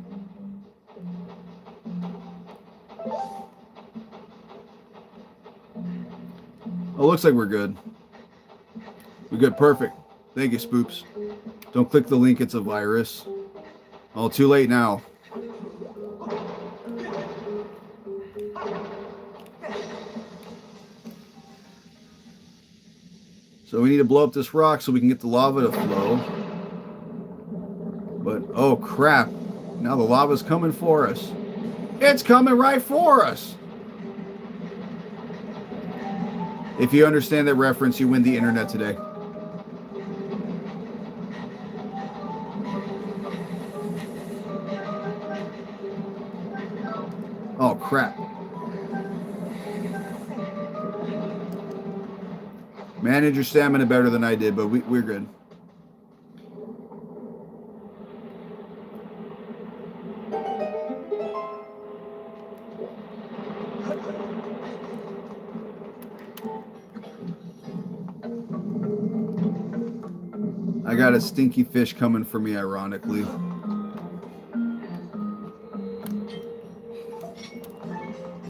Oh, looks like we're good. We're good. Perfect. Thank you, Spoops. Don't click the link. It's a virus. Oh, too late now. So we need to blow up this rock so we can get the lava to flow. But, oh crap. Now the lava's coming for us. It's coming right for us. If you understand that reference, you win the internet today. Oh crap. Manage your stamina better than I did, but we're good. I got a stinky fish coming for me, ironically.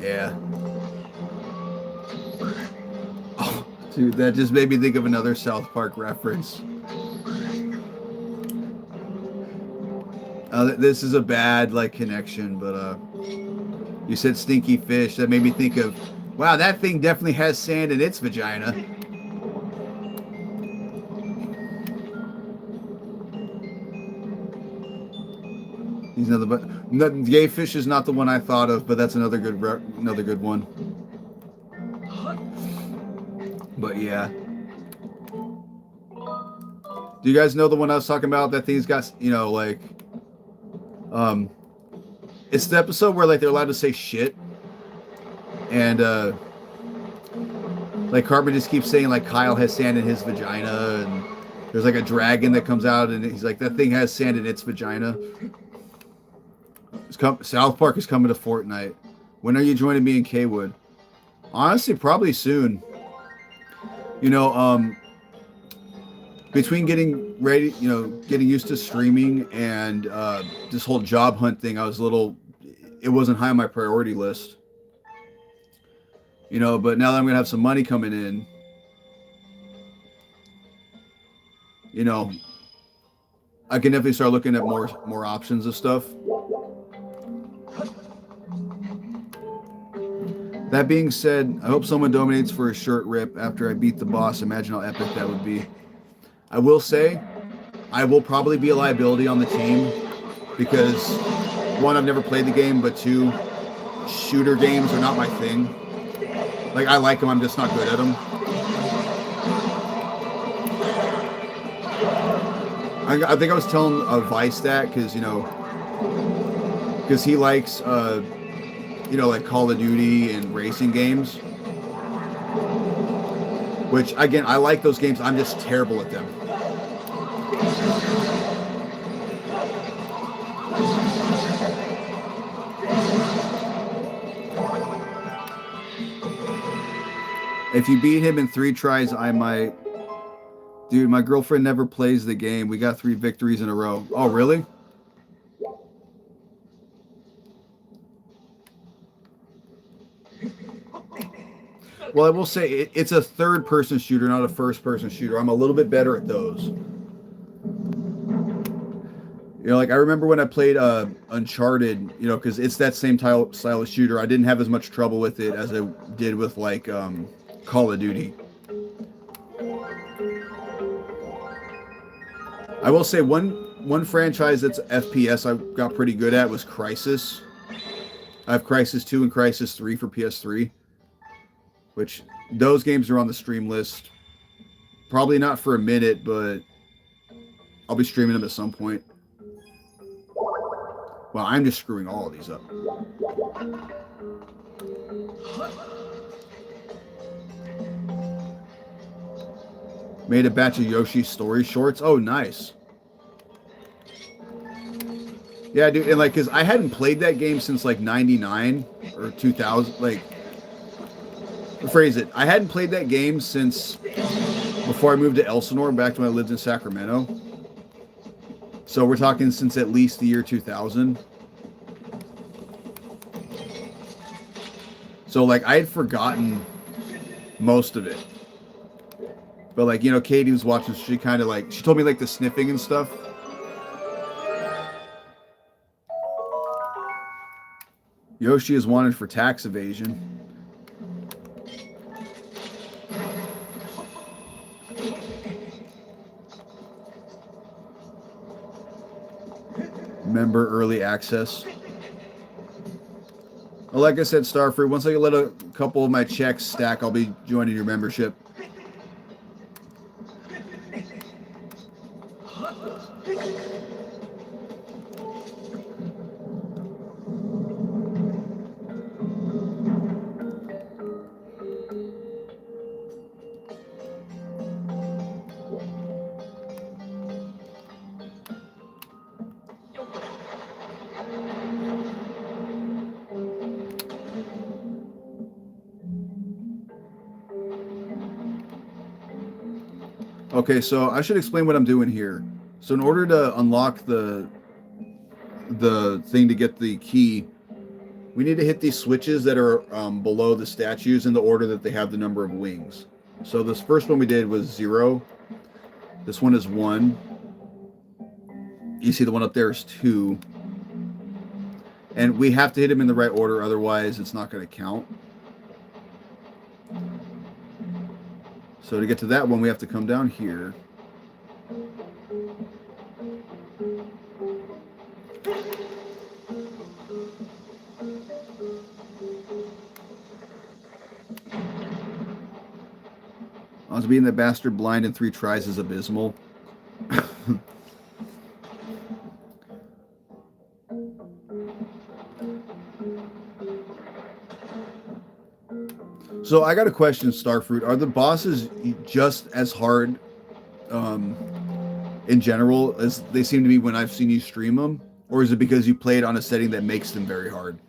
Yeah. Oh, dude, that just made me think of another South Park reference. This is a bad connection, but you said stinky fish. That made me think of, wow, that thing definitely has sand in its vagina. He's gay fish is not the one I thought of, but that's another good one. But yeah. Do you guys know the one I was talking about? That thing's got, it's the episode where they're allowed to say shit, and Cartman just keeps saying Kyle has sand in his vagina, and there's a dragon that comes out, and he's like, that thing has sand in its vagina. South Park is coming to Fortnite. When are you joining me in Kwood? Honestly, probably soon. Between getting ready, getting used to streaming and this whole job hunt thing, it wasn't high on my priority list. But now that I'm going to have some money coming in, I can definitely start looking at more options of stuff. That being said, I hope someone donates for a shirt rip after I beat the boss. Imagine how epic that would be. I will say, I will probably be a liability on the team because, one, I've never played the game, but two, shooter games are not my thing. I like them, I'm just not good at them. I think I was telling Vice that because he likes Call of Duty and racing games, which again, I like those games. I'm just terrible at them. If you beat him in 3 tries, I might. Dude, my girlfriend never plays the game. We got 3 victories in a row. Oh, really? Well, I will say it's a third-person shooter, not a first-person shooter. I'm a little bit better at those. You know, like I remember when I played Uncharted, you know, because it's that same style of shooter. I didn't have as much trouble with it as I did with like Call of Duty. I will say one franchise that's FPS I got pretty good at was Crysis. I have Crysis 2 and Crysis 3 for PS3, which those games are on the stream list. Probably not for a minute, but I'll be streaming them at some point. Well, I'm just screwing all of these up. Made a batch of Yoshi's story shorts. Oh, nice. Yeah, dude, and like, cause I hadn't played that game since like '99 or 2000. Like, rephrase it. I hadn't played that game since before I moved to Elsinore, back when I lived in Sacramento. So we're talking since at least the year 2000. So like I had forgotten most of it. But like, you know, Katie was watching, she kind of like, she told me like the sniffing and stuff. Yoshi is wanted for tax evasion. Member early access. Well, like I said, Starfruit, once I let a couple of my checks stack, I'll be joining your membership. Okay, so I should explain what I'm doing here. So in order to unlock the thing to get the key, we need to hit these switches that are below the statues in the order that they have the number of wings. So this first one we did was 0. This one is 1. You see the one up there is 2. And we have to hit them in the right order, otherwise it's not going to count. So to get to that one, we have to come down here. I was being the bastard blind in 3 tries is abysmal. So I got a question, Starfruit. Are the bosses just as hard in general as they seem to be when I've seen you stream them? Or is it because you played on a setting that makes them very hard?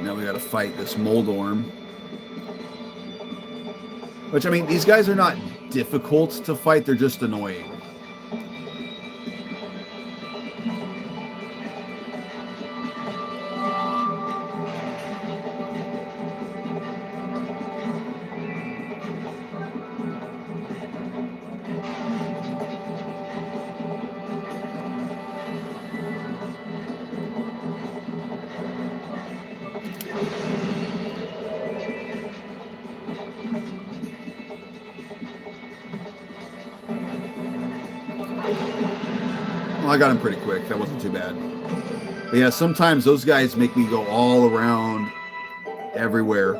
Now we got to fight this Moldorm. Which, I mean, these guys are not difficult to fight. They're just annoying. I got him pretty quick. That wasn't too bad. But yeah, sometimes those guys make me go all around everywhere.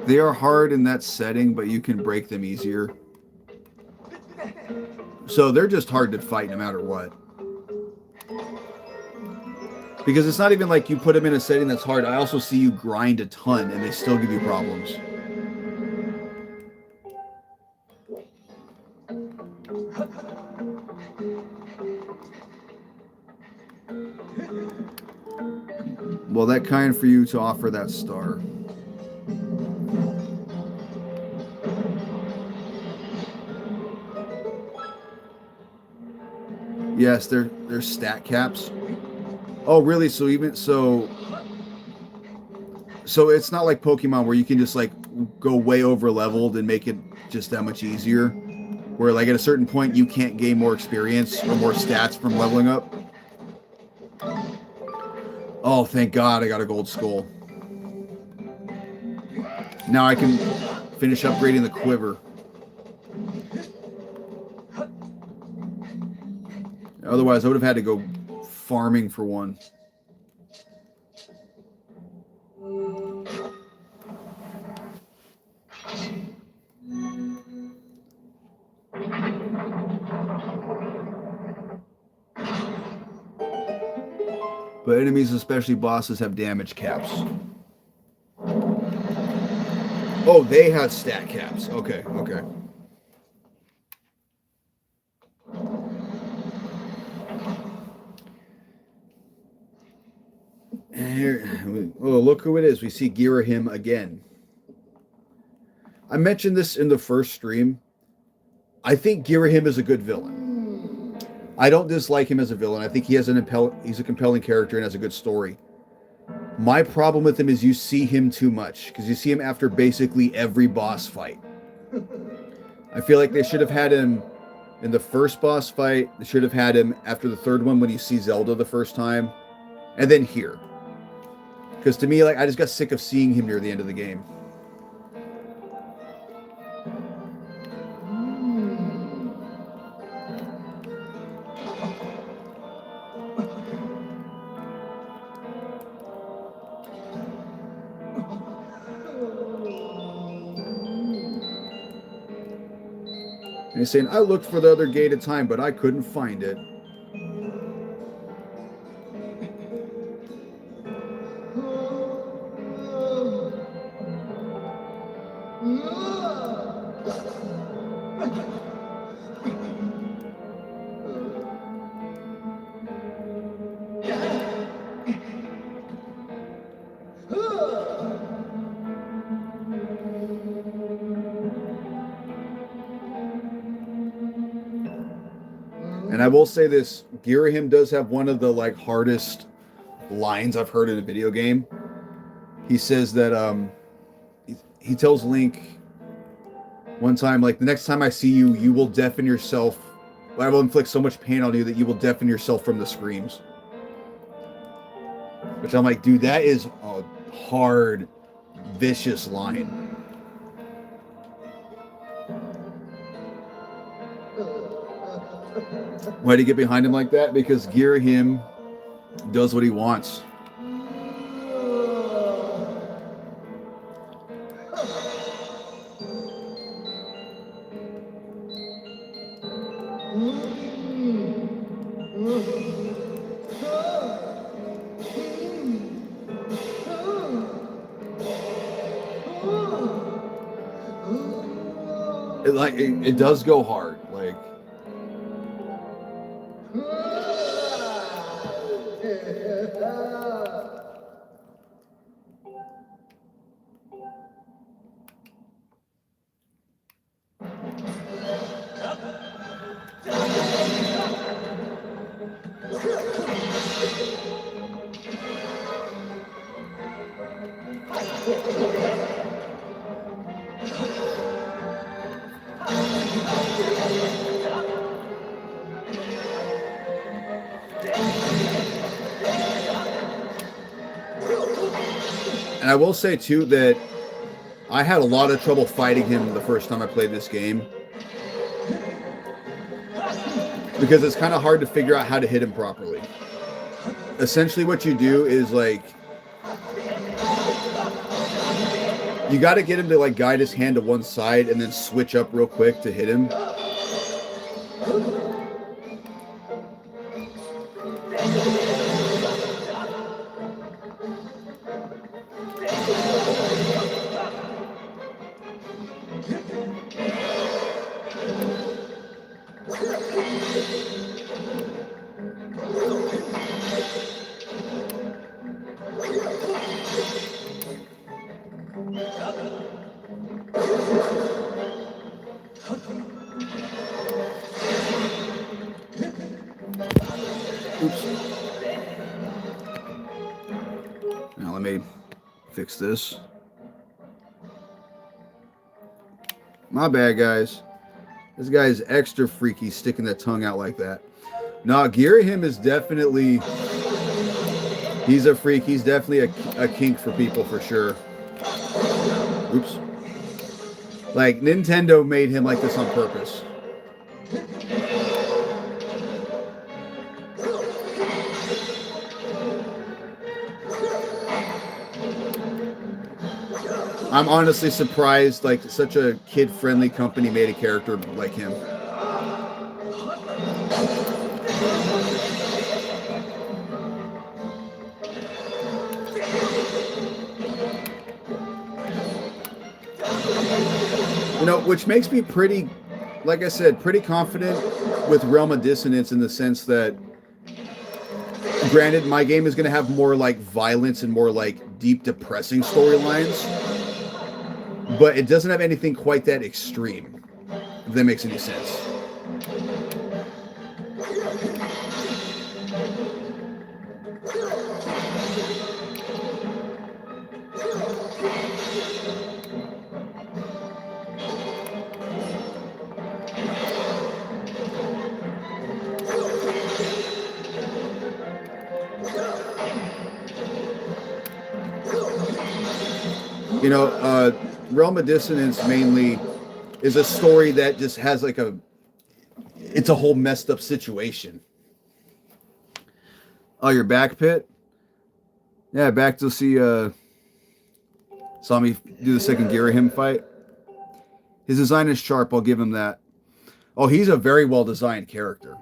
They are hard in that setting, but you can break them easier. So they're just hard to fight no matter what. Because it's not even like you put them in a setting that's hard. I also see you grind a ton, and they still give you problems. Well, that kind for you to offer that star. Yes, they're stat caps. Oh, really? So it's not like Pokemon where you can just like go way over leveled and make it just that much easier. Where like at a certain point you can't gain more experience or more stats from leveling up. Oh, thank God I got a gold skull. Now I can finish upgrading the quiver. Otherwise, I would have had to go farming for one. But enemies, especially bosses, have damage caps. Oh, they have stat caps. Okay, okay. And here, oh, look who it is. We see Girahim again. I mentioned this in the first stream. I think Girahim is a good villain. I don't dislike him as a villain. I think he's a compelling character and has a good story. My problem with him is you see him too much because you see him after basically every boss fight. I feel like they should have had him in the first boss fight. They should have had him after the third one when you see Zelda the first time, and then here. Because to me, like, I just got sick of seeing him near the end of the game. And he's saying, I looked for the other gate of time, but I couldn't find it. And I will say this, Girahim does have one of the like hardest lines I've heard in a video game. He says that he tells Link one time, like, the next time I see you, you will deafen yourself. I will inflict so much pain on you that you will deafen yourself from the screams. Which I'm like, dude, that is a hard, vicious line. Why do you get behind him like that? Because Girahim does what he wants. It does go hard, like. And I will say, too, that I had a lot of trouble fighting him the first time I played this game. Because it's kind of hard to figure out how to hit him properly. Essentially what you do is, like, you got to get him to, like, guide his hand to one side and then switch up real quick to hit him. Oops. Now let me fix this. My bad, guys. This guy is extra freaky sticking that tongue out like that. No, Girahim is definitely... He's a freak. He's definitely a kink for people for sure. Oops. Like, Nintendo made him like this on purpose. I'm honestly surprised, like, such a kid-friendly company made a character like him. You know, which makes me pretty, like I said, pretty confident with Realm of Dissonance in the sense that, granted, my game is going to have more, like, violence and more, like, deep, depressing storylines. But it doesn't have anything quite that extreme, if that makes any sense. You know, Realm of Dissonance mainly is a story that just has like it's a whole messed up situation. Oh, you're back, Pit? Yeah, back to see, saw me do the second Girahim fight. His design is sharp, I'll give him that. Oh, he's a very well-designed character.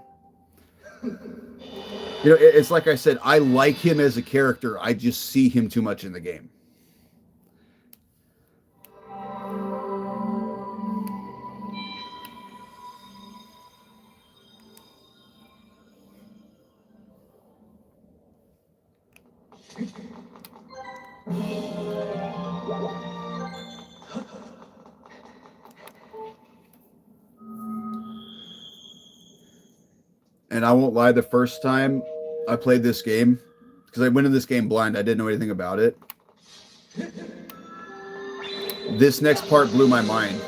You know, it's like I said, I like him as a character, I just see him too much in the game. And I won't lie, the first time I played this game, because I went in this game blind, I didn't know anything about it. This next part blew my mind.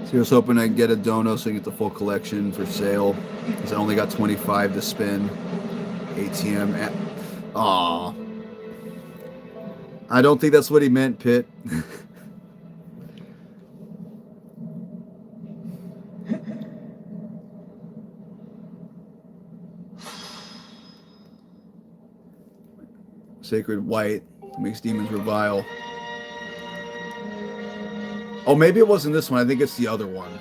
So I was hoping I could get a dono so I can get the full collection for sale. Because I only got 25 to spend. ATM at... Aww. I don't think that's what he meant, Pitt. Sacred White makes demons revile. Oh, maybe it wasn't this one. I think it's the other one.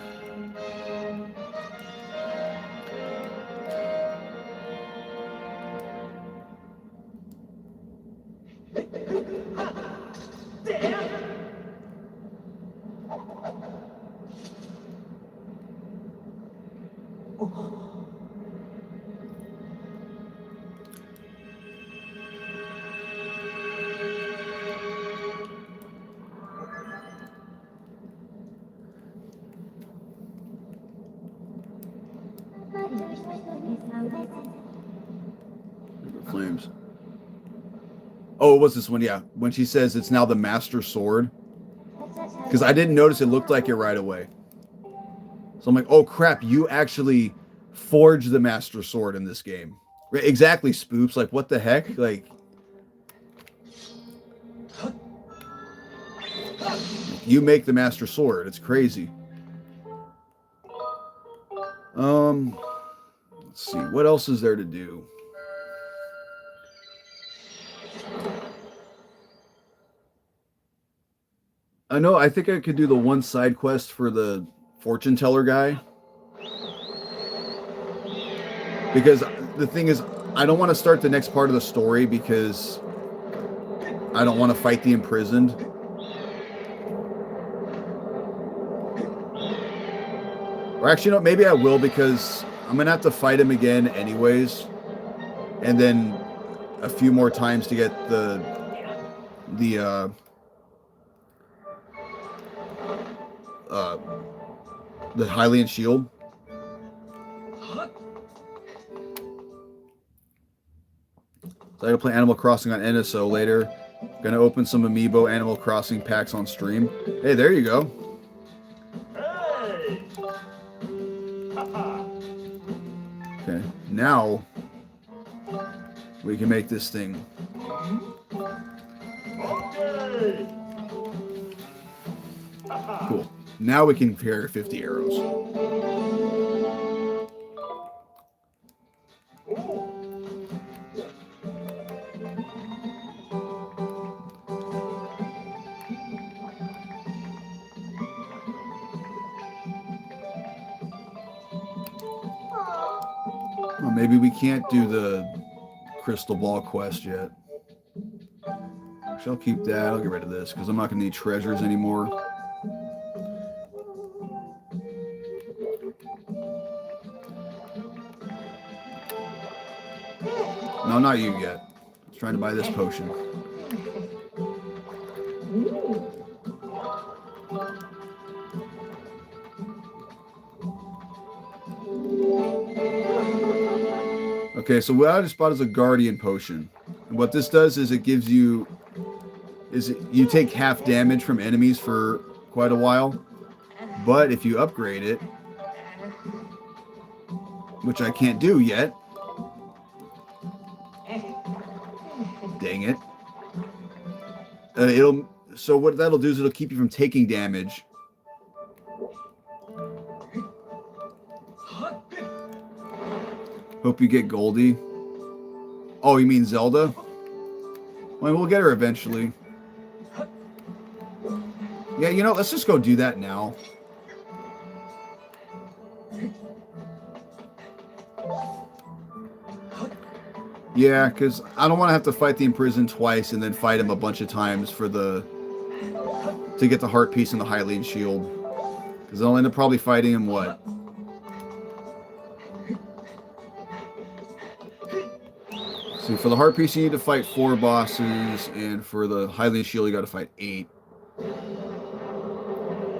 Flames. Oh, it was this one, yeah. When she says it's now the Master Sword. Because I didn't notice it looked like it right away. So I'm like, oh crap, you actually forged the Master Sword in this game. Exactly, Spoops. Like, what the heck? Like, you make the Master Sword. It's crazy. Let's see. What else is there to do? I think I could do the one side quest for the fortune teller guy. Because the thing is, I don't want to start the next part of the story because I don't want to fight the imprisoned. Or actually, no, maybe I will because I'm going to have to fight him again anyways. And then a few more times to get the Hylian shield. So I gotta play Animal Crossing on NSO later. Gonna open some Amiibo Animal Crossing packs on stream. Hey, there you go. Okay, now we can make this thing. Cool. Now we can carry 50 arrows. Well, maybe we can't do the crystal ball quest yet. Actually, I'll keep that. I'll get rid of this because I'm not going to need treasures anymore. No, not you yet. I was trying to buy this potion. Okay, so what I just bought is a Guardian Potion. And what this does is it gives you... you take half damage from enemies for quite a while. But if you upgrade it, which I can't do yet. Dang it. So what that'll do is it'll keep you from taking damage. Hope you get Goldie. Oh, you mean Zelda? Well, we'll get her eventually. Yeah, you know, let's just go do that now. Yeah, because I don't want to have to fight the imprisoned twice and then fight him a bunch of times for to get the heart piece and the Hylian shield. Because I'll end up probably fighting him, what? See, for the heart piece you need to fight 4 bosses, and for the Hylian shield you got to fight 8.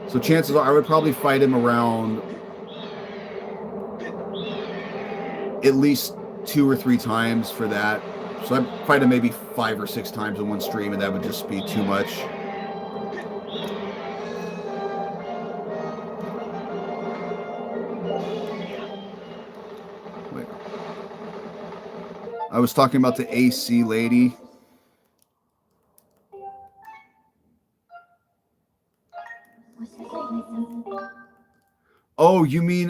So chances are I would probably fight him around at least 2 or 3 times for that. So I'd fight him maybe 5 or 6 times in one stream, and that would just be too much. Wait. I was talking about the AC lady. Oh, you mean,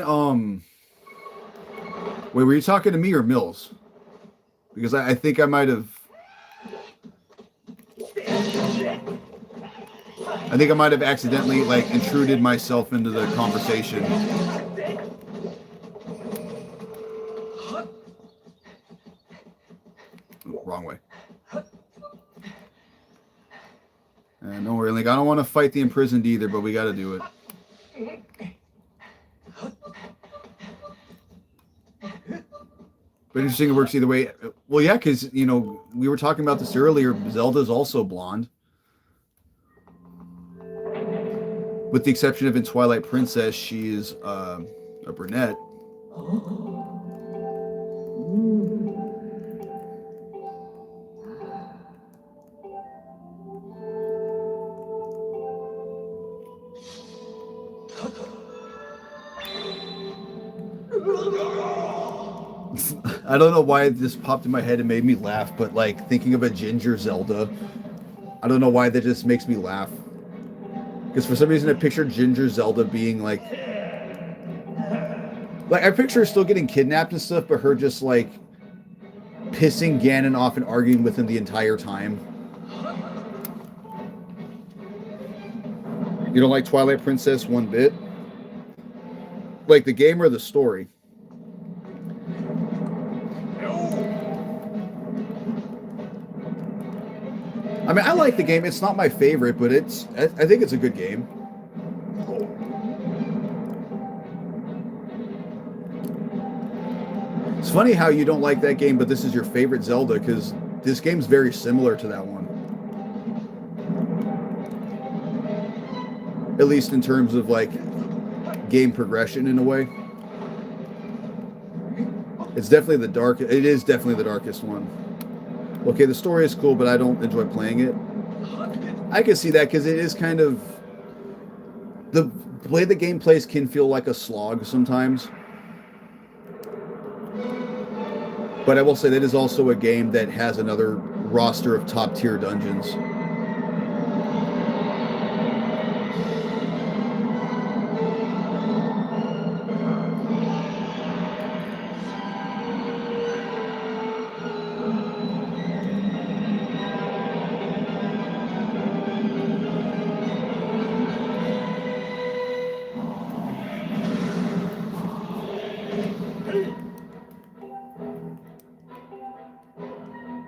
wait, were you talking to me or Mills? Because I think I might have... I think I might have accidentally, like, intruded myself into the conversation. Oh, wrong way. Don't worry, like, I don't want to fight the imprisoned either, but we got to do it. But interesting, it works either way. Well, yeah, because, you know, we were talking about this earlier. Zelda's also blonde. With the exception of in Twilight Princess, she is a brunette. I don't know why this popped in my head and made me laugh, but like thinking of a ginger Zelda, I don't know why that just makes me laugh. Because for some reason I pictured ginger Zelda being like I picture her still getting kidnapped and stuff, but her just like pissing Ganon off and arguing with him the entire time. You don't like Twilight Princess one bit? Like the game or the story? I mean, I like the game. It's not my favorite, but I think it's a good game. It's funny how you don't like that game, but this is your favorite Zelda, because this game's very similar to that one. At least in terms of like game progression in a way. It's definitely the darkest. It is definitely the darkest one. Okay, the story is cool, but I don't enjoy playing it. I can see that because it is kind of the way the game plays can feel like a slog sometimes. But I will say that is also a game that has another roster of top tier dungeons.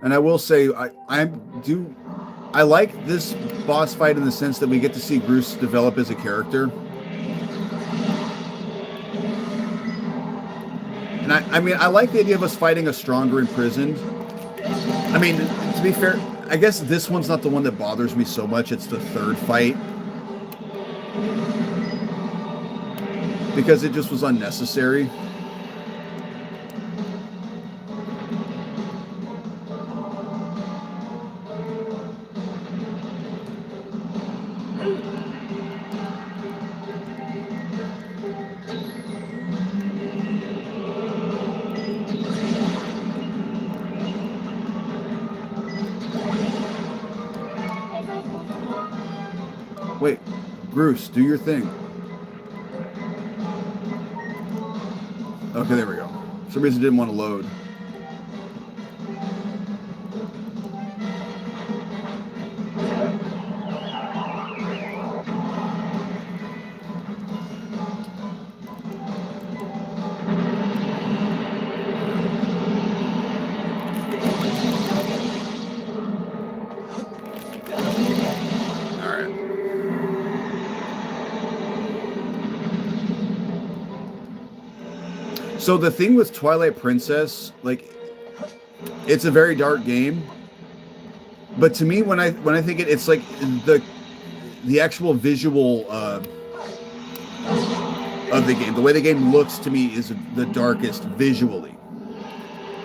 And I will say, I like this boss fight in the sense that we get to see Bruce develop as a character. And I mean, I like the idea of us fighting a stronger imprisoned. I mean, to be fair, I guess this one's not the one that bothers me so much. It's the third fight. Because it just was unnecessary. Wait, Bruce, do your thing. Okay, there we go. For some reason it didn't want to load. So the thing with Twilight Princess, like, it's a very dark game, but to me, when I think it's like the actual visual of the game, the way the game looks to me is the darkest visually.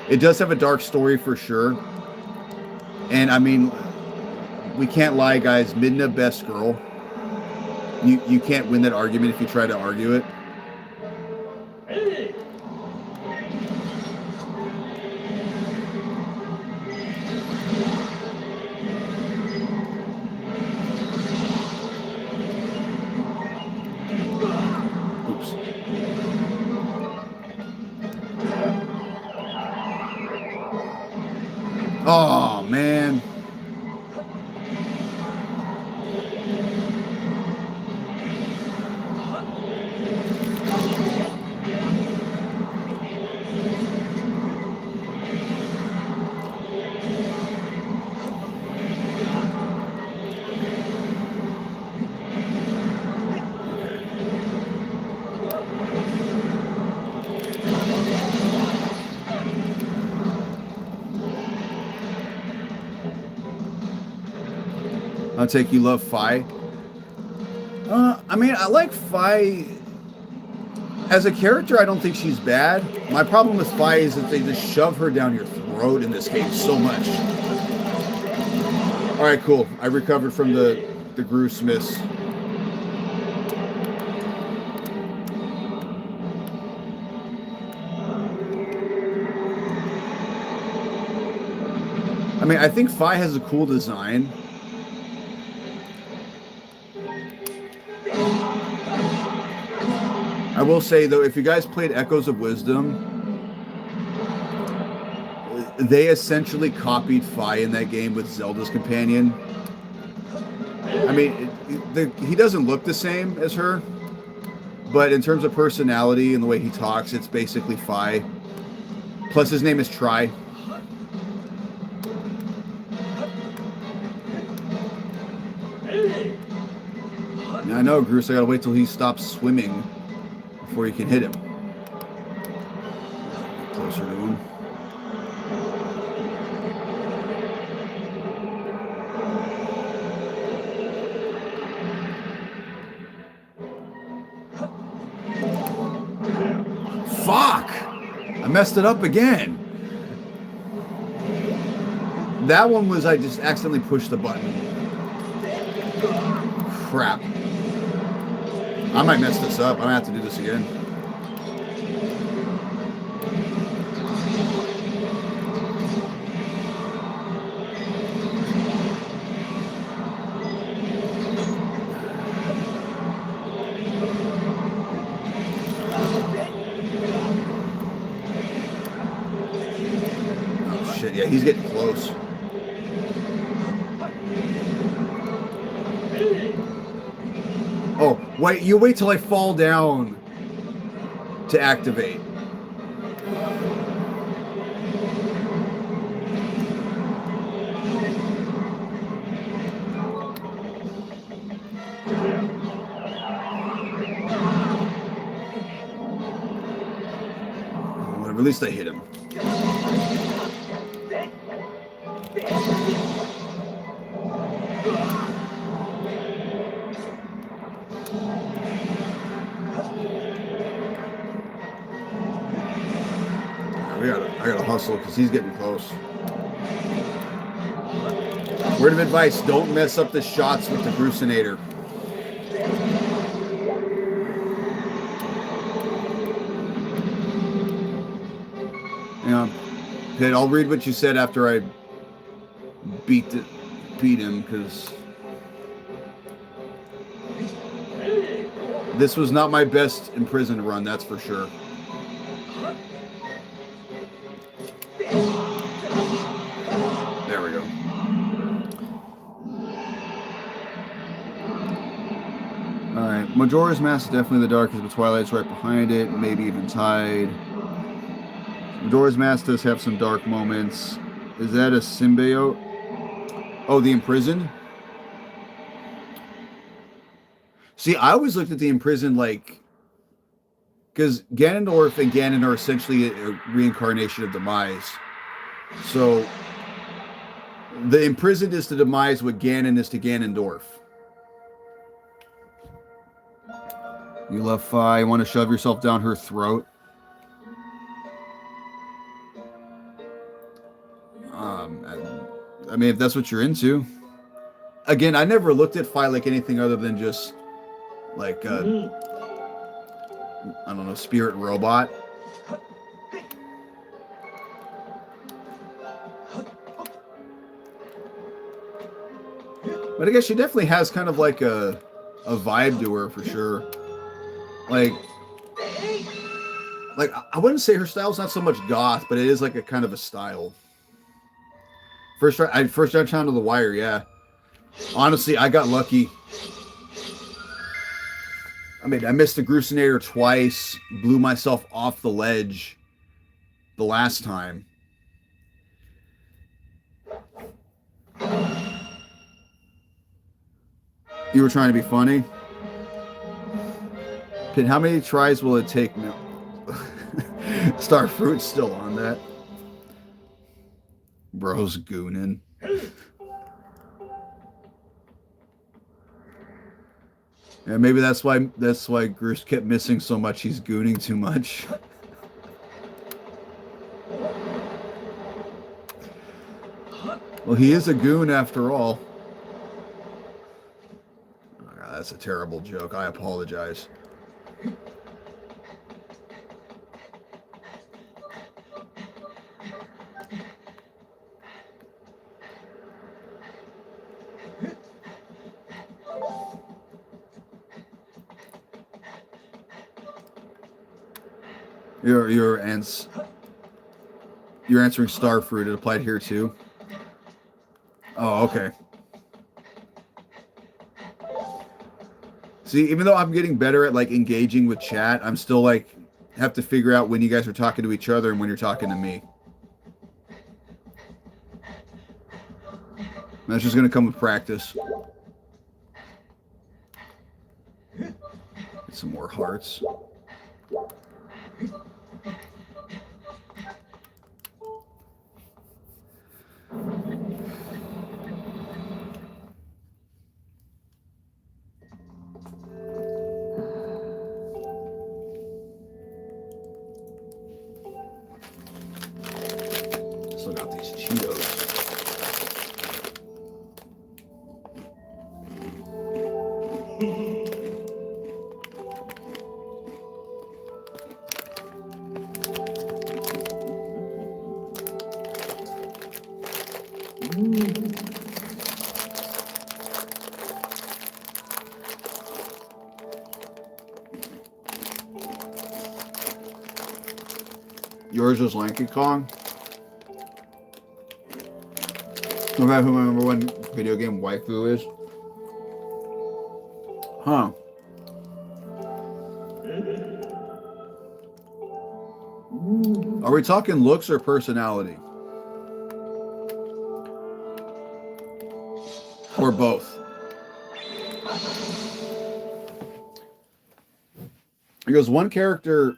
It does have a dark story for sure, and I mean, we can't lie, guys. Midna best girl. You can't win that argument if you try to argue it. Oh, man. I'll take you love Fi. I mean, I like Fi as a character. I don't think she's bad. My problem with Fi is that they just shove her down your throat in this game so much. All right, cool. I recovered from the Gruce miss. I mean, I think Fi has a cool design. I will say, though, if you guys played Echoes of Wisdom, they essentially copied Fi in that game with Zelda's companion. I mean, he doesn't look the same as her, but in terms of personality and the way he talks, it's basically Fi. Plus, his name is Tri. I know, Groose, I gotta wait till he stops swimming before you can hit him. Closer to him. Fuck! I messed it up again. That one was I just accidentally pushed the button. Crap. I might mess this up. I'm gonna have to do this again. Oh shit, yeah, he's getting close. Oh, wait, you wait till I fall down to activate. Well, at least I hit him. I gotta hustle because he's getting close. Word of advice, don't mess up the shots with the Grucinator. Yeah. Pit, I'll read what you said after I beat him, because this was not my best imprisoned run, that's for sure. There we go. Alright, Majora's Mask is definitely the darkest, but Twilight's right behind it, maybe even tied. Majora's Mask does have some dark moments. Is that a symbiote? Oh, the imprisoned? See, I always looked at the imprisoned like... Because Ganondorf and Ganon are essentially a reincarnation of Demise. So, the imprisoned is to Demise what Ganon is to Ganondorf. You love Fi, you want to shove yourself down her throat? I mean, if that's what you're into. Again, I never looked at Fi like anything other than just like I don't know, spirit robot. But I guess she definitely has kind of like a vibe to her for sure. Like I wouldn't say her style's not so much goth, but it is like a kind of a style. First jump down to the wire, yeah. Honestly, I got lucky. I mean, I missed the Grucinator twice, blew myself off the ledge the last time. You were trying to be funny? Pin, how many tries will it take? No. Starfruit's still on that. Bro's gooning. Yeah, maybe that's why Groose kept missing so much. He's gooning too much. Well, he is a goon after all. Oh, God, that's a terrible joke. I apologize. You're answering Starfruit. It applied here too. Oh, okay. See, even though I'm getting better at like engaging with chat, I'm still like have to figure out when you guys are talking to each other and when you're talking to me. That's just gonna come with practice. Get some more hearts. Still got these Cheetos. Yours is Lanky Kong. Remember who my number one video game waifu is? Huh. Are we talking looks or personality? Or both? Because one character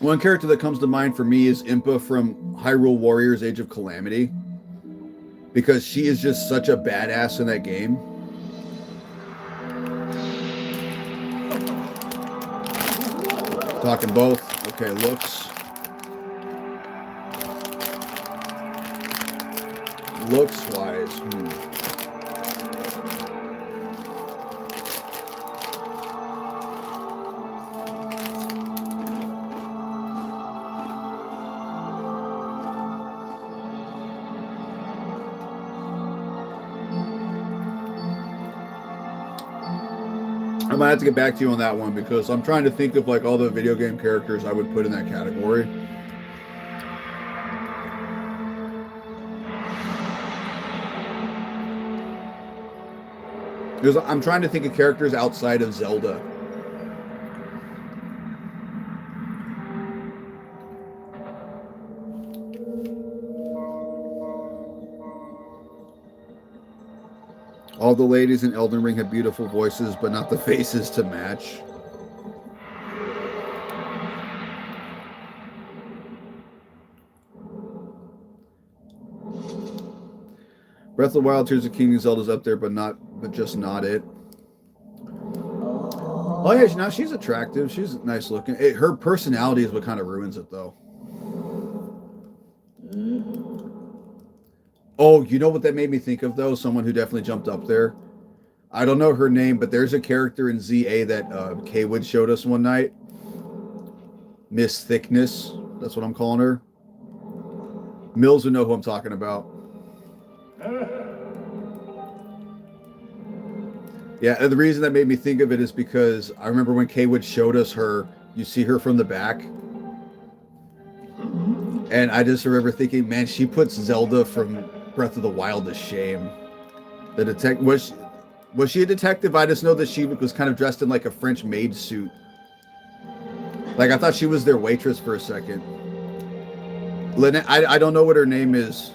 that comes to mind for me is Impa from Hyrule Warriors Age of Calamity. Because she is just such a badass in that game. Talking both. Okay, looks. Looks-wise. I might have to get back to you on that one because I'm trying to think of like all the video game characters I would put in that category. Because I'm trying to think of characters outside of Zelda. All the ladies in Elden Ring have beautiful voices, but not the faces to match. Breath of the Wild, Tears of the Kingdom, Zelda's up there, but just not it. Oh yeah, now she's attractive. She's nice looking. Her personality is what kind of ruins it, though. Oh, you know what that made me think of, though? Someone who definitely jumped up there. I don't know her name, but there's a character in ZA that K-Wood showed us one night. Miss Thickness. That's what I'm calling her. Mills would know who I'm talking about. Yeah, and the reason that made me think of it is because I remember when K-Wood showed us her, you see her from the back. And I just remember thinking, man, she puts Zelda from Breath of the Wild to shame. Was she a detective? I just know that she was kind of dressed in like a French maid suit. Like I thought she was their waitress for a second. Lynette, I don't know what her name is.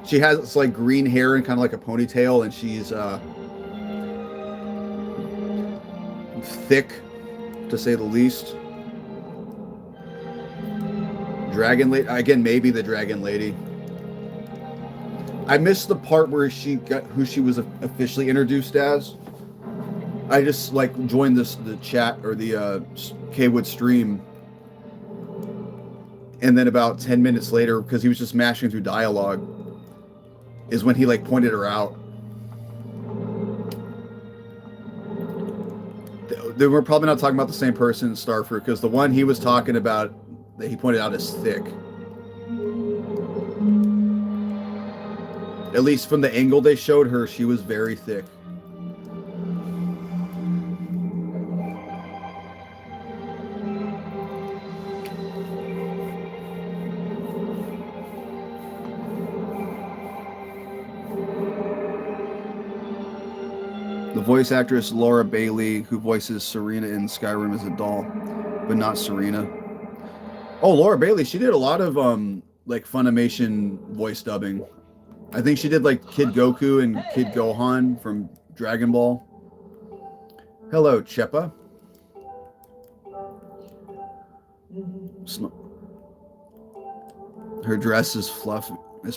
She has like green hair and kind of like a ponytail, and she's thick, to say the least. Dragon Lady, again, maybe the Dragon Lady. I missed the part where she got who she was officially introduced as. I just like joined the chat or the K-Wood stream, and then about 10 minutes later, because he was just mashing through dialogue, is when he like pointed her out. They were probably not talking about the same person in Starfruit, because the one he was talking about that he pointed out as thick. At least from the angle they showed her, she was very thick. The voice actress Laura Bailey, who voices Serena in Skyrim, is a doll, but not Serena. Oh, Laura Bailey, she did a lot of like Funimation voice dubbing. I think she did like Kid Goku and Kid Gohan from Dragon Ball. Hello, Chepa. Her dress is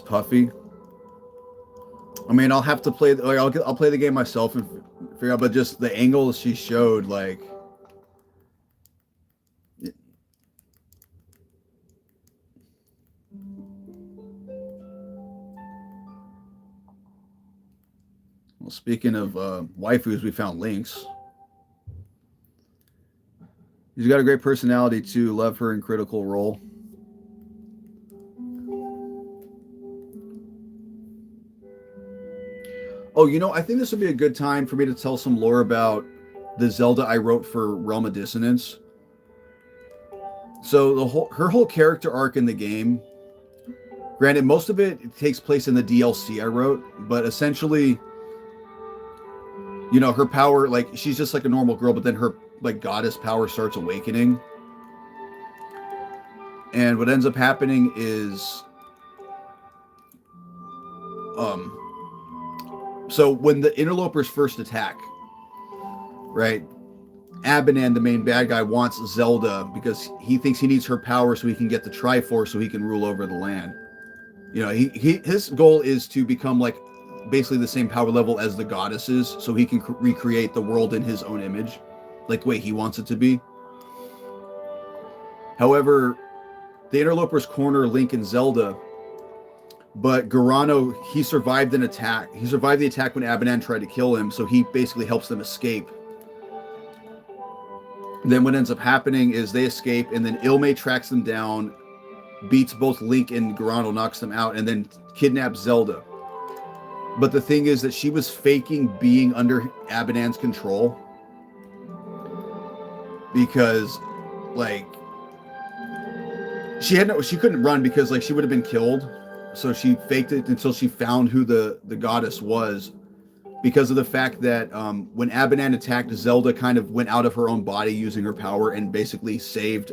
puffy. I mean, I'll have to play. Like, I'll play the game myself and figure out. But just the angles she showed, like, well, speaking of waifus, we found Lynx. She's got a great personality too. Love her in Critical Role. Oh, you know, I think this would be a good time for me to tell some lore about the Zelda I wrote for Realm of Dissonance. So her whole character arc in the game, granted, most of it takes place in the DLC I wrote, but essentially, you know, her power, like, she's just like a normal girl, but then her like goddess power starts awakening. And what ends up happening is so when the interlopers first attack, right, Abanan, the main bad guy, wants Zelda because he thinks he needs her power so he can get the Triforce so he can rule over the land. You know, his goal is to become like basically the same power level as the goddesses so he can recreate the world in his own image, like the way he wants it to be. However, the interlopers corner Link and Zelda, but Garano, he survived an attack. He survived the attack when Abanan tried to kill him, so he basically helps them escape. Then what ends up happening is they escape, and then Ilme tracks them down, beats both Link and Garano, knocks them out, and then kidnaps Zelda. But the thing is that she was faking being under Abanan's control because, like, she couldn't run because, like, she would have been killed. So she faked it until she found who the goddess was, because of the fact that when Abanan attacked, Zelda kind of went out of her own body using her power and basically saved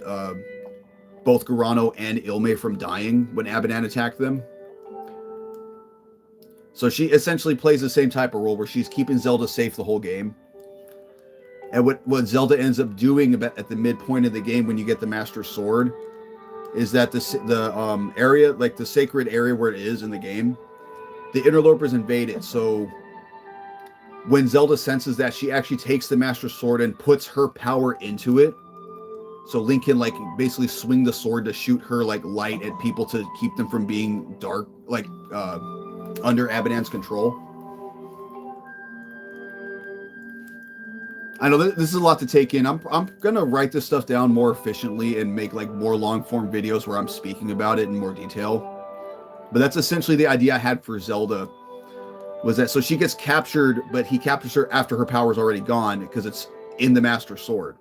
both Garano and Ilme from dying when Abanan attacked them. So she essentially plays the same type of role where she's keeping Zelda safe the whole game. And what Zelda ends up doing at the midpoint of the game when you get the Master Sword is that the area, like the sacred area where it is in the game, the interlopers invade it. So when Zelda senses that, she actually takes the Master Sword and puts her power into it. So Link can like basically swing the sword to shoot her like light at people to keep them from being dark, like under Abanan's control. I know this is a lot to take in. I'm gonna write this stuff down more efficiently and make like more long form videos where I'm speaking about it in more detail. But that's essentially the idea I had for Zelda, was that so she gets captured, but he captures her after her power's already gone because it's in the Master Sword.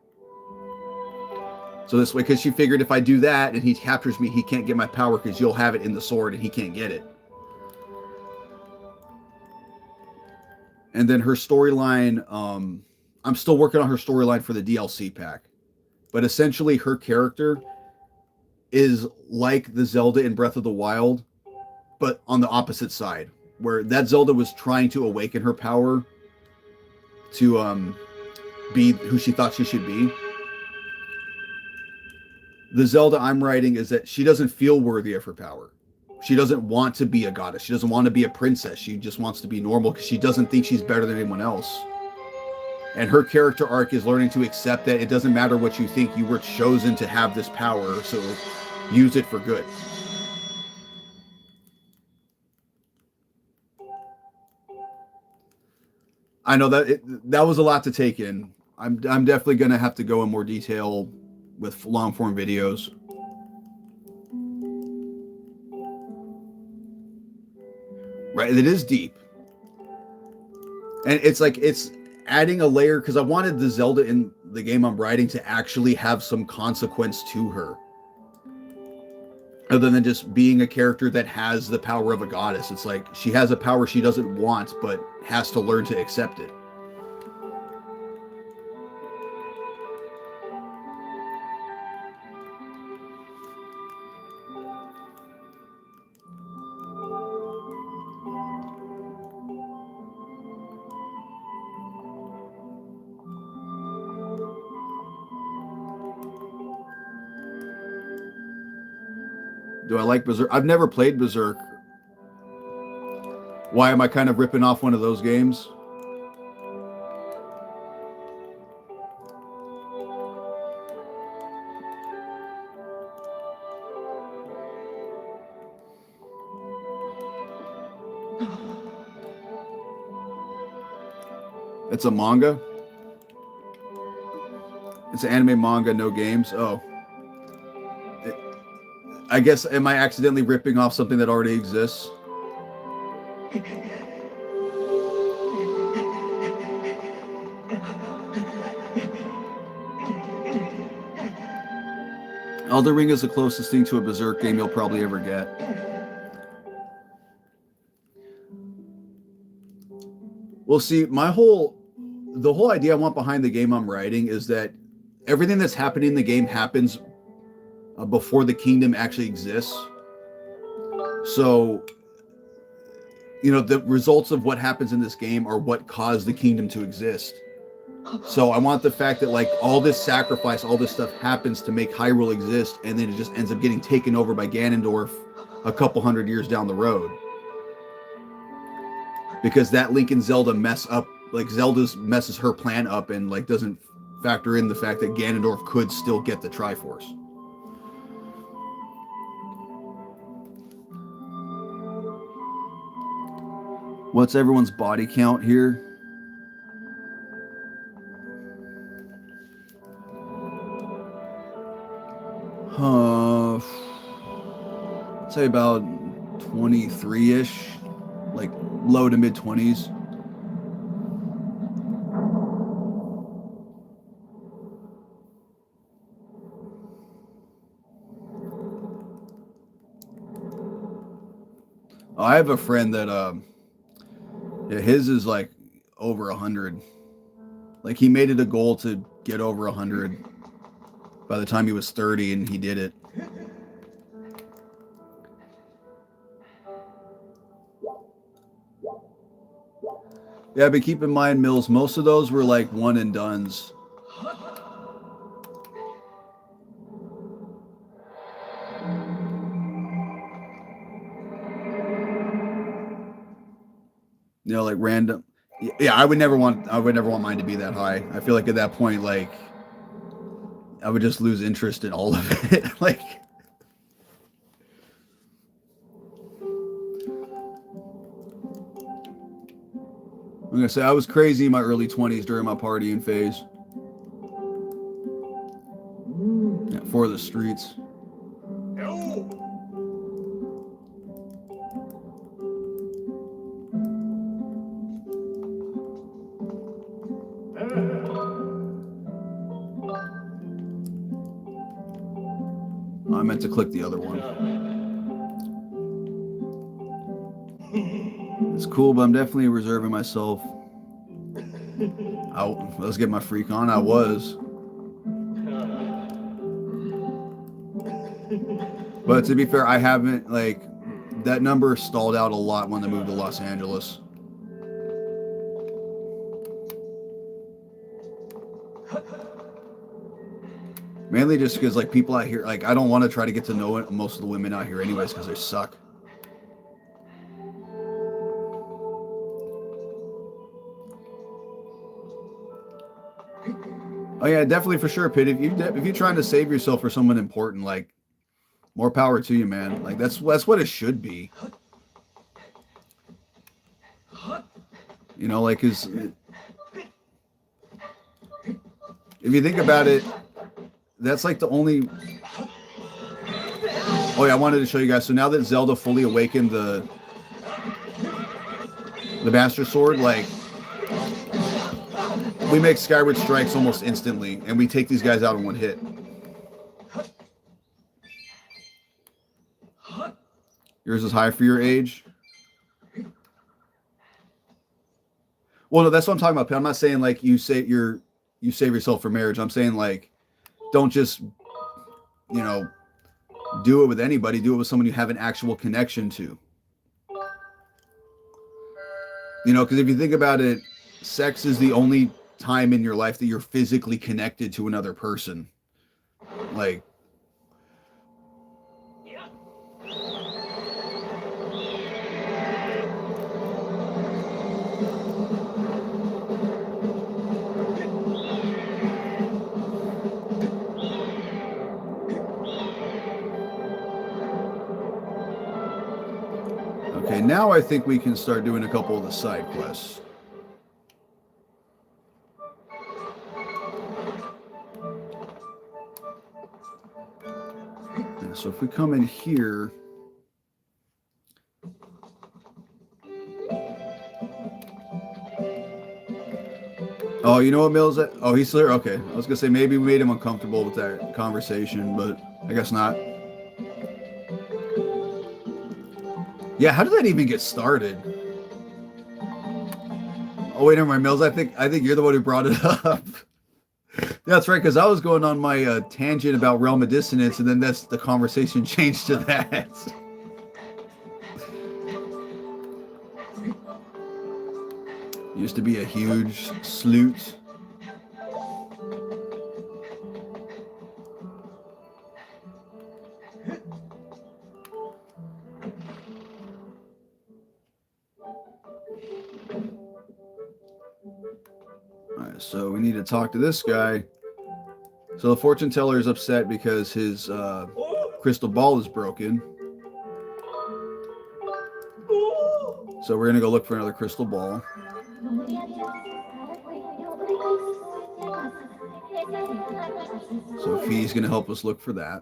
So this way, because she figured if I do that and he captures me, he can't get my power because you'll have it in the sword and he can't get it. And then her storyline, I'm still working on her storyline for the DLC pack. But essentially her character is like the Zelda in Breath of the Wild, but on the opposite side, where that Zelda was trying to awaken her power to be who she thought she should be. The Zelda I'm writing is that she doesn't feel worthy of her power. She doesn't want to be a goddess. She doesn't want to be a princess. She just wants to be normal because she doesn't think she's better than anyone else. And her character arc is learning to accept that it doesn't matter what you think, you were chosen to have this power, so use it for good. I know that that was a lot to take in. I'm definitely going to have to go in more detail with long form videos. Right, it is deep. And it's like, it's adding a layer, because I wanted the Zelda in the game I'm writing to actually have some consequence to her, other than just being a character that has the power of a goddess. It's like she has a power she doesn't want, but has to learn to accept it. Do I like Berserk? I've never played Berserk. Why am I kind of ripping off one of those games? It's a manga? It's an anime manga, no games? Oh. I guess, am I accidentally ripping off something that already exists? Elden Ring is the closest thing to a Berserk game you'll probably ever get. Well, see, the whole idea I want behind the game I'm writing is that everything that's happening in the game happens before the kingdom actually exists. So, you know, the results of what happens in this game are what caused the kingdom to exist. So I want the fact that like all this sacrifice, all this stuff happens to make Hyrule exist, and then it just ends up getting taken over by Ganondorf a couple hundred years down the road. Because that Link and Zelda mess up, like Zelda's messes her plan up and like doesn't factor in the fact that Ganondorf could still get the Triforce. What's everyone's body count here? I'd say about 23-ish, like low to mid 20s. I have a friend that yeah, his is like over 100. Like he made it a goal to get over 100 by the time he was 30, and he did it. Yeah, but keep in mind, Mills, most of those were like one and dones. You know, like random. Yeah, I would never want mine to be that high. I feel like at that point, like I would just lose interest in all of it. Like, I'm gonna say I was crazy in my early 20s during my partying phase. Yeah, for the streets. I meant to click the other one. It's cool, but I'm definitely reserving myself. Let's get my freak on. I was. But to be fair, I haven't, like, that number stalled out a lot when I moved to Los Angeles. Mainly just because, like, people out here, like, I don't want to try to get to know most of the women out here anyways because they suck. Oh yeah, definitely for sure, Pit. If you're trying to save yourself for someone important, like, more power to you, man. Like that's what it should be. You know, like, if you think about it, that's like the only. Oh yeah, I wanted to show you guys. So now that Zelda fully awakened the Master Sword, like, we make Skyward strikes almost instantly, and we take these guys out in one hit. Yours is high for your age? Well, no, that's what I'm talking about. I'm not saying like you save yourself for marriage. I'm saying like don't just, you know, do it with anybody. Do it with someone you have an actual connection to. You know, because if you think about it, sex is the only time in your life that you're physically connected to another person. Like, Okay, now I think we can start doing a couple of the side quests. And so if we come in here... Oh, you know what, Mills? Oh, he's still here? Okay. I was going to say maybe we made him uncomfortable with that conversation, but I guess not. Yeah, how did that even get started? Oh, wait, never mind, Mills. I think you're the one who brought it up. That's right, because I was going on my tangent about Realm of Dissonance, and then the conversation changed to that. Used to be a huge sloot. Alright, so we need to talk to this guy. So the fortune teller is upset because his crystal ball is broken. So we're going to go look for another crystal ball. So Fee's going to help us look for that.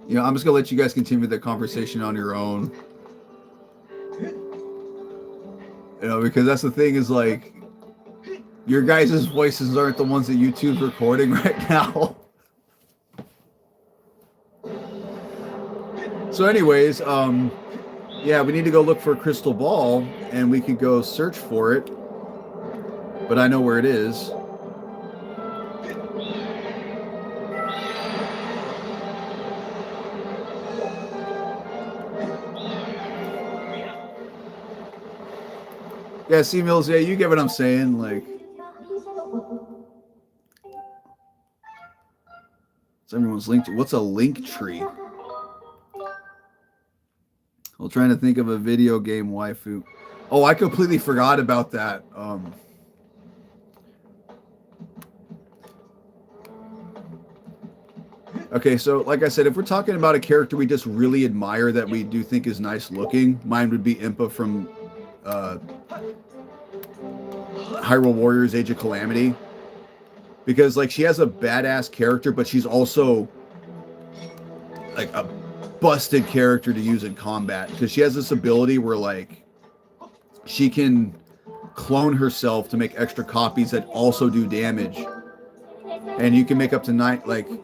You know, I'm just going to let you guys continue the conversation on your own. You know, because that's the thing is like, your guys' voices aren't the ones that YouTube's recording right now. So anyways, yeah, we need to go look for a crystal ball and we could go search for it. But I know where it is. Yeah, see, Mills, yeah, you get what I'm saying, like... Everyone's linked to... What's a link tree? I'm trying to think of a video game waifu. Oh, I completely forgot about that. Okay, so like I said, if we're talking about a character we just really admire that we do think is nice looking, mine would be Impa from Hyrule Warriors Age of Calamity. Because like she has a badass character, but she's also like a busted character to use in combat. Because she has this ability where like she can clone herself to make extra copies that also do damage. And you can make up to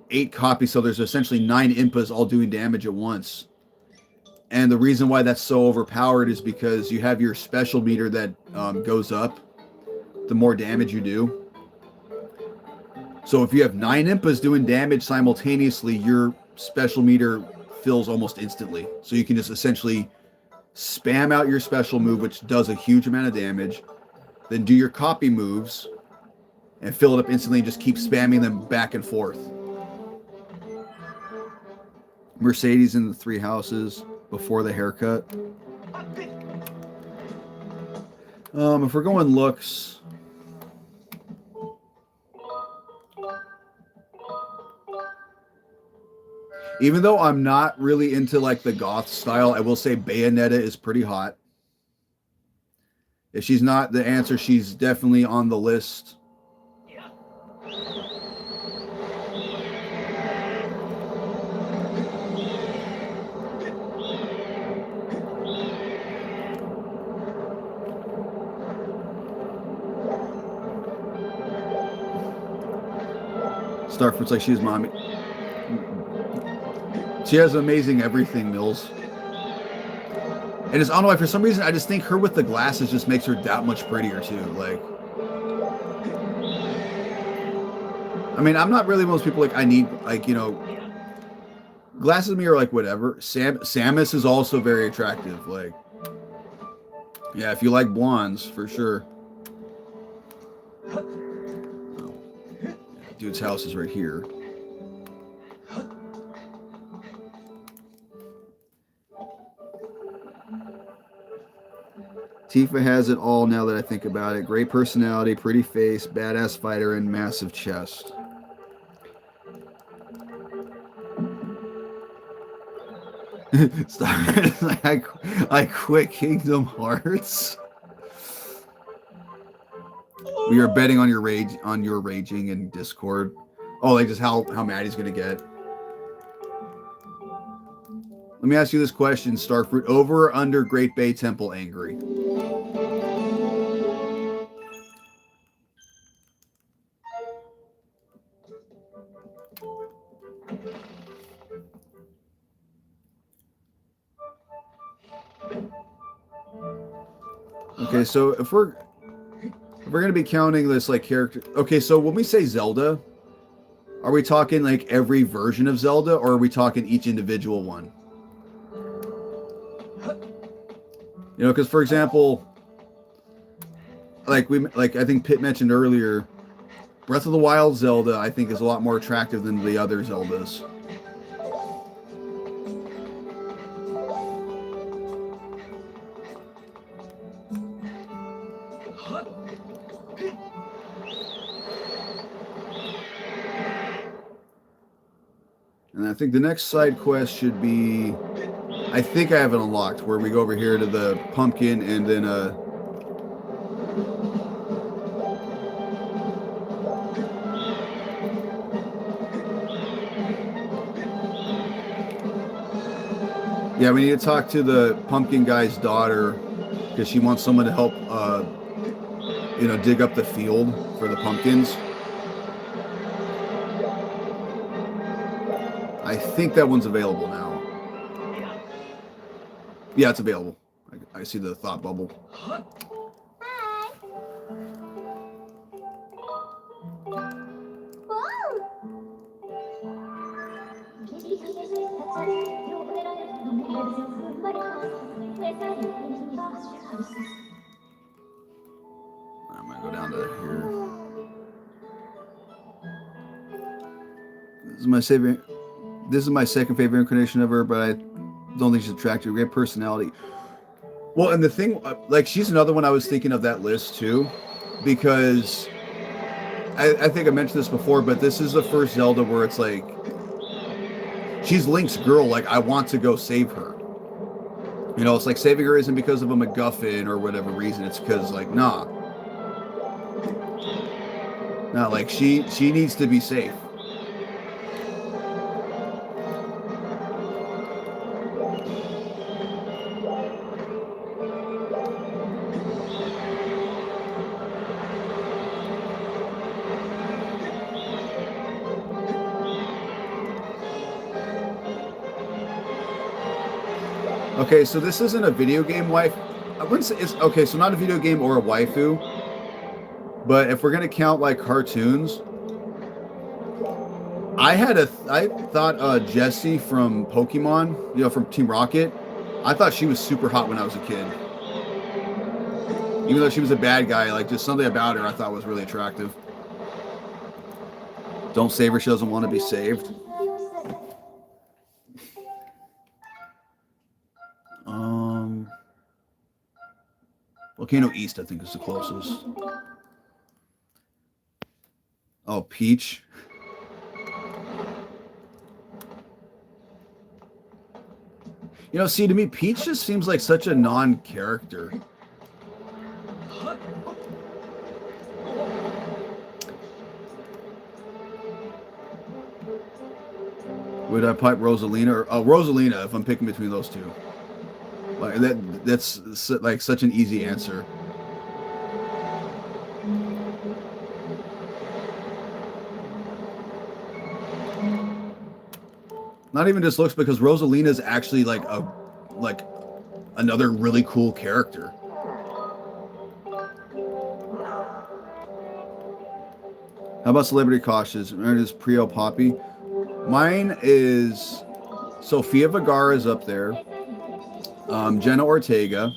8 copies, so there's essentially 9 Impas all doing damage at once. And the reason why that's so overpowered is because you have your special meter that goes up the more damage you do. So if you have 9 Impas doing damage simultaneously, your special meter fills almost instantly. So you can just essentially spam out your special move, which does a huge amount of damage, then do your copy moves and fill it up instantly and just keep spamming them back and forth. Mercedes in the 3 houses before the haircut. If we're going looks, even though I'm not really into like the goth style, I will say Bayonetta is pretty hot. If she's not the answer, she's definitely on the list. Starfruit's like she's mommy. She has amazing everything, Mills. And it's, I don't know why, for some reason, I just think her with the glasses just makes her that much prettier, too. Like, I mean, I'm not really one of those people, like, I need, like, you know, glasses to me are like whatever. Samus is also very attractive. Like, yeah, if you like blondes, for sure. Oh. Dude's house is right here. Tifa has it all now that I think about it. Great personality, pretty face, badass fighter, and massive chest. I quit Kingdom Hearts. We are betting on your raging in Discord. Oh, like just how mad he's gonna get. Let me ask you this question, Starfruit. Over or under Great Bay Temple angry? Okay, so if we're gonna be counting this like character, okay, so when we say Zelda, are we talking like every version of Zelda, or are we talking each individual one? You know, because for example, like I think Pitt mentioned earlier, Breath of the Wild Zelda I think is a lot more attractive than the other Zeldas. And I think the next side quest should be, I think I have it unlocked, where we go over here to the pumpkin and then yeah, we need to talk to the pumpkin guy's daughter because she wants someone to help you know, dig up the field for the pumpkins. I think that one's available now. Yeah, it's available. I see the thought bubble. I'm gonna go down to here. This is my second favorite incarnation of her, but I don't think she's attractive. Great personality. Well, and the thing, like, she's another one I was thinking of that list too, because I think I mentioned this before, but this is the first Zelda where it's like, she's Link's girl. Like, I want to go save her. You know, it's like saving her isn't because of a MacGuffin or whatever reason. It's because, like, nah, like she needs to be safe. Okay, so this isn't a video game wife. I wouldn't say it's okay. So not a video game or a waifu, but if we're gonna count like cartoons, I thought Jessie from Pokemon, you know, from Team Rocket. I thought she was super hot when I was a kid. Even though she was a bad guy, like just something about her I thought was really attractive. Don't save her; she doesn't want to be saved. Volcano East, I think, is the closest. Oh, Peach. You know, see, to me, Peach just seems like such a non-character. Would I pipe Rosalina or Rosalina if I'm picking between those two? Like that's like such an easy answer. Not even just looks, because Rosalina is actually like another really cool character. How about celebrity cautious? Mine is Prio Poppy. Mine is Sofia Vergara is up there. Jenna Ortega.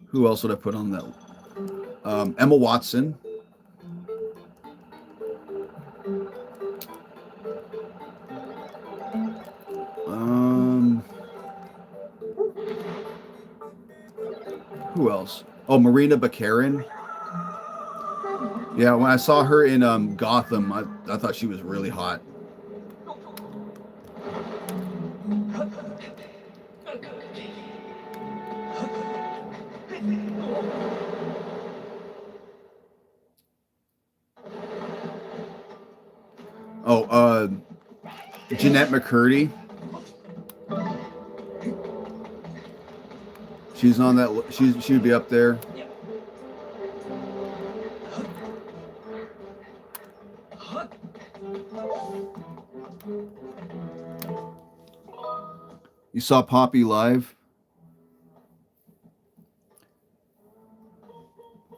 Who else would I put on that? Emma Watson. Who else? Oh, Marina Baccarin. Yeah, when I saw her in Gotham, I thought she was really hot. Oh, Jeanette McCurdy. She's on that. She would be up there. You saw Poppy live?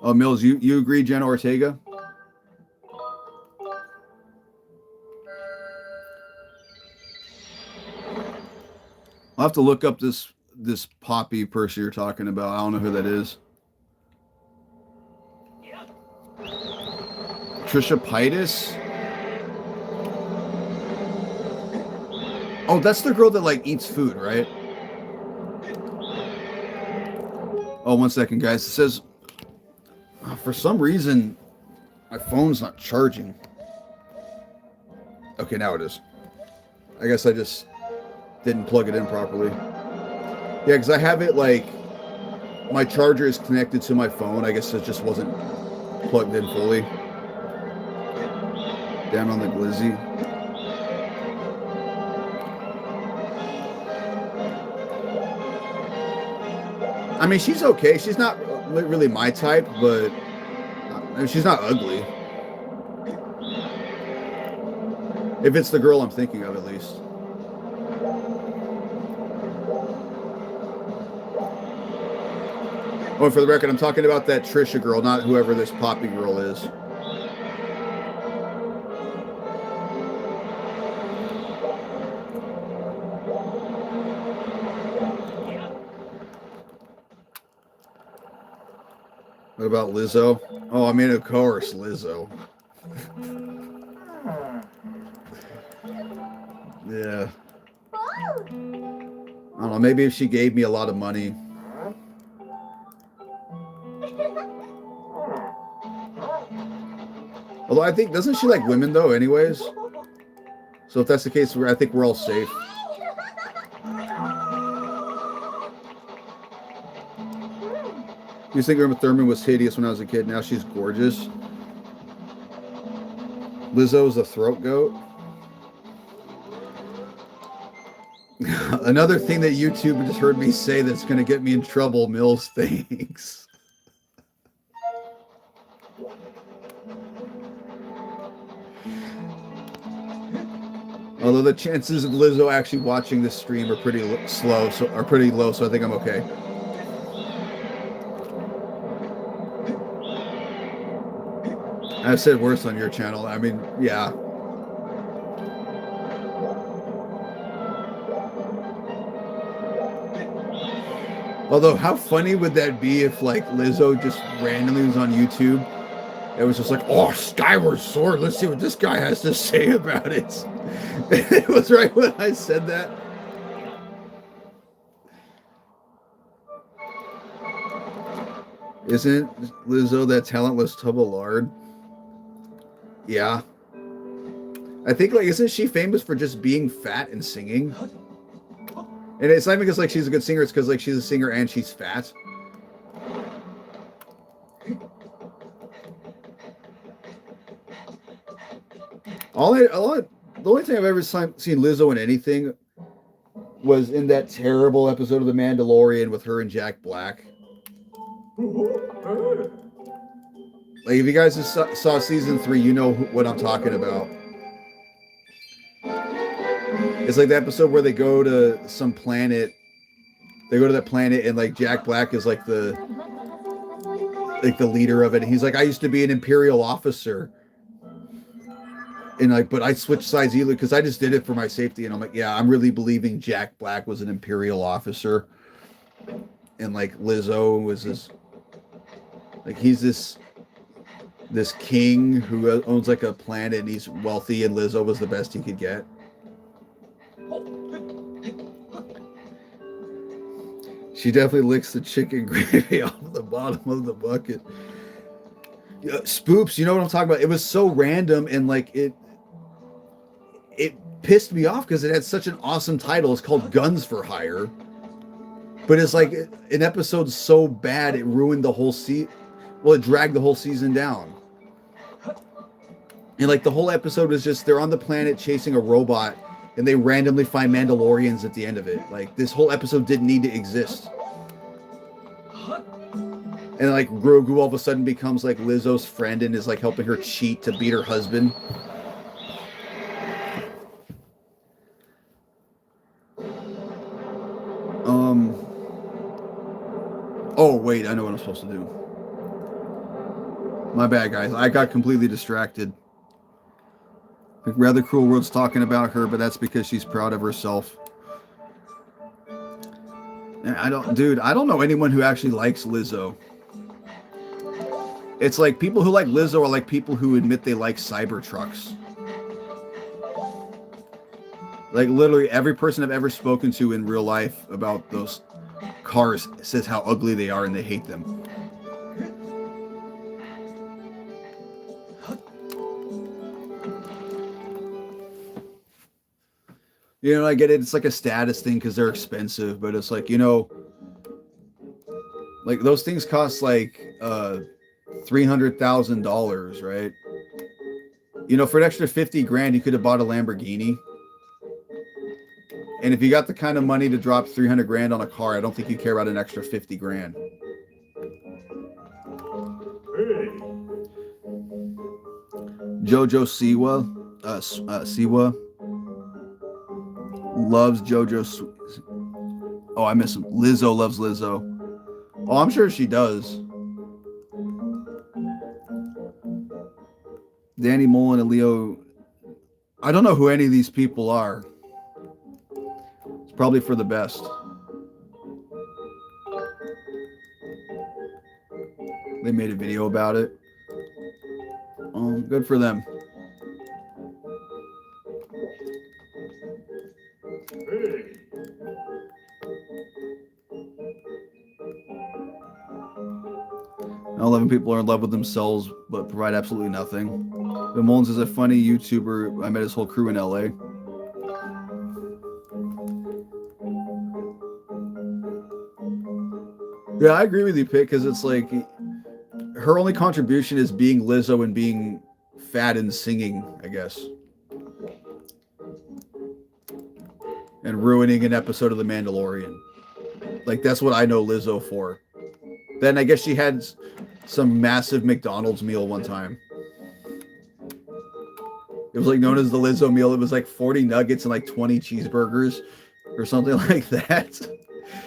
Oh, Mills, you agree, Jenna Ortega? I'll have to look up this Poppy person you're talking about. I don't know who that is. Trisha Paytas? Oh, that's the girl that like eats food, right? Oh, 1 second, guys. It says for some reason my phone's not charging. Okay, now it is. I guess I just didn't plug it in properly. Yeah, because I have it like my charger is connected to my phone. I guess it just wasn't plugged in fully. Down on the glizzy. I mean, she's okay. She's not really my type, but I mean, she's not ugly. If it's the girl I'm thinking of, at least. Oh, for the record, I'm talking about that Trisha girl, not whoever this Poppy girl is. What about Lizzo? Oh, I mean, of course, Lizzo. Yeah. I don't know, maybe if she gave me a lot of money. Although I think, doesn't she like women though anyways? So if that's the case, I think we're all safe. You think Uma Thurman was hideous when I was a kid? Now she's gorgeous. Lizzo's a throat goat. Another thing that YouTube just heard me say that's going to get me in trouble, Mills, thanks. Although the chances of Lizzo actually watching this stream are pretty low, so I think I'm okay. I've said worse on your channel. I mean, yeah. Although, how funny would that be if, like, Lizzo just randomly was on YouTube? It was just like, oh, Skyward Sword. Let's see what this guy has to say about it. It was right when I said that. Isn't Lizzo that talentless tub of lard? Yeah. I think, like, isn't she famous for just being fat and singing? And it's not because, like, she's a good singer. It's because, like, she's a singer and she's fat. The only thing I've ever seen Lizzo in anything was in that terrible episode of The Mandalorian with her and Jack Black. Like, if you guys saw season 3, you know what I'm talking about. It's like the episode where they go to some planet. They go to that planet, and like Jack Black is like the leader of it. And he's like, I used to be an Imperial officer. And like, but I switched sides either because I just did it for my safety. And I'm like, yeah, I'm really believing Jack Black was an Imperial officer. And like Lizzo was this, like he's this king who owns like a planet and he's wealthy, and Lizzo was the best he could get. She definitely licks the chicken gravy off the bottom of the bucket. Yeah, Spoops, you know what I'm talking about? It was so random, and like it pissed me off because it had such an awesome title. It's called Guns for Hire. But it's like an episode so bad it ruined the whole season. Well, it dragged the whole season down. And like the whole episode was just they're on the planet chasing a robot, and they randomly find Mandalorians at the end of it. Like this whole episode didn't need to exist. And like Grogu all of a sudden becomes like Lizzo's friend and is like helping her cheat to beat her husband. Oh wait, I know what I'm supposed to do. My bad, guys. I got completely distracted. Like, Rather Cruel World's talking about her, but that's because she's proud of herself. I don't know anyone who actually likes Lizzo. It's like people who like Lizzo are like people who admit they like Cybertrucks. Like literally every person I've ever spoken to in real life about those cars says how ugly they are and they hate them. You know, I get it. It's like a status thing because they're expensive, but it's like, you know, like those things cost like $300,000, right? You know, for an extra 50 grand, you could have bought a Lamborghini. And if you got the kind of money to drop 300 grand on a car, I don't think you care about an extra 50 grand. Jojo Siwa loves Jojo. Oh, I miss him. Lizzo loves Lizzo. Oh, I'm sure she does. Danny Mullen and Leo. I don't know who any of these people are. It's probably for the best. They made a video about it. Oh, good for them. Now 11 people are in love with themselves but provide absolutely nothing. But Mullins is a funny YouTuber. I met his whole crew in LA. Yeah, I agree with you, Pitt, because it's like her only contribution is being Lizzo and being fat and singing, I guess. And ruining an episode of The Mandalorian. Like, that's what I know Lizzo for. Then I guess she had some massive McDonald's meal one time. It was like known as the Lizzo meal. It was like 40 nuggets and like 20 cheeseburgers or something like that.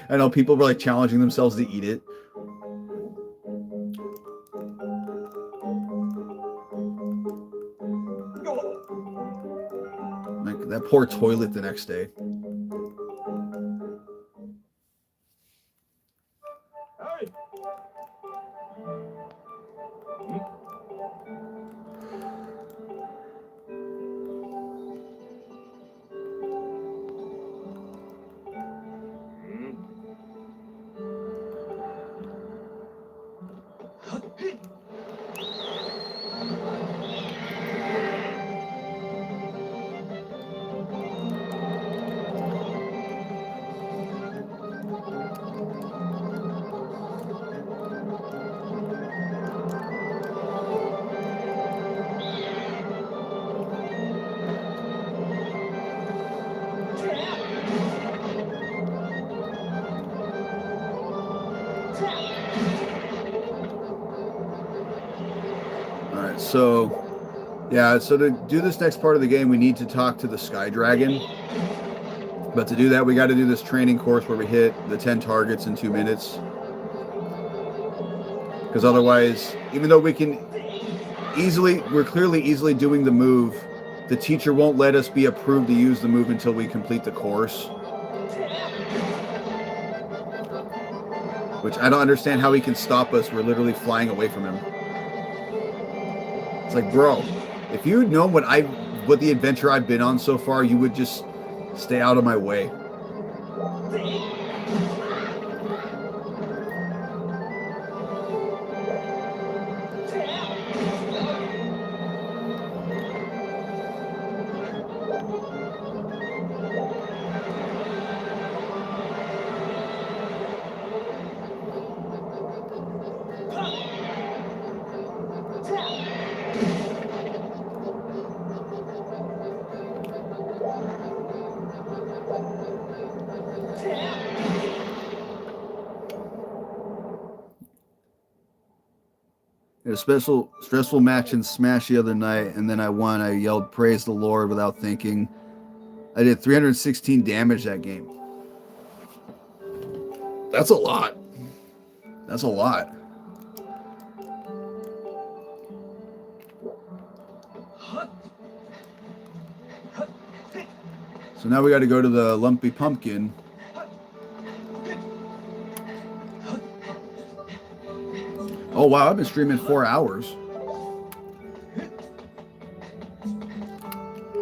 I know people were like challenging themselves to eat it. Like that poor toilet the next day. So to do this next part of the game, we need to talk to the Sky Dragon. But to do that, we got to do this training course where we hit the 10 targets in 2 minutes. Because otherwise, even though we're clearly easily doing the move the teacher won't let us be approved to use the move until we complete the course. Which I don't understand how he can stop us. We're literally flying away from him. It's like, bro, if you had known what the adventure I've been on so far, you would just stay out of my way. A stressful match in Smash the other night, and then I won. I yelled praise the Lord without thinking. I did 316 damage that game. That's a lot. That's a lot. So now we got to go to the Lumpy Pumpkin. Oh wow, I've been streaming 4 hours.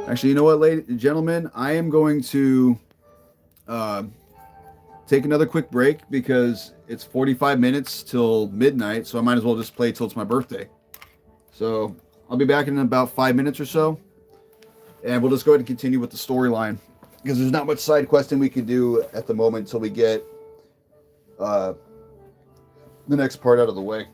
Actually, you know what, ladies and gentlemen? I am going to take another quick break because it's 45 minutes till midnight, so I might as well just play till it's my birthday. So I'll be back in about 5 minutes or so, and we'll just go ahead and continue with the storyline because there's not much side questing we can do at the moment until we get the next part out of the way.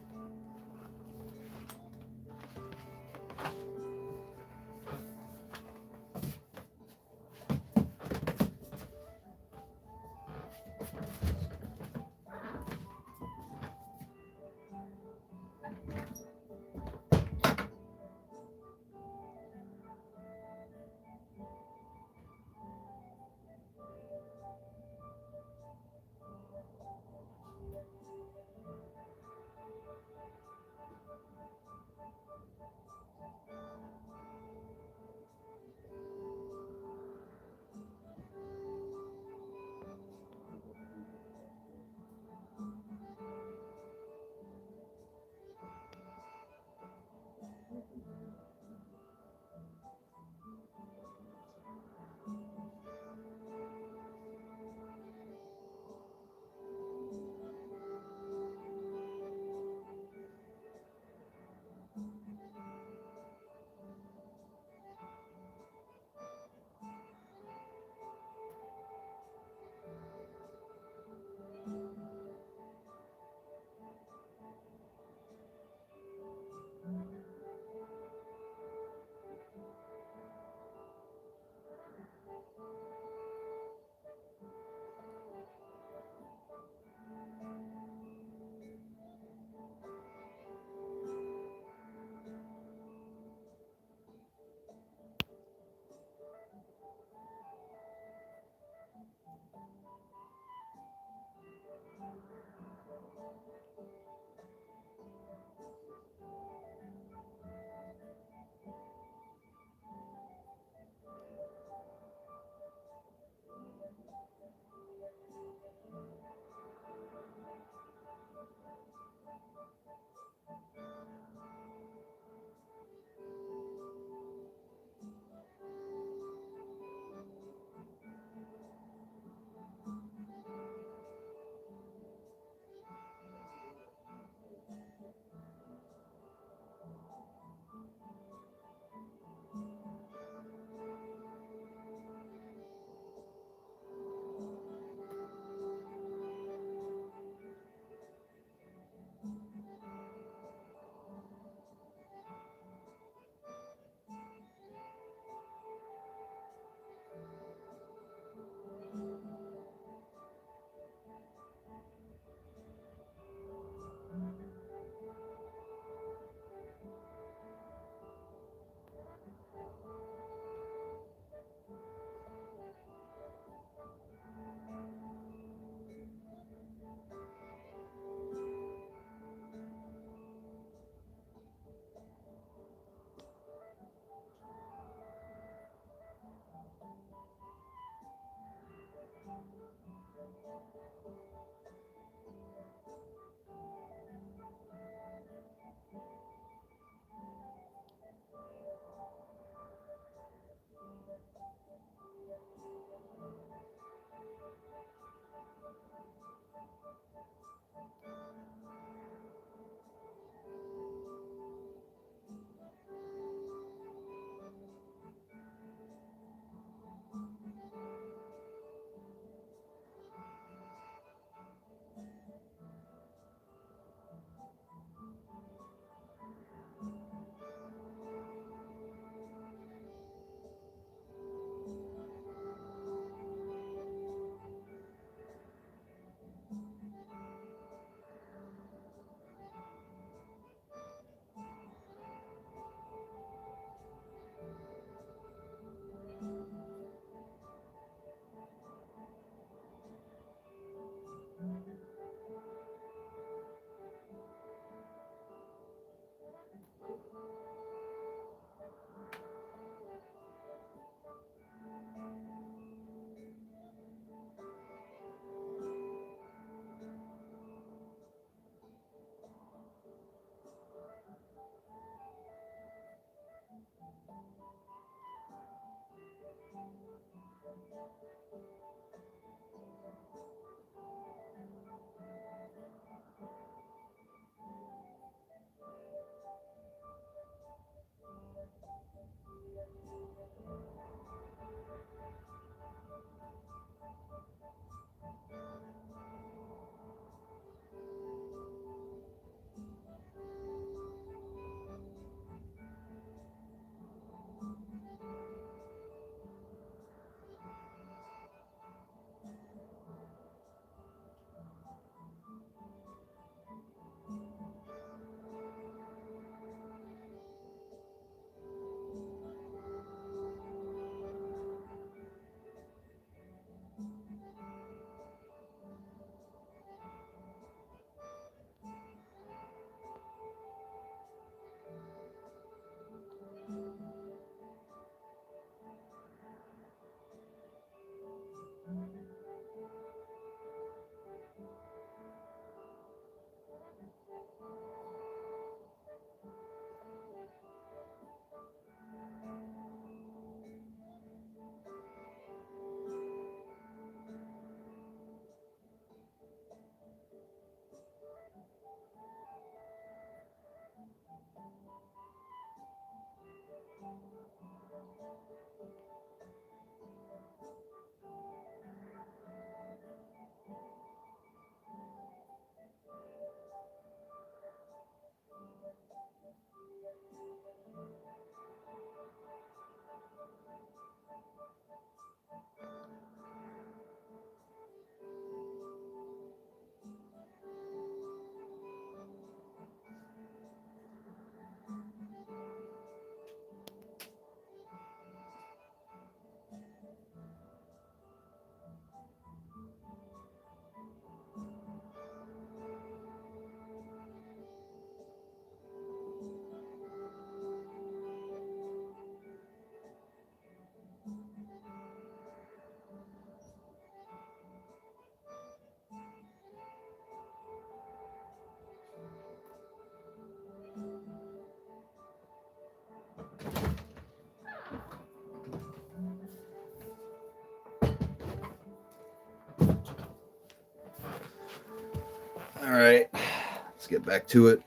right, let's get back to it.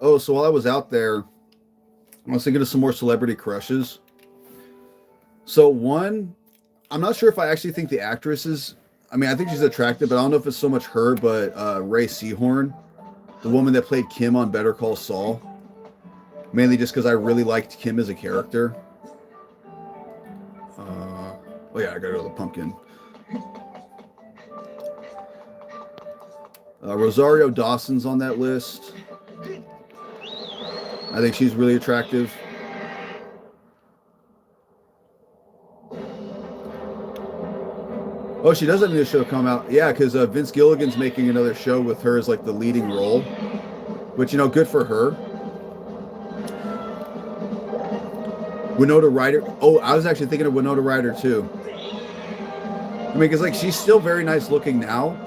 Oh, so while I was out there, I was thinking of some more celebrity crushes. So one, I'm not sure if I actually think the actress is. I mean, I think she's attractive, but I don't know if it's so much her, but Ray Seahorn, the woman that played Kim on Better Call Saul. Mainly just because I really liked Kim as a character. Oh yeah, I gotta go to the pumpkin. Rosario Dawson's on that list. I think she's really attractive. Oh, she does have a new show come out. Yeah, because Vince Gilligan's making another show with her as like the leading role. Which, you know, good for her. Winona Ryder. Oh, I was actually thinking of Winona Ryder too. I mean, because like she's still very nice looking now.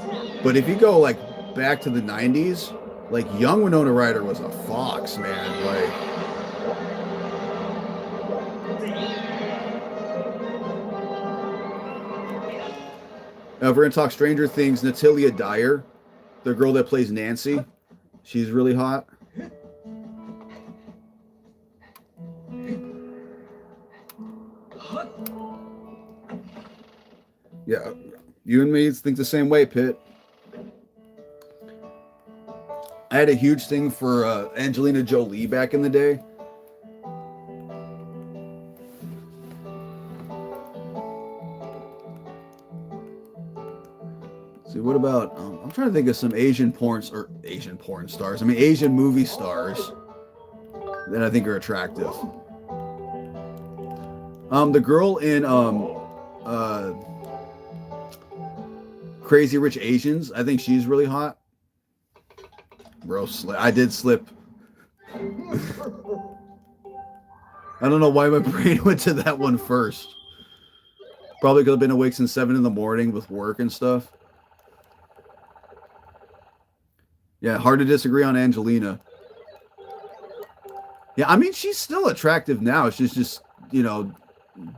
But if you go like back to the 90s, like young Winona Ryder was a fox, man. Like, if we're gonna talk Stranger Things, Natalia Dyer, the girl that plays Nancy, she's really hot. Yeah, you and me think the same way, Pitt. I had a huge thing for Angelina Jolie back in the day. See, what about, I'm trying to think of some Asian porn stars. I mean, Asian movie stars that I think are attractive. The girl in Crazy Rich Asians, I think she's really hot. Bro, I did slip. I don't know why my brain went to that one first. Probably because I've been awake since 7 in the morning with work and stuff. Yeah, hard to disagree on Angelina. Yeah, I mean, she's still attractive now. She's just, you know,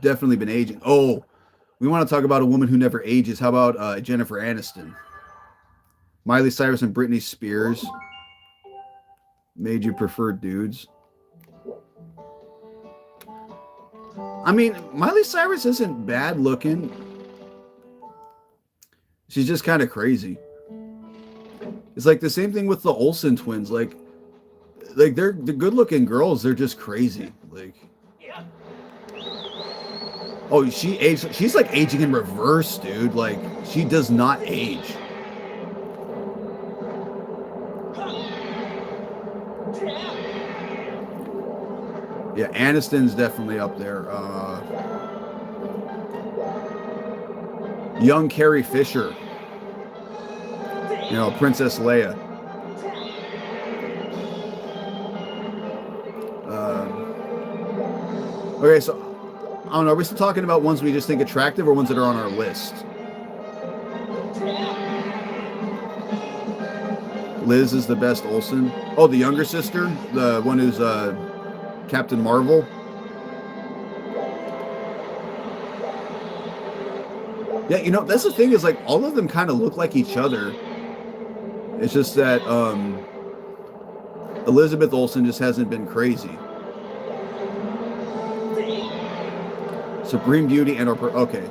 definitely been aging. Oh, we want to talk about a woman who never ages. How about Jennifer Aniston? Miley Cyrus and Britney Spears. Made you prefer dudes. I mean, Miley Cyrus isn't bad looking. She's just kind of crazy. It's like the same thing with the Olsen twins. Like they're good-looking girls. They're just crazy. Like, oh, she aged. She's like aging in reverse, dude. Like, she does not age. Yeah, Aniston's definitely up there. Young Carrie Fisher. You know, Princess Leia. Okay, so I don't know. Are we still talking about ones we just think attractive or ones that are on our list? Liz is the best Olsen. Oh, the younger sister, the one who's Captain Marvel. Yeah, you know, that's the thing is like all of them kind of look like each other. It's just that Elizabeth Olsen just hasn't been crazy. Supreme Beauty and okay.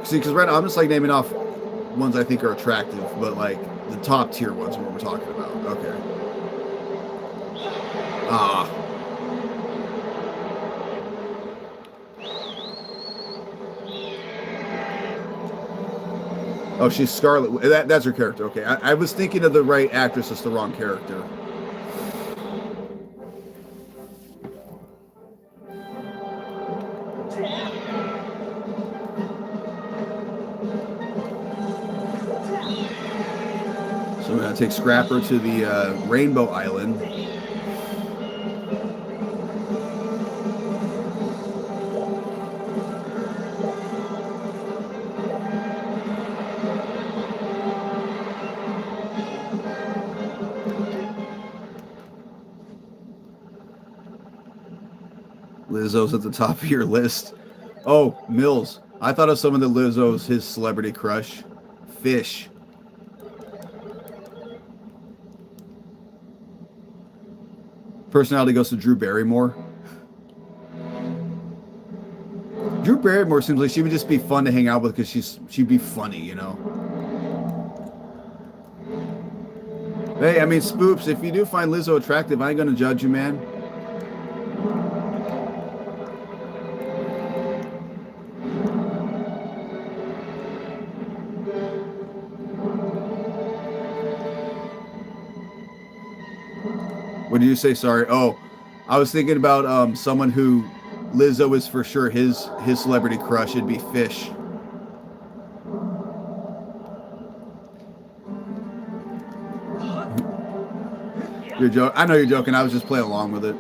See, because right now I'm just like naming off ones I think are attractive, but like the top tier ones are what we're talking about. Okay. Oh, she's Scarlet. That's her character. Okay, I was thinking of the right actress. It's the wrong character. So we're gonna take Scrapper to the Rainbow Island. Lizzo's at the top of your list. Oh, Mills. I thought of some of the Lizzo's, his celebrity crush. Fish. personality goes to Drew Barrymore. Drew Barrymore seems like she would just be fun to hang out with because she'd be funny, you know. Hey, I mean, Spoops, if you do find Lizzo attractive, I ain't gonna judge you, man. What did you say? Sorry. Oh, I was thinking about someone who Lizzo is for sure his celebrity crush. It'd be Fish. You're joking. I know you're joking. I was just playing along with it.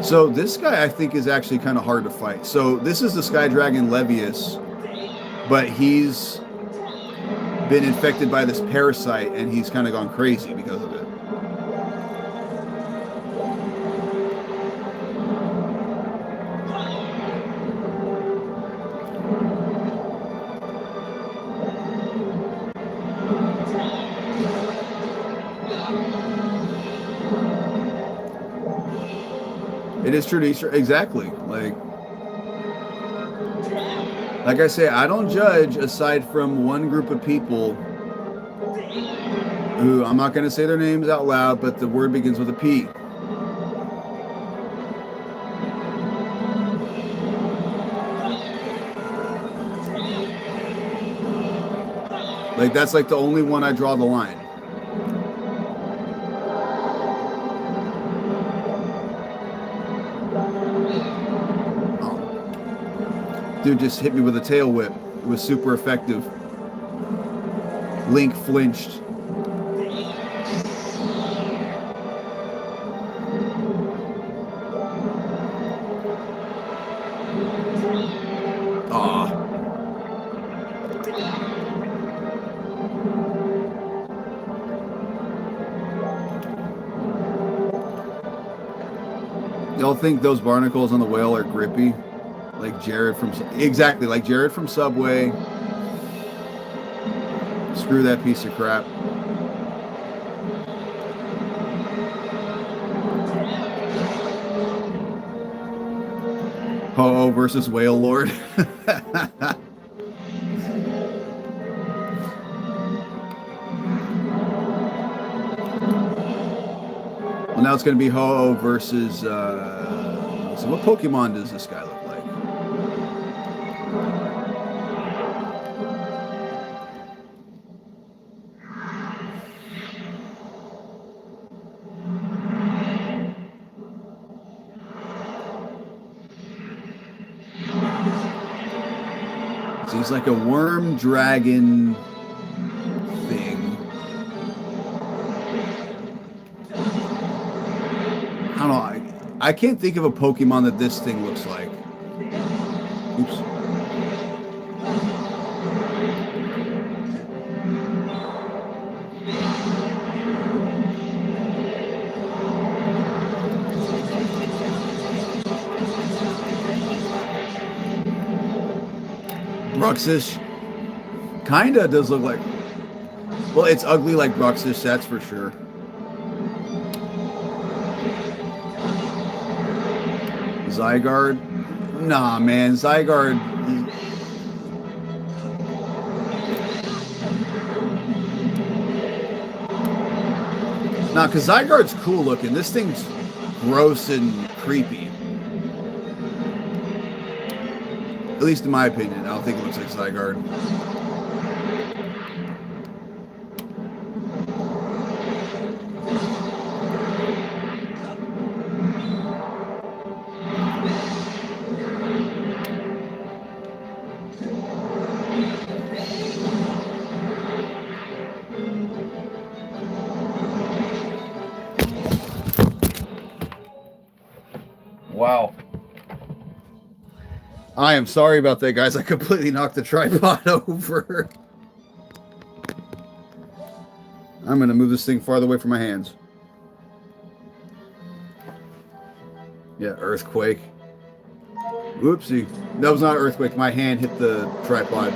So this guy, I think, is actually kind of hard to fight. So this is the Sky Dragon Levius, but he's been infected by this parasite, and he's kind of gone crazy because of it. It is true to Easter, exactly. Like I say, I don't judge aside from one group of people who, I'm not going to say their names out loud, but the word begins with a P. Like that's like the only one I draw the line. Dude just hit me with a tail whip. It was super effective. Link flinched. Aw. Y'all think those barnacles on the whale are grippy? Like Jared from... Exactly, like Jared from Subway. Screw that piece of crap. Ho-Oh versus Whale Lord. Well, now it's going to be Ho-Oh versus... so what Pokemon does this guy look like? He's like a worm dragon thing. I don't know. I can't think of a Pokemon that this thing looks like. Oops. Bruxish kinda does look like, well, it's ugly like Bruxish, that's for sure. Zygarde? Nah, man, Zygarde. Nah, because Zygarde's cool looking. This thing's gross and creepy. At least in my opinion. I don't think it looks like Skyward. Wow. I am sorry about that, guys. I completely knocked the tripod over. I'm going to move this thing farther away from my hands. Yeah, earthquake. Whoopsie. That was not an earthquake. My hand hit the tripod.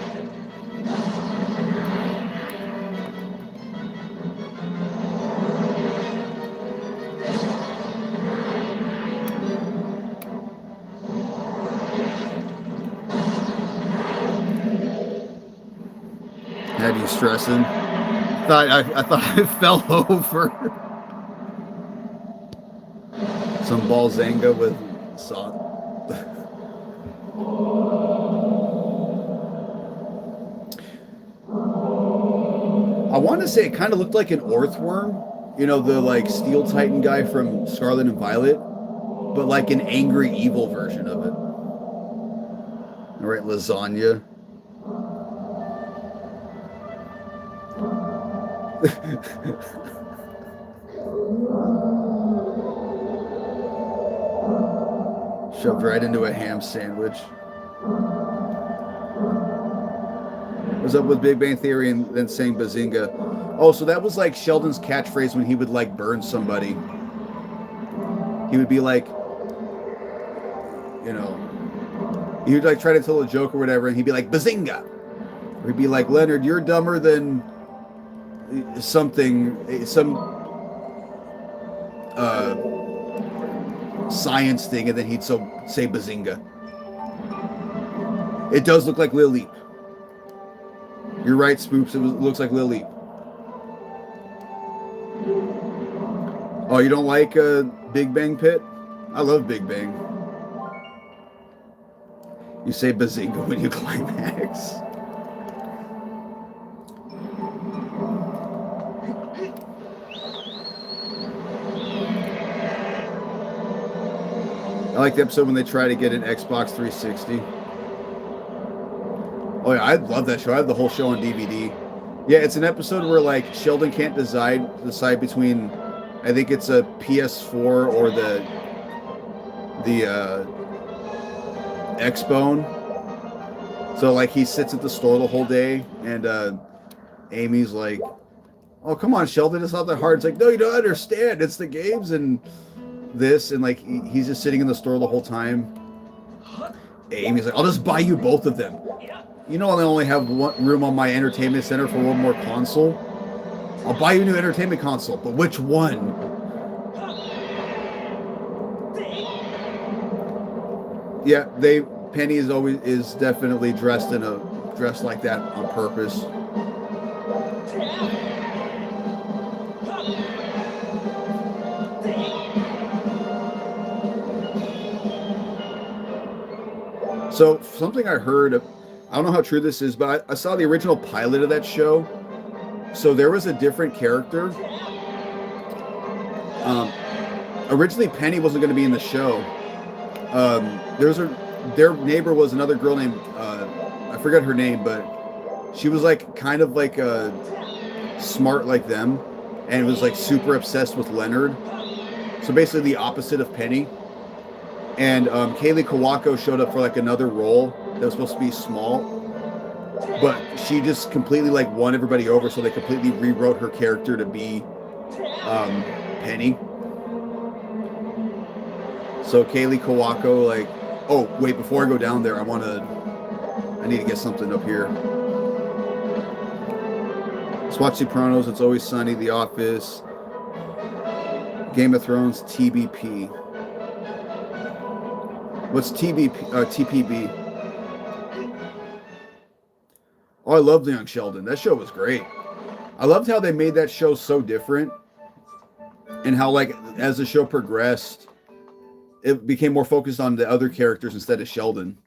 Had you stressing? I thought I fell over. Some Balzanga with salt. I want to say it kind of looked like an Orthworm, you know, the like Steel Titan guy from Scarlet and Violet, but like an angry, evil version of it. All right, lasagna. Shoved right into a ham sandwich. What's up with Big Bang Theory and then saying Bazinga? Oh, so that was like Sheldon's catchphrase when he would like burn somebody. He would be like, you know, he would like try to tell a joke or whatever, and he'd be like, Bazinga! Or he'd be like, Leonard, you're dumber than something, some science thing, and then he'd say Bazinga. It does look like Lil Leap. You're right, Spoops. It looks like Lil Leap. Oh, you don't like Big Bang Pit? I love Big Bang. You say Bazinga when you climax. I like the episode when they try to get an Xbox 360. Oh yeah, I love that show. I have the whole show on DVD. Yeah, it's an episode where like Sheldon can't decide between, I think it's a PS4 or the X-Bone. So like he sits at the store the whole day, and Amy's like, "Oh come on, Sheldon, it's not that hard." It's like, "No, you don't understand. It's the games and this," and like he's just sitting in the store the whole time. Amy's like, "I'll just buy you both of them. You know, I only have one room on my entertainment center for one more console. I'll buy you a new entertainment console, but which one?" Yeah, Penny is definitely dressed like that on purpose. So something I heard, I don't know how true this is, but I saw the original pilot of that show. So there was a different character. Originally, Penny wasn't going to be in the show. Their neighbor was another girl named, I forget her name, but she was like kind of like smart like them, and was like super obsessed with Leonard. So basically the opposite of Penny. And Kaylee Kawako showed up for like another role that was supposed to be small, but she just completely like won everybody over, so they completely rewrote her character to be Penny. So Kaylee Kawako, like, oh wait, before I go down there, I need to get something up here. Let's watch Sopranos, It's Always Sunny, The Office, Game of Thrones, TBP. What's TPB? Oh, I loved Young Sheldon. That show was great. I loved how they made that show so different, and how like as the show progressed, it became more focused on the other characters instead of Sheldon.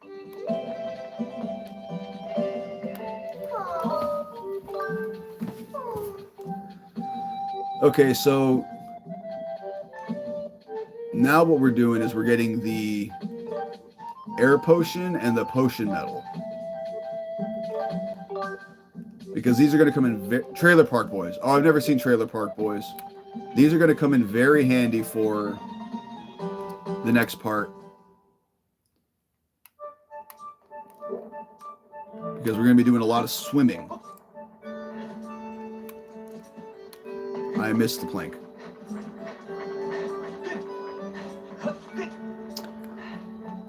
Okay, so now what we're doing is we're getting the air potion and the potion medal, because these are going to come in Trailer Park Boys. Oh, I've never seen Trailer Park Boys. These are going to come in very handy for the next part, because we're going to be doing a lot of swimming. I missed the plank.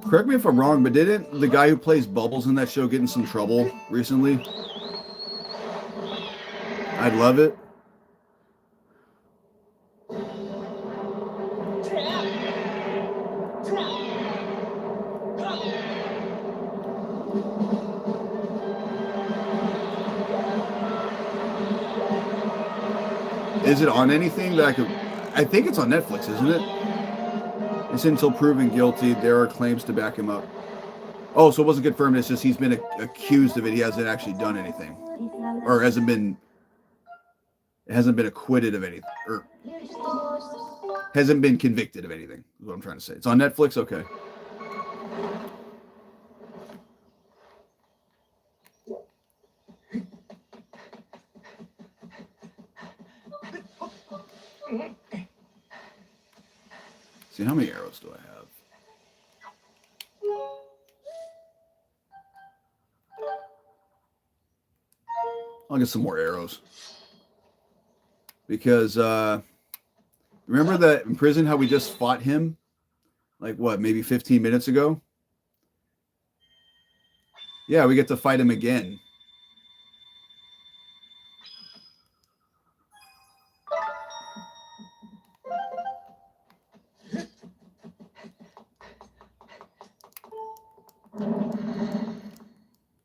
Correct me if I'm wrong, but didn't the guy who plays Bubbles in that show get in some trouble recently? I'd love it. Is it on anything that I could... I think it's on Netflix, isn't it? It's until proven guilty. There are claims to back him up. Oh, so it wasn't confirmed. It's just he's been accused of it. He hasn't actually done anything. Or hasn't been acquitted of anything. Or hasn't been convicted of anything, is what I'm trying to say. It's on Netflix? Okay. See, how many arrows do I have? I'll get some more arrows. Because, remember that in prison, how we just fought him? Like, what, maybe 15 minutes ago? Yeah, we get to fight him again.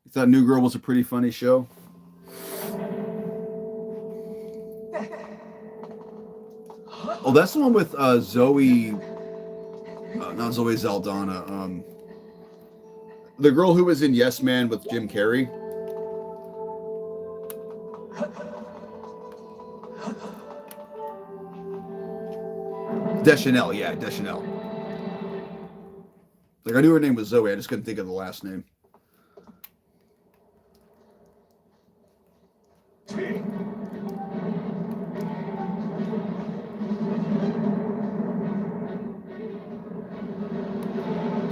You thought New Girl was a pretty funny show? Oh, that's the one with Zoe, not Zoe Saldana. The girl who was in Yes Man with Jim Carrey. Deschanel, yeah, Deschanel. Like, I knew her name was Zoe, I just couldn't think of the last name.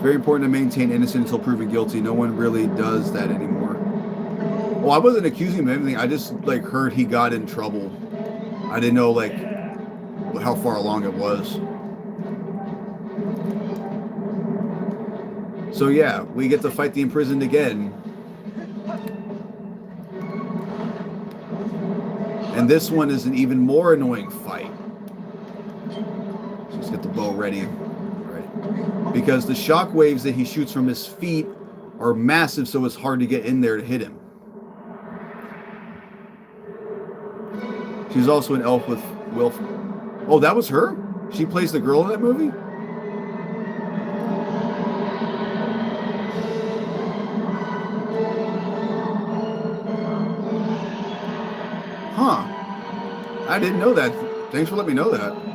Very important to maintain innocence until proven guilty. No one really does that anymore. Well, I wasn't accusing him of anything. I just, like, heard he got in trouble. I didn't know, like, how far along it was. So, yeah, we get to fight the imprisoned again. And this one is an even more annoying fight. So let's get the bow ready. Because the shock waves that he shoots from his feet are massive, so it's hard to get in there to hit him. She's also an elf with Wilf. Oh, that was her? She plays the girl in that movie? Huh. I didn't know that. Thanks for letting me know that.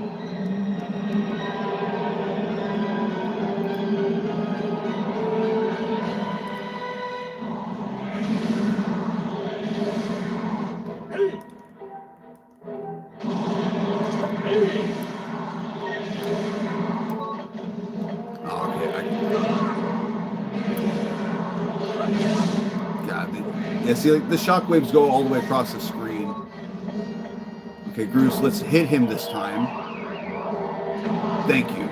Yeah, see, like, the shockwaves go all the way across the screen. Okay, Bruce, let's hit him this time. Thank you.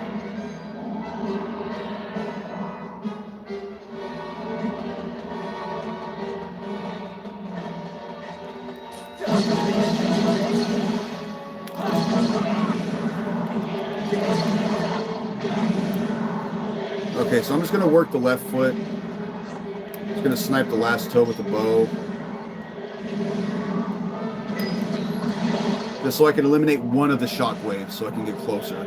Okay, so I'm just going to work the left foot. Just going to snipe the last toe with the bow. Just so I can eliminate one of the shockwaves so I can get closer.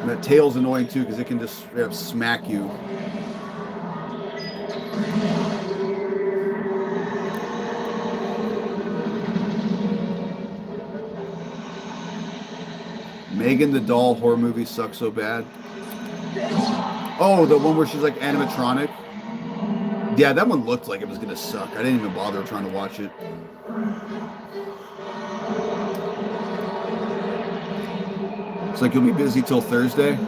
That tail's annoying too because it can just smack you. Megan the Doll horror movie sucks so bad. Oh, the one where she's like animatronic. Yeah, that one looked like it was gonna suck. I didn't even bother trying to watch it. It's like you'll be busy till Thursday.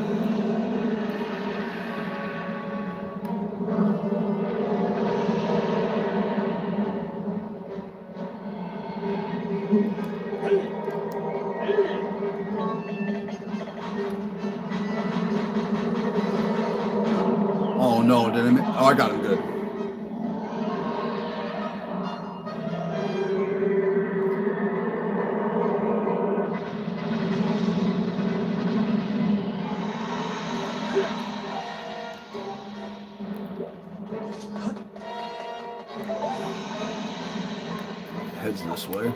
Oh no, didn't it? Oh, I got him good. Heads this way.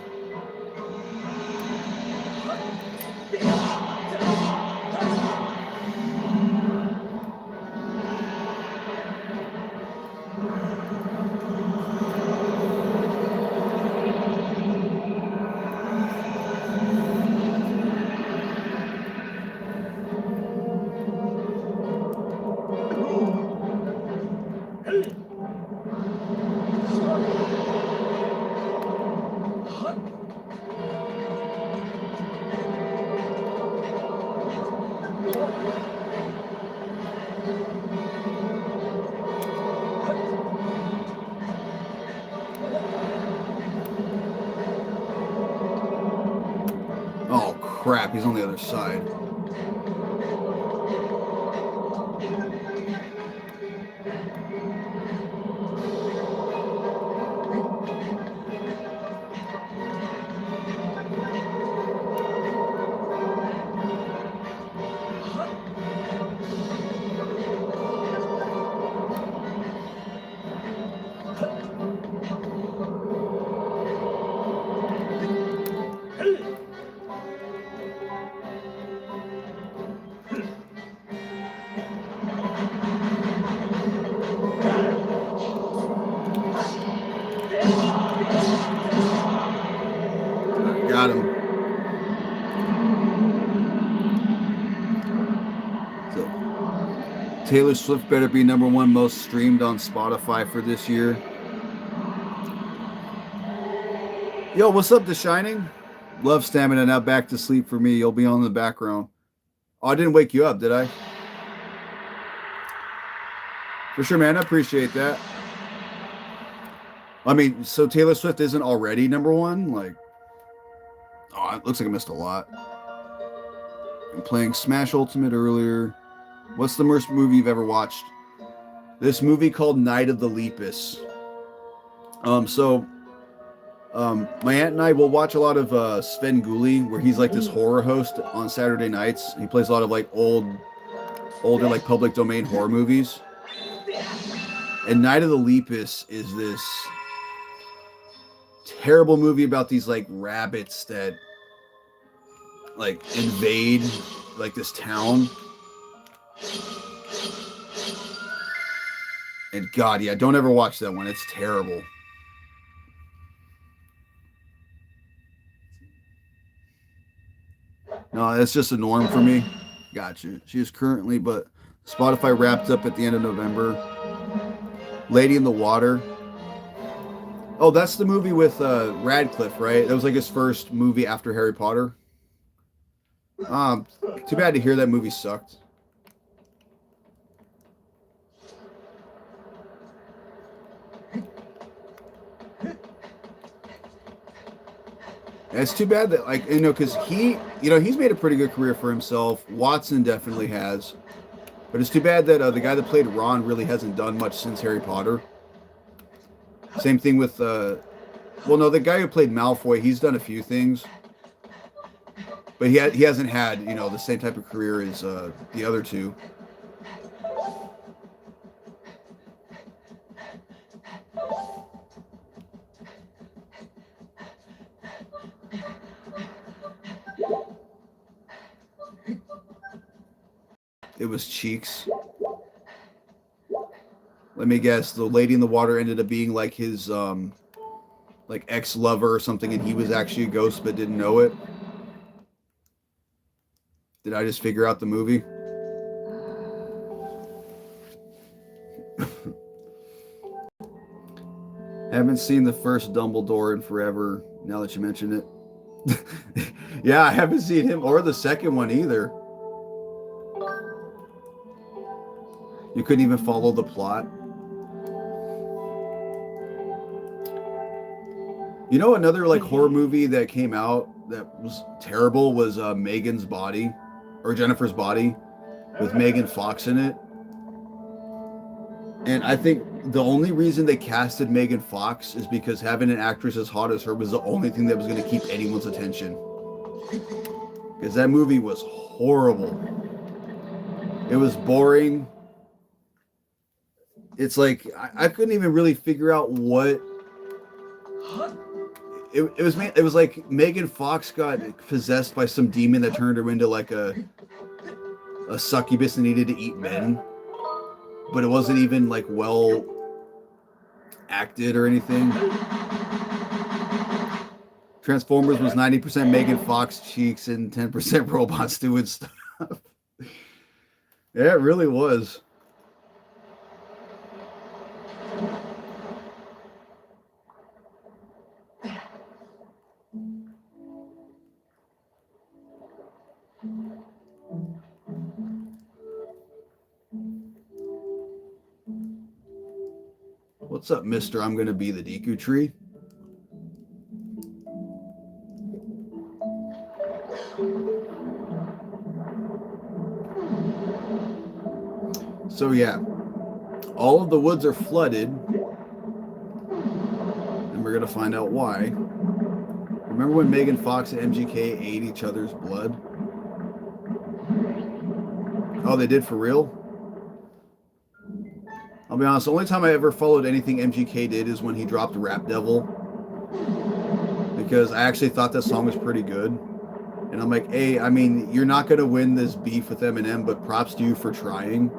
Oh crap, he's on the other side. Got him. So, Taylor Swift better be #1 most streamed on Spotify for this year. Yo, what's up, The Shining? Love Stamina, now back to sleep for me. You'll be on in the background. Oh, I didn't wake you up, did I? For sure, man. I appreciate that. I mean, so Taylor Swift isn't already #1? Like, oh, it looks like I missed a lot. I'm playing Smash Ultimate earlier. What's the worst movie you've ever watched? This movie called Night of the Lepus. My aunt and I will watch a lot of Sven Gulli, where he's like this horror host on Saturday nights. He plays a lot of like older like public domain horror movies. And Night of the Lepus is this terrible movie about these like rabbits that like invade like this town. And God, yeah, don't ever watch that one. It's terrible. No, that's just a norm for me. Gotcha. She is currently, but Spotify wrapped up at the end of November. Lady in the Water. Oh, that's the movie with Radcliffe, right? That was like his first movie after Harry Potter. Too bad to hear that movie sucked. And it's too bad that, like, you know, because he's made a pretty good career for himself. Watson definitely has. But it's too bad that the guy that played Ron really hasn't done much since Harry Potter. Same thing with, the guy who played Malfoy, he's done a few things. But he hasn't had, the same type of career as the other two. It was Cheeks. Let me guess. The Lady in the Water ended up being like his like ex-lover or something, and he was actually a ghost but didn't know it. Did I just figure out the movie? haven't seen the first Dumbledore in forever, now that you mention it. Yeah, I haven't seen him or the second one either. You couldn't even follow the plot. You know, another like horror movie that came out that was terrible was Megan's Body, or Jennifer's Body, with Megan Fox in it. And I think the only reason they casted Megan Fox is because having an actress as hot as her was the only thing that was going to keep anyone's attention. Because that movie was horrible. It was boring. It's like I couldn't even really figure out what it was. It was like Megan Fox got possessed by some demon that turned her into like a succubus and needed to eat men. But it wasn't even like well acted or anything. Transformers was 90% Megan Fox cheeks and 10% robots doing stuff. Yeah, it really was. What's up, mister? I'm going to be the Deku tree. So yeah, all of the woods are flooded, and we're going to find out why. Remember when Megan Fox and MGK ate each other's blood? Oh, they did for real? I'll be honest, the only time I ever followed anything MGK did is when he dropped Rap Devil. Because I actually thought that song was pretty good. And I'm like, hey, I mean, you're not going to win this beef with Eminem, but props to you for trying.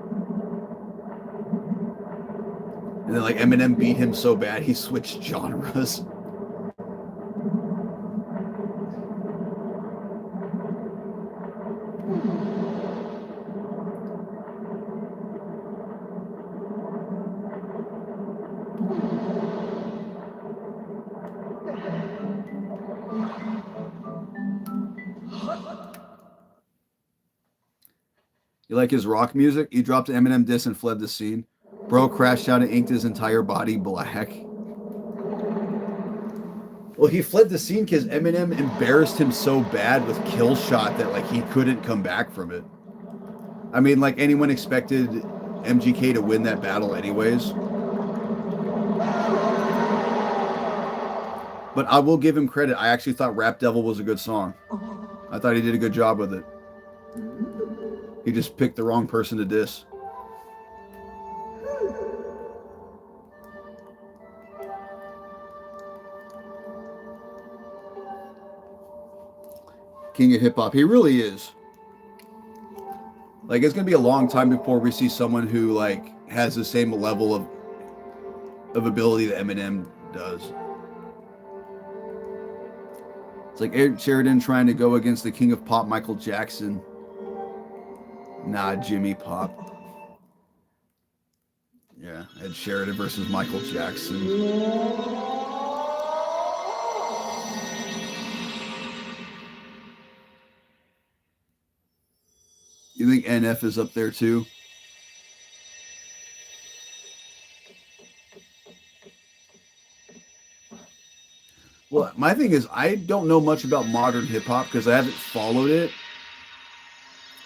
And then like Eminem beat him so bad, he switched genres. You like his rock music? He dropped an Eminem diss and fled the scene. Bro crashed out and inked his entire body black. Well, he fled the scene because Eminem embarrassed him so bad with Kill Shot that like he couldn't come back from it. I mean, like anyone expected MGK to win that battle anyways. But I will give him credit. I actually thought Rap Devil was a good song. I thought he did a good job with it. He just picked the wrong person to diss. King of hip hop. He really is. Like, it's going to be a long time before we see someone who, like, has the same level of ability that Eminem does. It's like Ed Sheridan trying to go against the king of pop, Michael Jackson. Nah, Jimmy Pop. Yeah, Ed Sheridan versus Michael Jackson. You think NF is up there too? Well, my thing is, I don't know much about modern hip hop because I haven't followed it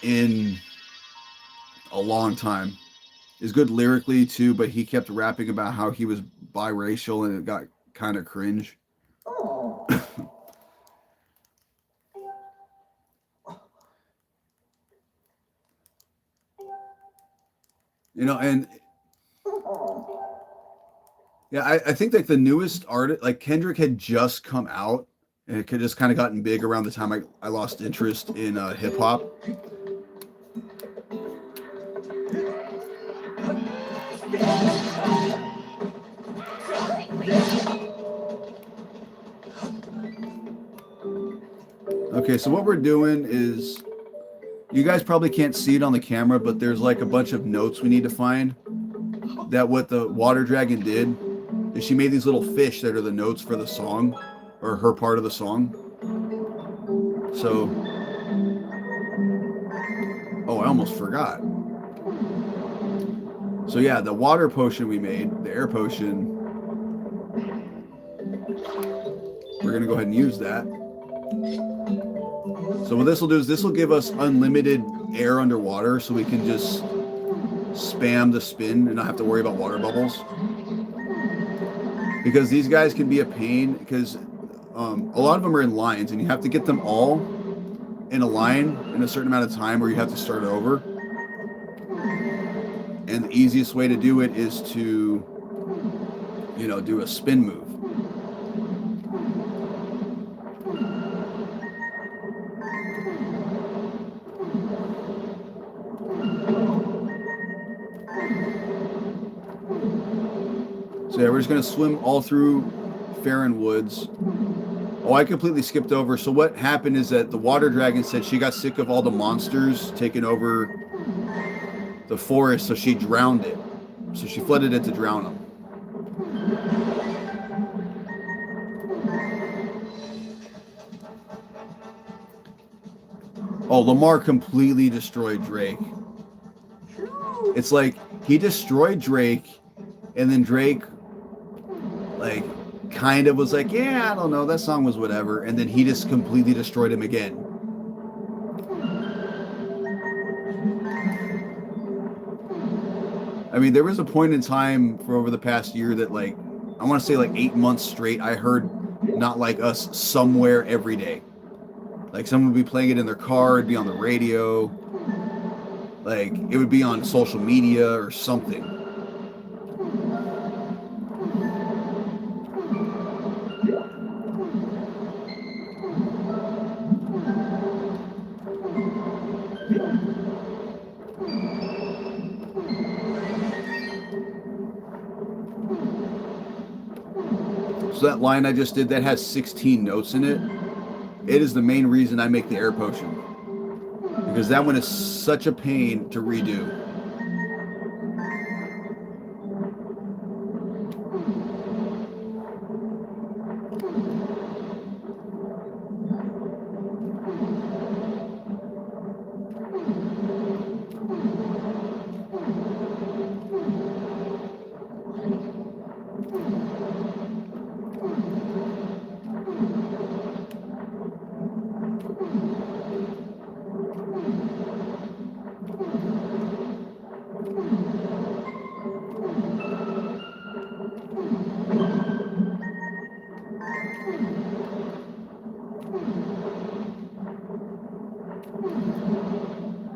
in a long time. Is good lyrically too, but he kept rapping about how he was biracial and it got kind of cringe. You know, and yeah, I think like the newest artist, like Kendrick had just come out and it could just kind of gotten big around the time I lost interest in hip hop. Okay, so what we're doing is, you guys probably can't see it on the camera, but there's like a bunch of notes we need to find. That what the water dragon did is she made these little fish that are the notes for the song, or her part of the song. So, oh, I almost forgot. So yeah, the water potion we made, the air potion, we're going to go ahead and use that. So what this will do is this will give us unlimited air underwater, so we can just spam the spin and not have to worry about water bubbles. Because these guys can be a pain, because a lot of them are in lines, and you have to get them all in a line in a certain amount of time, or you have to start over. And the easiest way to do it is to, you know, do a spin move. So yeah, we're just going to swim all through Farron Woods. Oh, I completely skipped over. So what happened is that the water dragon said she got sick of all the monsters taking over the forest, so she drowned it. So she flooded it to drown them. Oh, Lamar completely destroyed Drake. It's like he destroyed Drake, and then Drake, like, kind of was like, yeah, I don't know, that song was whatever, and then he just completely destroyed him again. I mean, there was a point in time for over the past year that, like, I want to say like 8 months straight, I heard Not Like Us somewhere every day. Like, someone would be playing it in their car, it'd be on the radio, like, it would be on social media or something. So that line I just did, that has 16 notes in it. It is the main reason I make the air potion, because that one is such a pain to redo.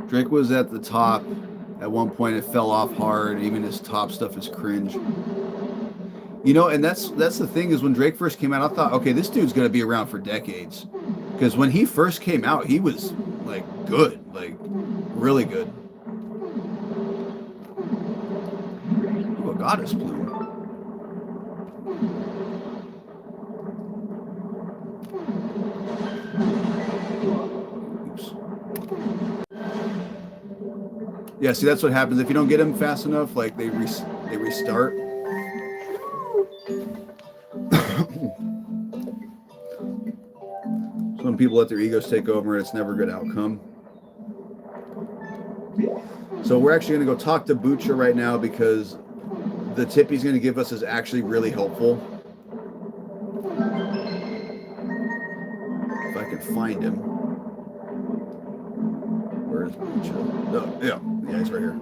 Drake was at the top. At one point, it fell off hard. Even his top stuff is cringe. You know, and that's the thing, is when Drake first came out, I thought, okay, this dude's gonna be around for decades. Because when he first came out, he was like good, like really good. Ooh, a goddess plume. Yeah, see, that's what happens if you don't get them fast enough. Like they restart. Some people let their egos take over, and it's never a good outcome. So we're actually going to go talk to Butcher right now, because the tip he's going to give us is actually really helpful. If I can find him. Where is Butcher? Oh, yeah, he's right here.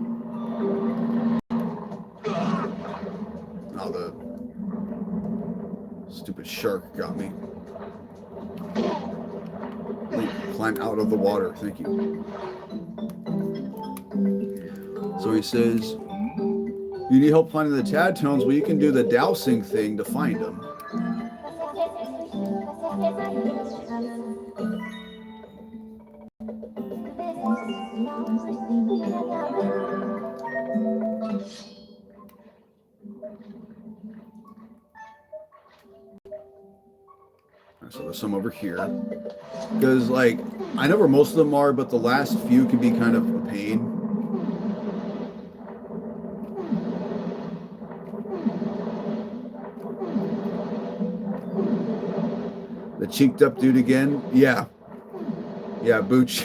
Oh, the stupid shark got me. Climb out of the water. Thank you. So he says, you need help finding the tad tones? Well, you can do the dowsing thing to find them. So there's some over here, because like I know where most of them are, but the last few can be kind of a pain. The cheeked up dude again? Yeah. Yeah, Booch.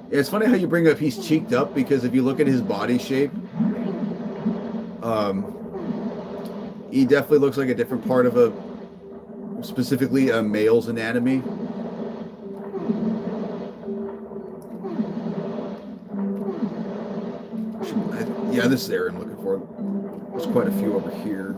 Yeah, it's funny how you bring up he's cheeked up, because if you look at his body shape, he definitely looks like a different part of specifically a male's anatomy. Yeah, this is the area I'm looking for. There's quite a few over here.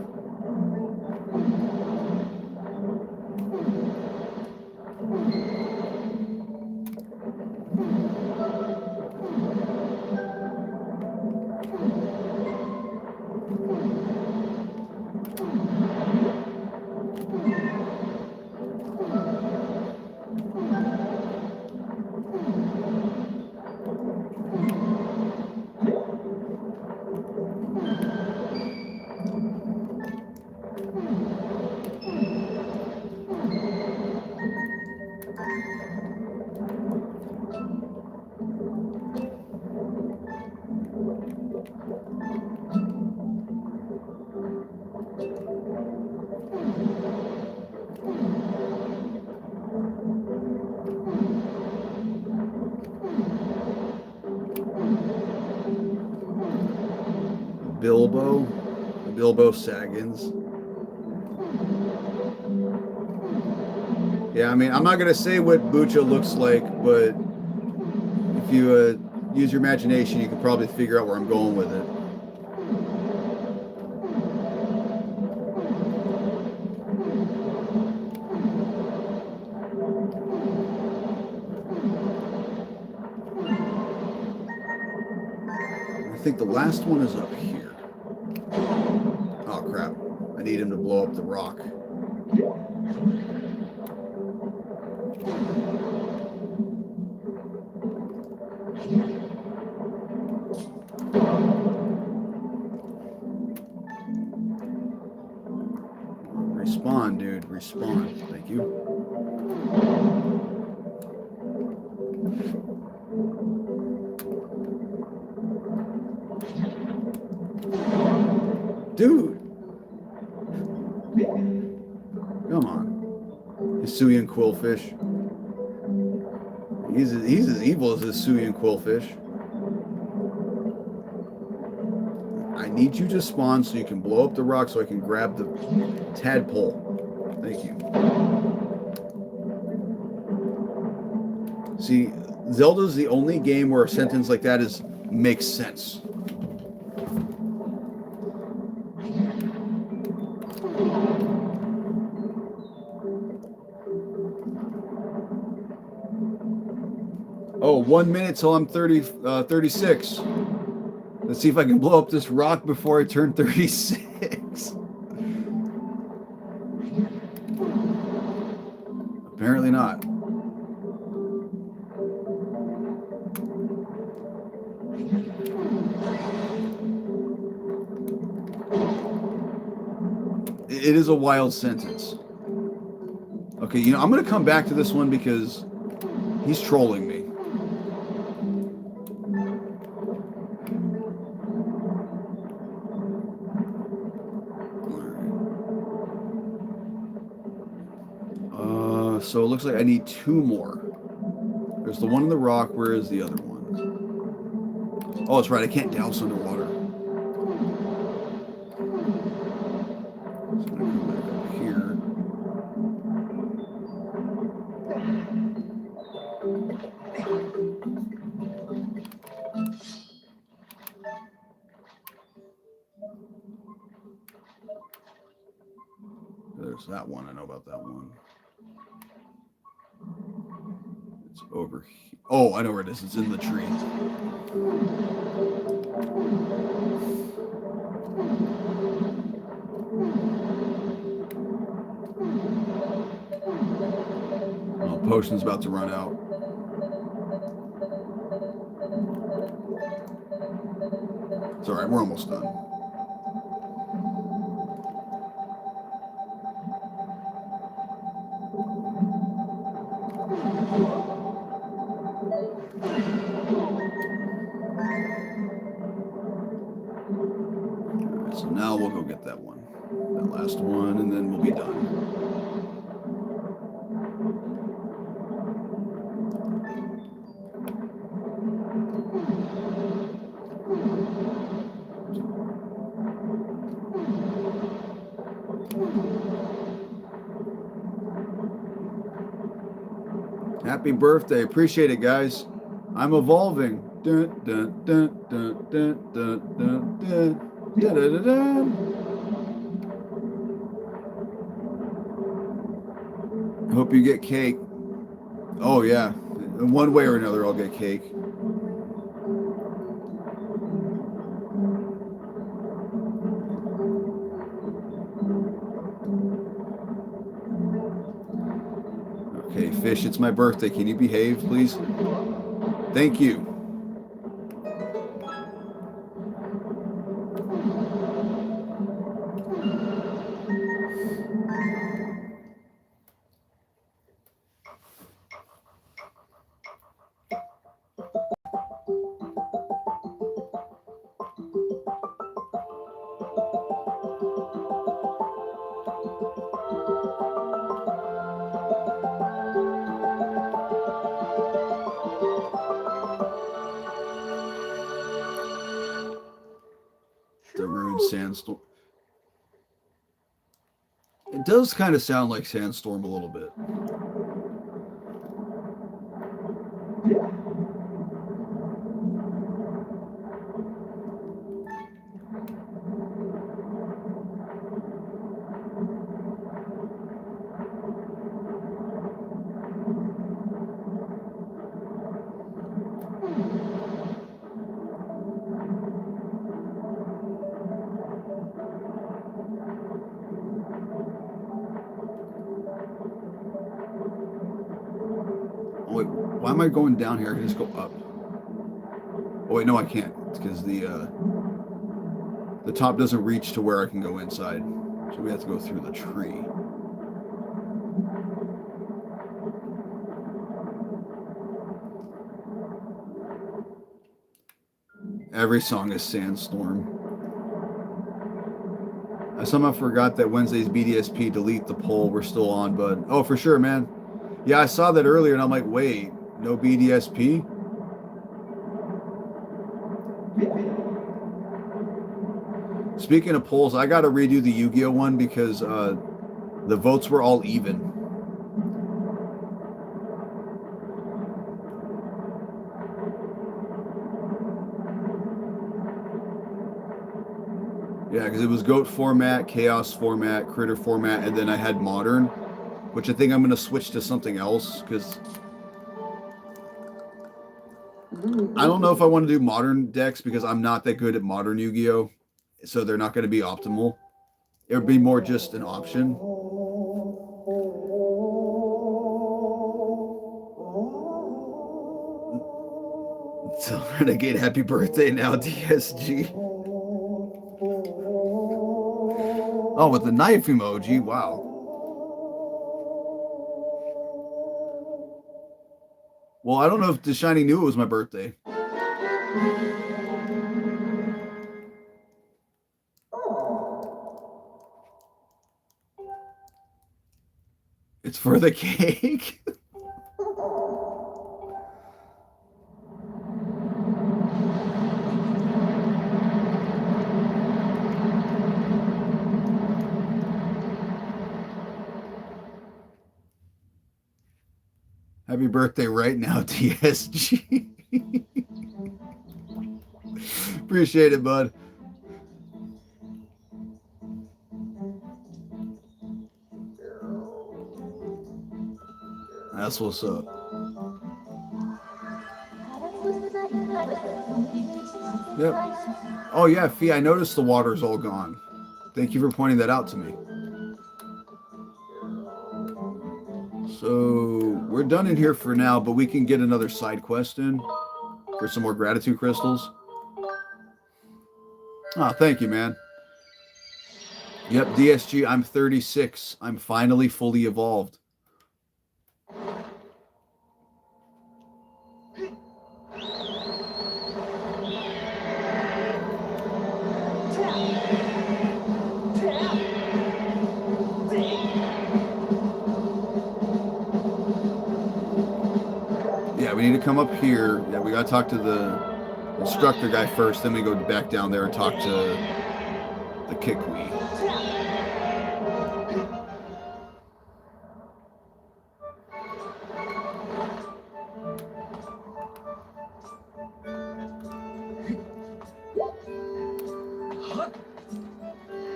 Bilbo Saggins. Yeah, I mean, I'm not going to say what Bucha looks like, but if you use your imagination, you can probably figure out where I'm going with it. I think the last one is up here. Oh, crap. I need him to blow up the rock. Respawn, dude. Respawn. Thank you. Dude! Come on. Hisuian Quillfish. He's as evil as this Hisuian Quillfish. I need you to spawn so you can blow up the rock so I can grab the tadpole. Thank you. See, Zelda's the only game where a sentence like that makes sense. Oh, 1 minute till I'm 36. Let's see if I can blow up this rock before I turn 36. Apparently not. It is a wild sentence. Okay, I'm going to come back to this one because he's trolling me. So it looks like I need 2 more. There's the one in the rock. Where is the other one? Oh, that's right. I can't douse underwater. So I'm going to come back up here. There's that one. I know about that one. It's over here. Oh, I know where it is. It's in the tree. Oh, potion's about to run out. It's all right. We're almost done. So now we'll go get that one. Last one, and then we'll be done. Happy birthday. Appreciate it, guys. I'm evolving. Dun, dun, dun, dun, dun, dun, dun, dun, dun, dun, dun, dun. Hope you get cake. Oh, yeah. In one way or another, I'll get cake. Okay, Fish, it's my birthday. Can you behave, please? Thank you. The rude sandstorm. It does kind of sound like Sandstorm a little bit. Wait, why am I going down here? I can just go up. Oh wait, no, I can't. It's because the top doesn't reach to where I can go inside. So we have to go through the tree. Every song is Sandstorm. I somehow forgot that Wednesday's BDSP delete the poll. We're still on, bud. Oh, for sure, man. Yeah, I saw that earlier, and I'm like, wait, no BDSP? Speaking of polls, I got to redo the Yu-Gi-Oh one because the votes were all even. Yeah, because it was GOAT format, Chaos format, Critter format, and then I had Modern, which I think I'm going to switch to something else because I don't know if I want to do Modern decks because I'm not that good at Modern Yu-Gi-Oh! So they're not going to be optimal. It would be more just an option. So Renegade, happy birthday now, DSG. Oh, with the knife emoji, wow. Well, I don't know if The Shining knew it was my birthday. It's for the cake. Happy birthday right now, TSG. Appreciate it, bud. That's what's up. Yep. Oh, yeah, Fee, I noticed the water's all gone. Thank you for pointing that out to me. So we're done in here for now, but we can get another side quest in for some more gratitude crystals. Oh, thank you, man. Yep, DSG, I'm 36. I'm finally fully evolved. come up here. Yeah, we gotta talk to the instructor guy first. Then we go back down there and talk to the Kikwi.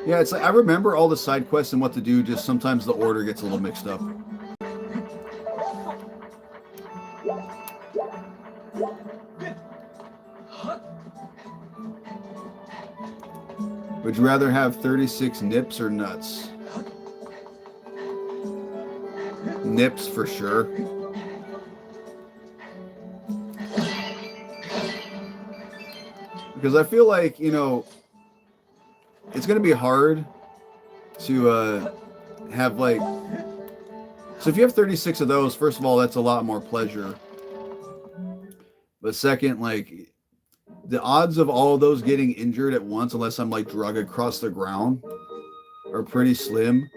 Yeah, it's like I remember all the side quests and what to do. Just sometimes the order gets a little mixed up. Would you rather have 36 nips or nuts? Nips for sure. Because I feel like, you know, it's going to be hard to have like... So if you have 36 of those, first of all, that's a lot more pleasure. But second, like, the odds of all of those getting injured at once, unless I'm like drug across the ground, are pretty slim.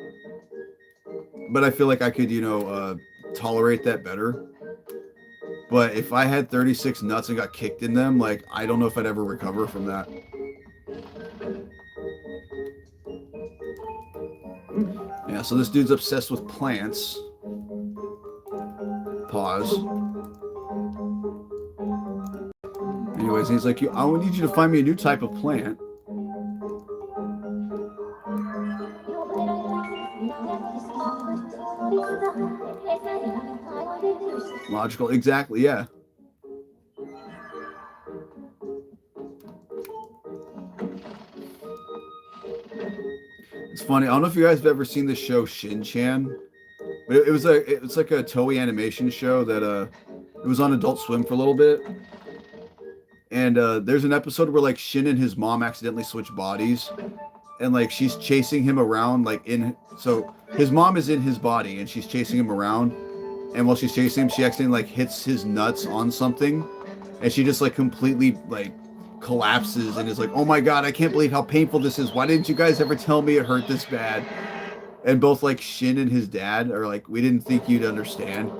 But I feel like I could, you know, tolerate that better. But if I had 36 nuts and got kicked in them, like, I don't know if I'd ever recover from that. Yeah, so this dude's obsessed with plants. Pause. Anyways, he's like, I need you to find me a new type of plant. Logical, exactly, yeah. It's funny. I don't know if you guys have ever seen the show Shin-Chan, but it's like a Toei animation show that it was on Adult Swim for a little bit. And there's an episode where like Shin and his mom accidentally switch bodies, and like she's chasing him around so his mom is in his body and she's chasing him around, and while she's chasing him, she accidentally like hits his nuts on something, and she just like completely like collapses and is like, oh my god, I can't believe how painful this is. Why didn't you guys ever tell me it hurt this bad? And both like Shin and his dad are like, we didn't think you'd understand.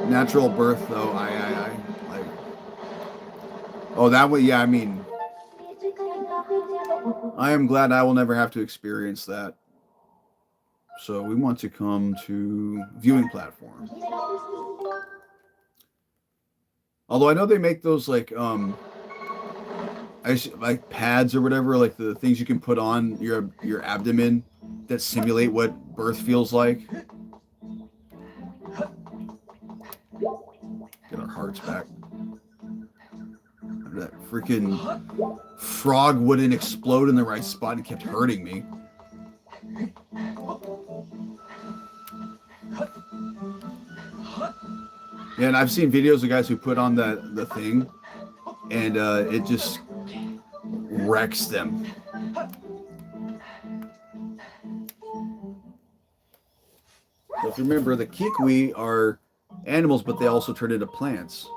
Natural birth, though, I like. Oh, that way, yeah. I mean, I am glad I will never have to experience that. So we want to come to viewing platform. Although I know they make those like like pads or whatever, like the things you can put on your abdomen that simulate what birth feels like. Get our hearts back. That freaking frog wouldn't explode in the right spot and kept hurting me. Yeah, and I've seen videos of guys who put on the thing, and it just wrecks them. So if you remember, the Kikwi are animals, but they also turn into plants.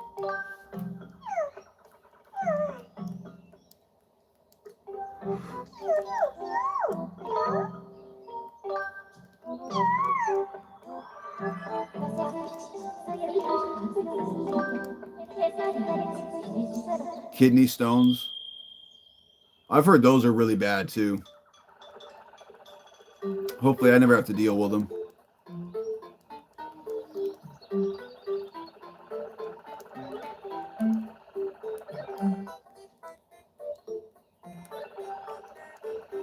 Kidney stones. I've heard those are really bad too. Hopefully I never have to deal with them.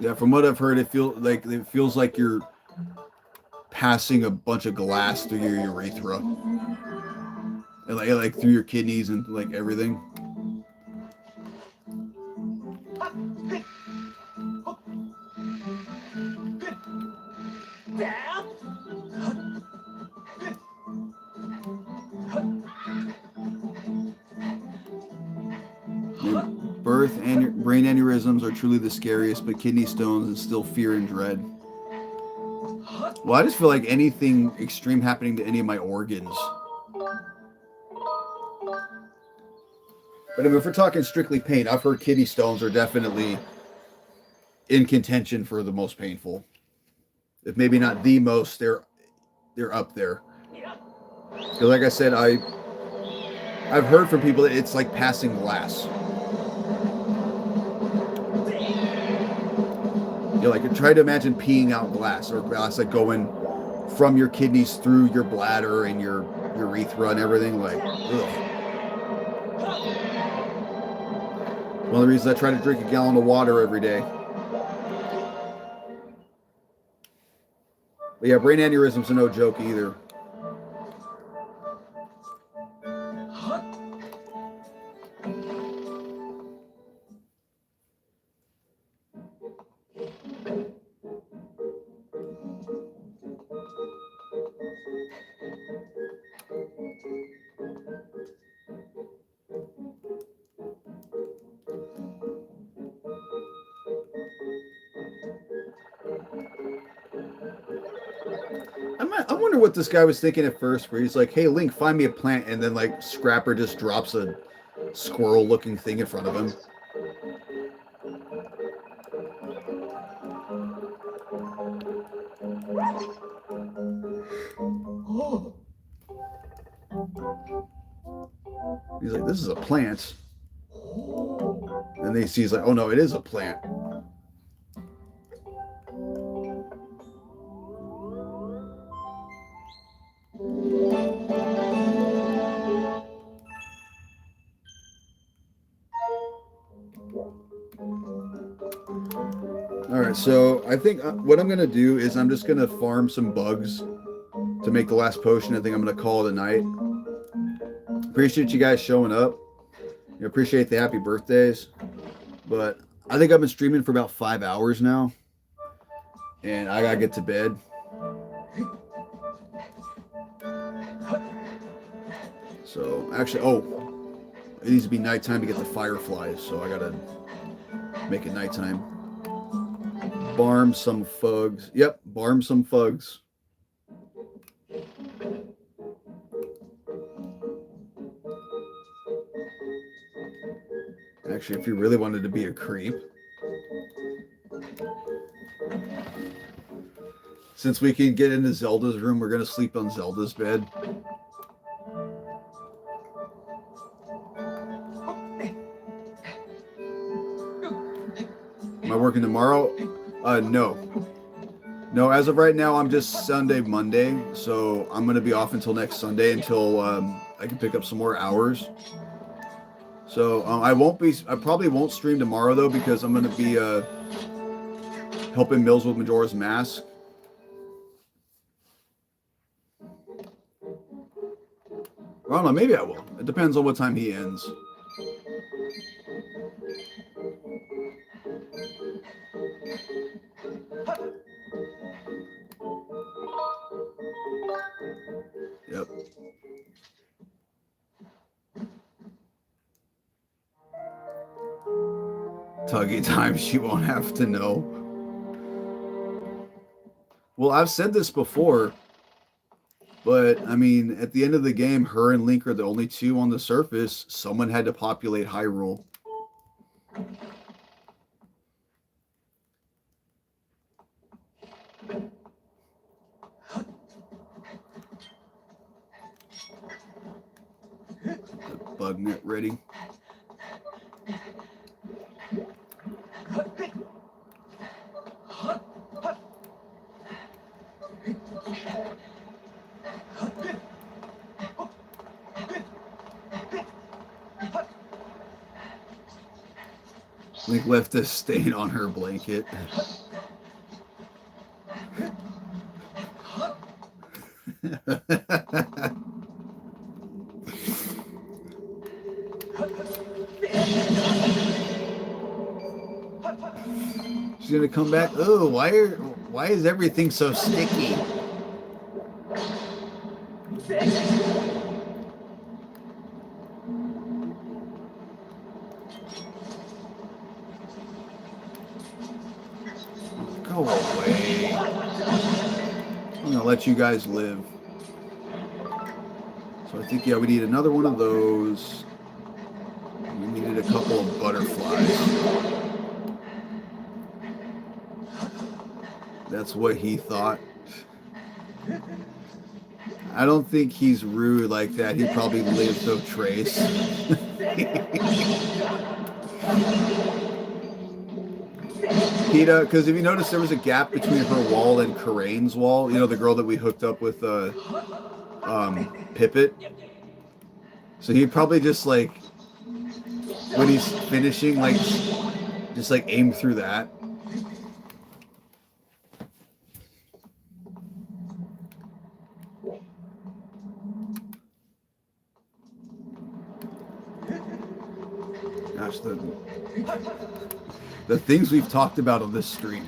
Yeah, from what I've heard, it feels like you're passing a bunch of glass through your urethra, and like through your kidneys and like everything. birth and brain aneurysms are truly the scariest, but kidney stones is still fear and dread. Well, I just feel like anything extreme happening to any of my organs. But I mean, if we're talking strictly pain, I've heard kidney stones are definitely in contention for the most painful. If maybe not the most, they're up there. Because like I said, I've heard from people that it's like passing glass. You're like, try to imagine peeing out glass, or glass like going from your kidneys through your bladder and your urethra and everything. Like, ugh. One of the reasons I try to drink a gallon of water every day. But yeah, brain aneurysms are no joke either. I wonder what this guy was thinking at first, where he's like, hey, Link, find me a plant, and then, like, Scrapper just drops a squirrel-looking thing in front of him. He's like, this is a plant. And then he's like, oh, no, it is a plant. Alright, so I think what I'm going to do is I'm just going to farm some bugs to make the last potion. I think I'm going to call it a night. Appreciate you guys showing up. Appreciate the happy birthdays. But I think I've been streaming for about 5 hours now. And I got to get to bed. So, actually, it needs to be nighttime to get the fireflies. So I got to make it nighttime. Barm some fugs. Yep, barm some fugs. Actually, if you really wanted to be a creep. Since we can get into Zelda's room, we're going to sleep on Zelda's bed. Am I working tomorrow? No. No, as of right now, I'm just Sunday, Monday. So I'm going to be off until next Sunday until I can pick up some more hours. So I probably won't stream tomorrow though, because I'm going to be helping Mills with Majora's Mask. I don't know, maybe I will. It depends on what time he ends. Yep. Tuggy time, she won't have to know. Well, I've said this before, but I mean, at the end of the game, her and Link are the only two on the surface. Someone had to populate Hyrule. Bug net ready. Link left a stain on her blanket. She's gonna come back. Oh, why is everything so sticky? Go away. I'm going to let you guys live. So I think, yeah, we need another one of those. We needed a couple of butterflies. That's what he thought. I don't think he's rude like that. He probably lives no trace. Peta, because if you notice, there was a gap between her wall and Karane's wall. You know, the girl that we hooked up with Pippet. So he'd probably just, like, when he's finishing, like, just, like, aim through that. Gosh, the things we've talked about on this stream.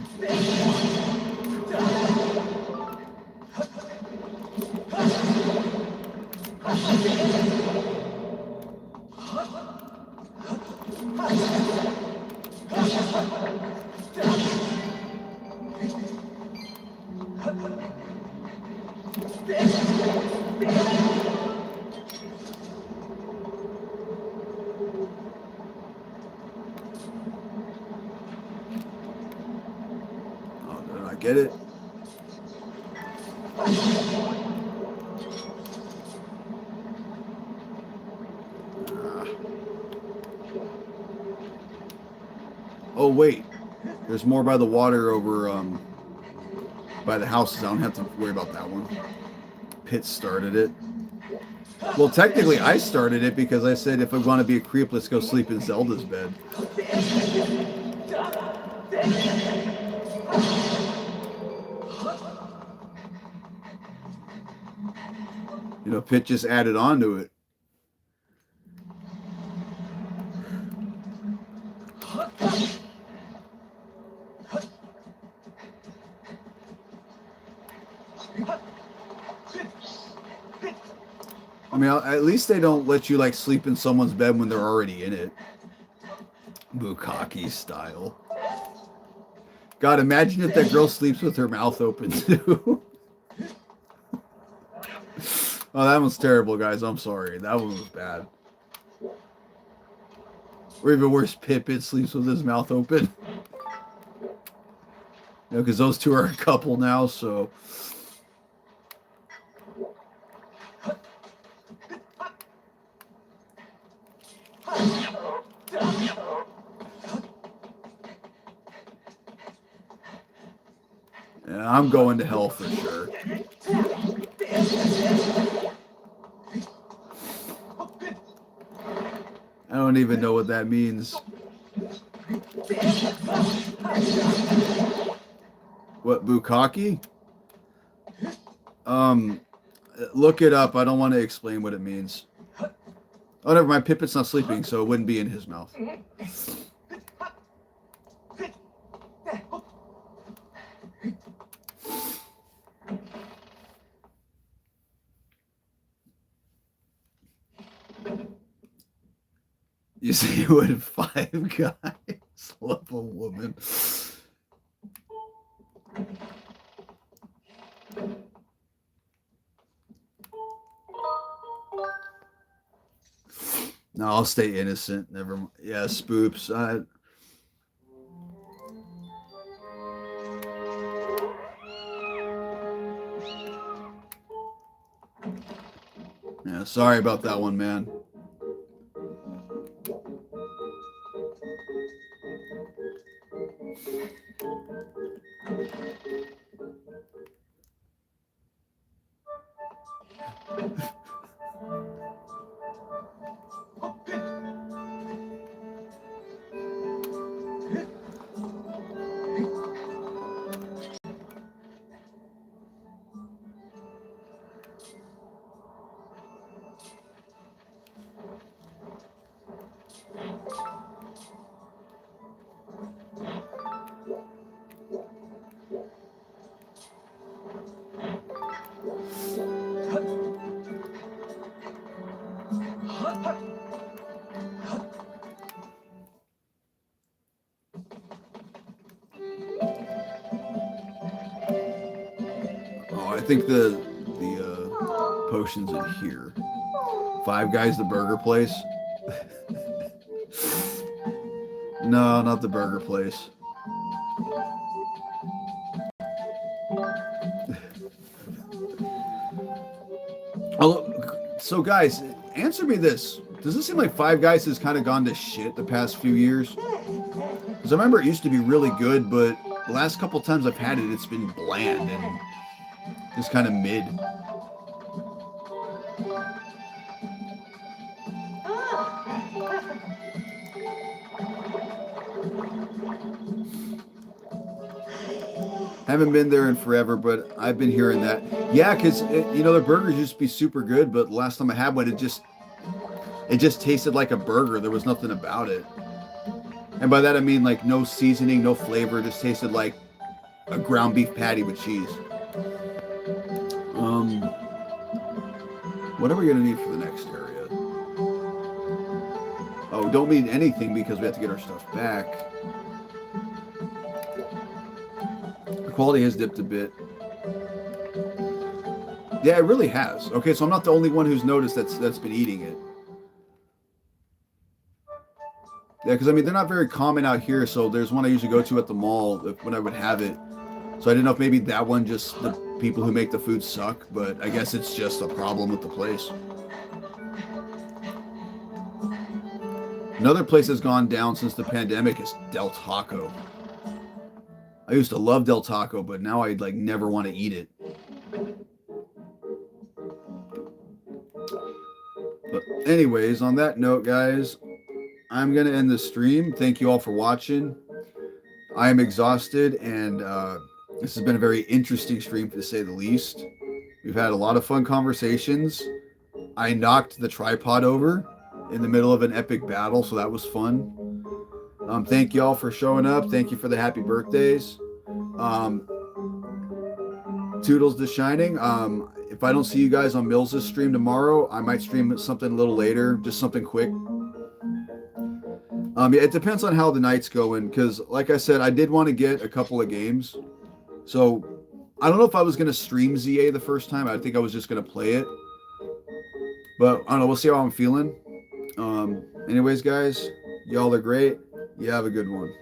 Get it? Oh wait, there's more by the water over by the houses. I don't have to worry about that one. Pitt started it. Well, technically I started it because I said if we want to be a creep, let's go sleep in Zelda's bed. You know, Pitt just added on to it. I mean, at least they don't let you, like, sleep in someone's bed when they're already in it. Bukkake style. God, imagine if that girl sleeps with her mouth open, too. Oh, that one's terrible, guys. I'm sorry. That one was bad. Or even worse, Pippin sleeps with his mouth open. You know, because those two are a couple now, so... Yeah, I'm going to hell for sure. I don't even know what that means. What, bukkake? Look it up. I don't want to explain what it means. Oh, never mind. Pippet's not sleeping, so it wouldn't be in his mouth. You see what 5 guys love a woman. No, I'll stay innocent. Never mind. Yeah, spoops. Yeah, sorry about that one, man. think the potions in here. Five Guys, the burger place. No, not the burger place. So guys, answer me this. Does it seem like Five Guys has kind of gone to shit the past few years? Because I remember it used to be really good, but the last couple times I've had it, it's been bland and just kind of mid. Haven't been there in forever, but I've been hearing that. Yeah, because their burgers used to be super good, but last time I had one, it just tasted like a burger. There was nothing about it. And by that I mean like no seasoning, no flavor. It just tasted like a ground beef patty with cheese. What are we gonna need for the next area? Oh, don't need anything because we have to get our stuff back. The quality has dipped a bit. Yeah, it really has. Okay, so I'm not the only one who's noticed that's been eating it. Yeah, because I mean they're not very common out here. So there's one I usually go to at the mall when I would have it. So I didn't know if maybe that one just the people who make the food suck, but I guess it's just a problem with the place. Another place that's gone down since the pandemic is Del Taco. I used to love Del Taco, but now I like never want to eat it. But anyways, on that note, guys, I'm going to end the stream. Thank you all for watching. I am exhausted, and this has been a very interesting stream, to say the least. We've had a lot of fun conversations. I knocked the tripod over in the middle of an epic battle, so that was fun. Thank you all for showing up. Thank you for the happy birthdays. Toodles the Shining. If I don't see you guys on Mills' stream tomorrow, I might stream something a little later, just something quick. Yeah, it depends on how the night's going, because like I said, I did want to get a couple of games. So I don't know if I was going to stream ZA the first time. I think I was just going to play it. But I don't know. We'll see how I'm feeling. Anyways, guys, y'all are great. You have a good one.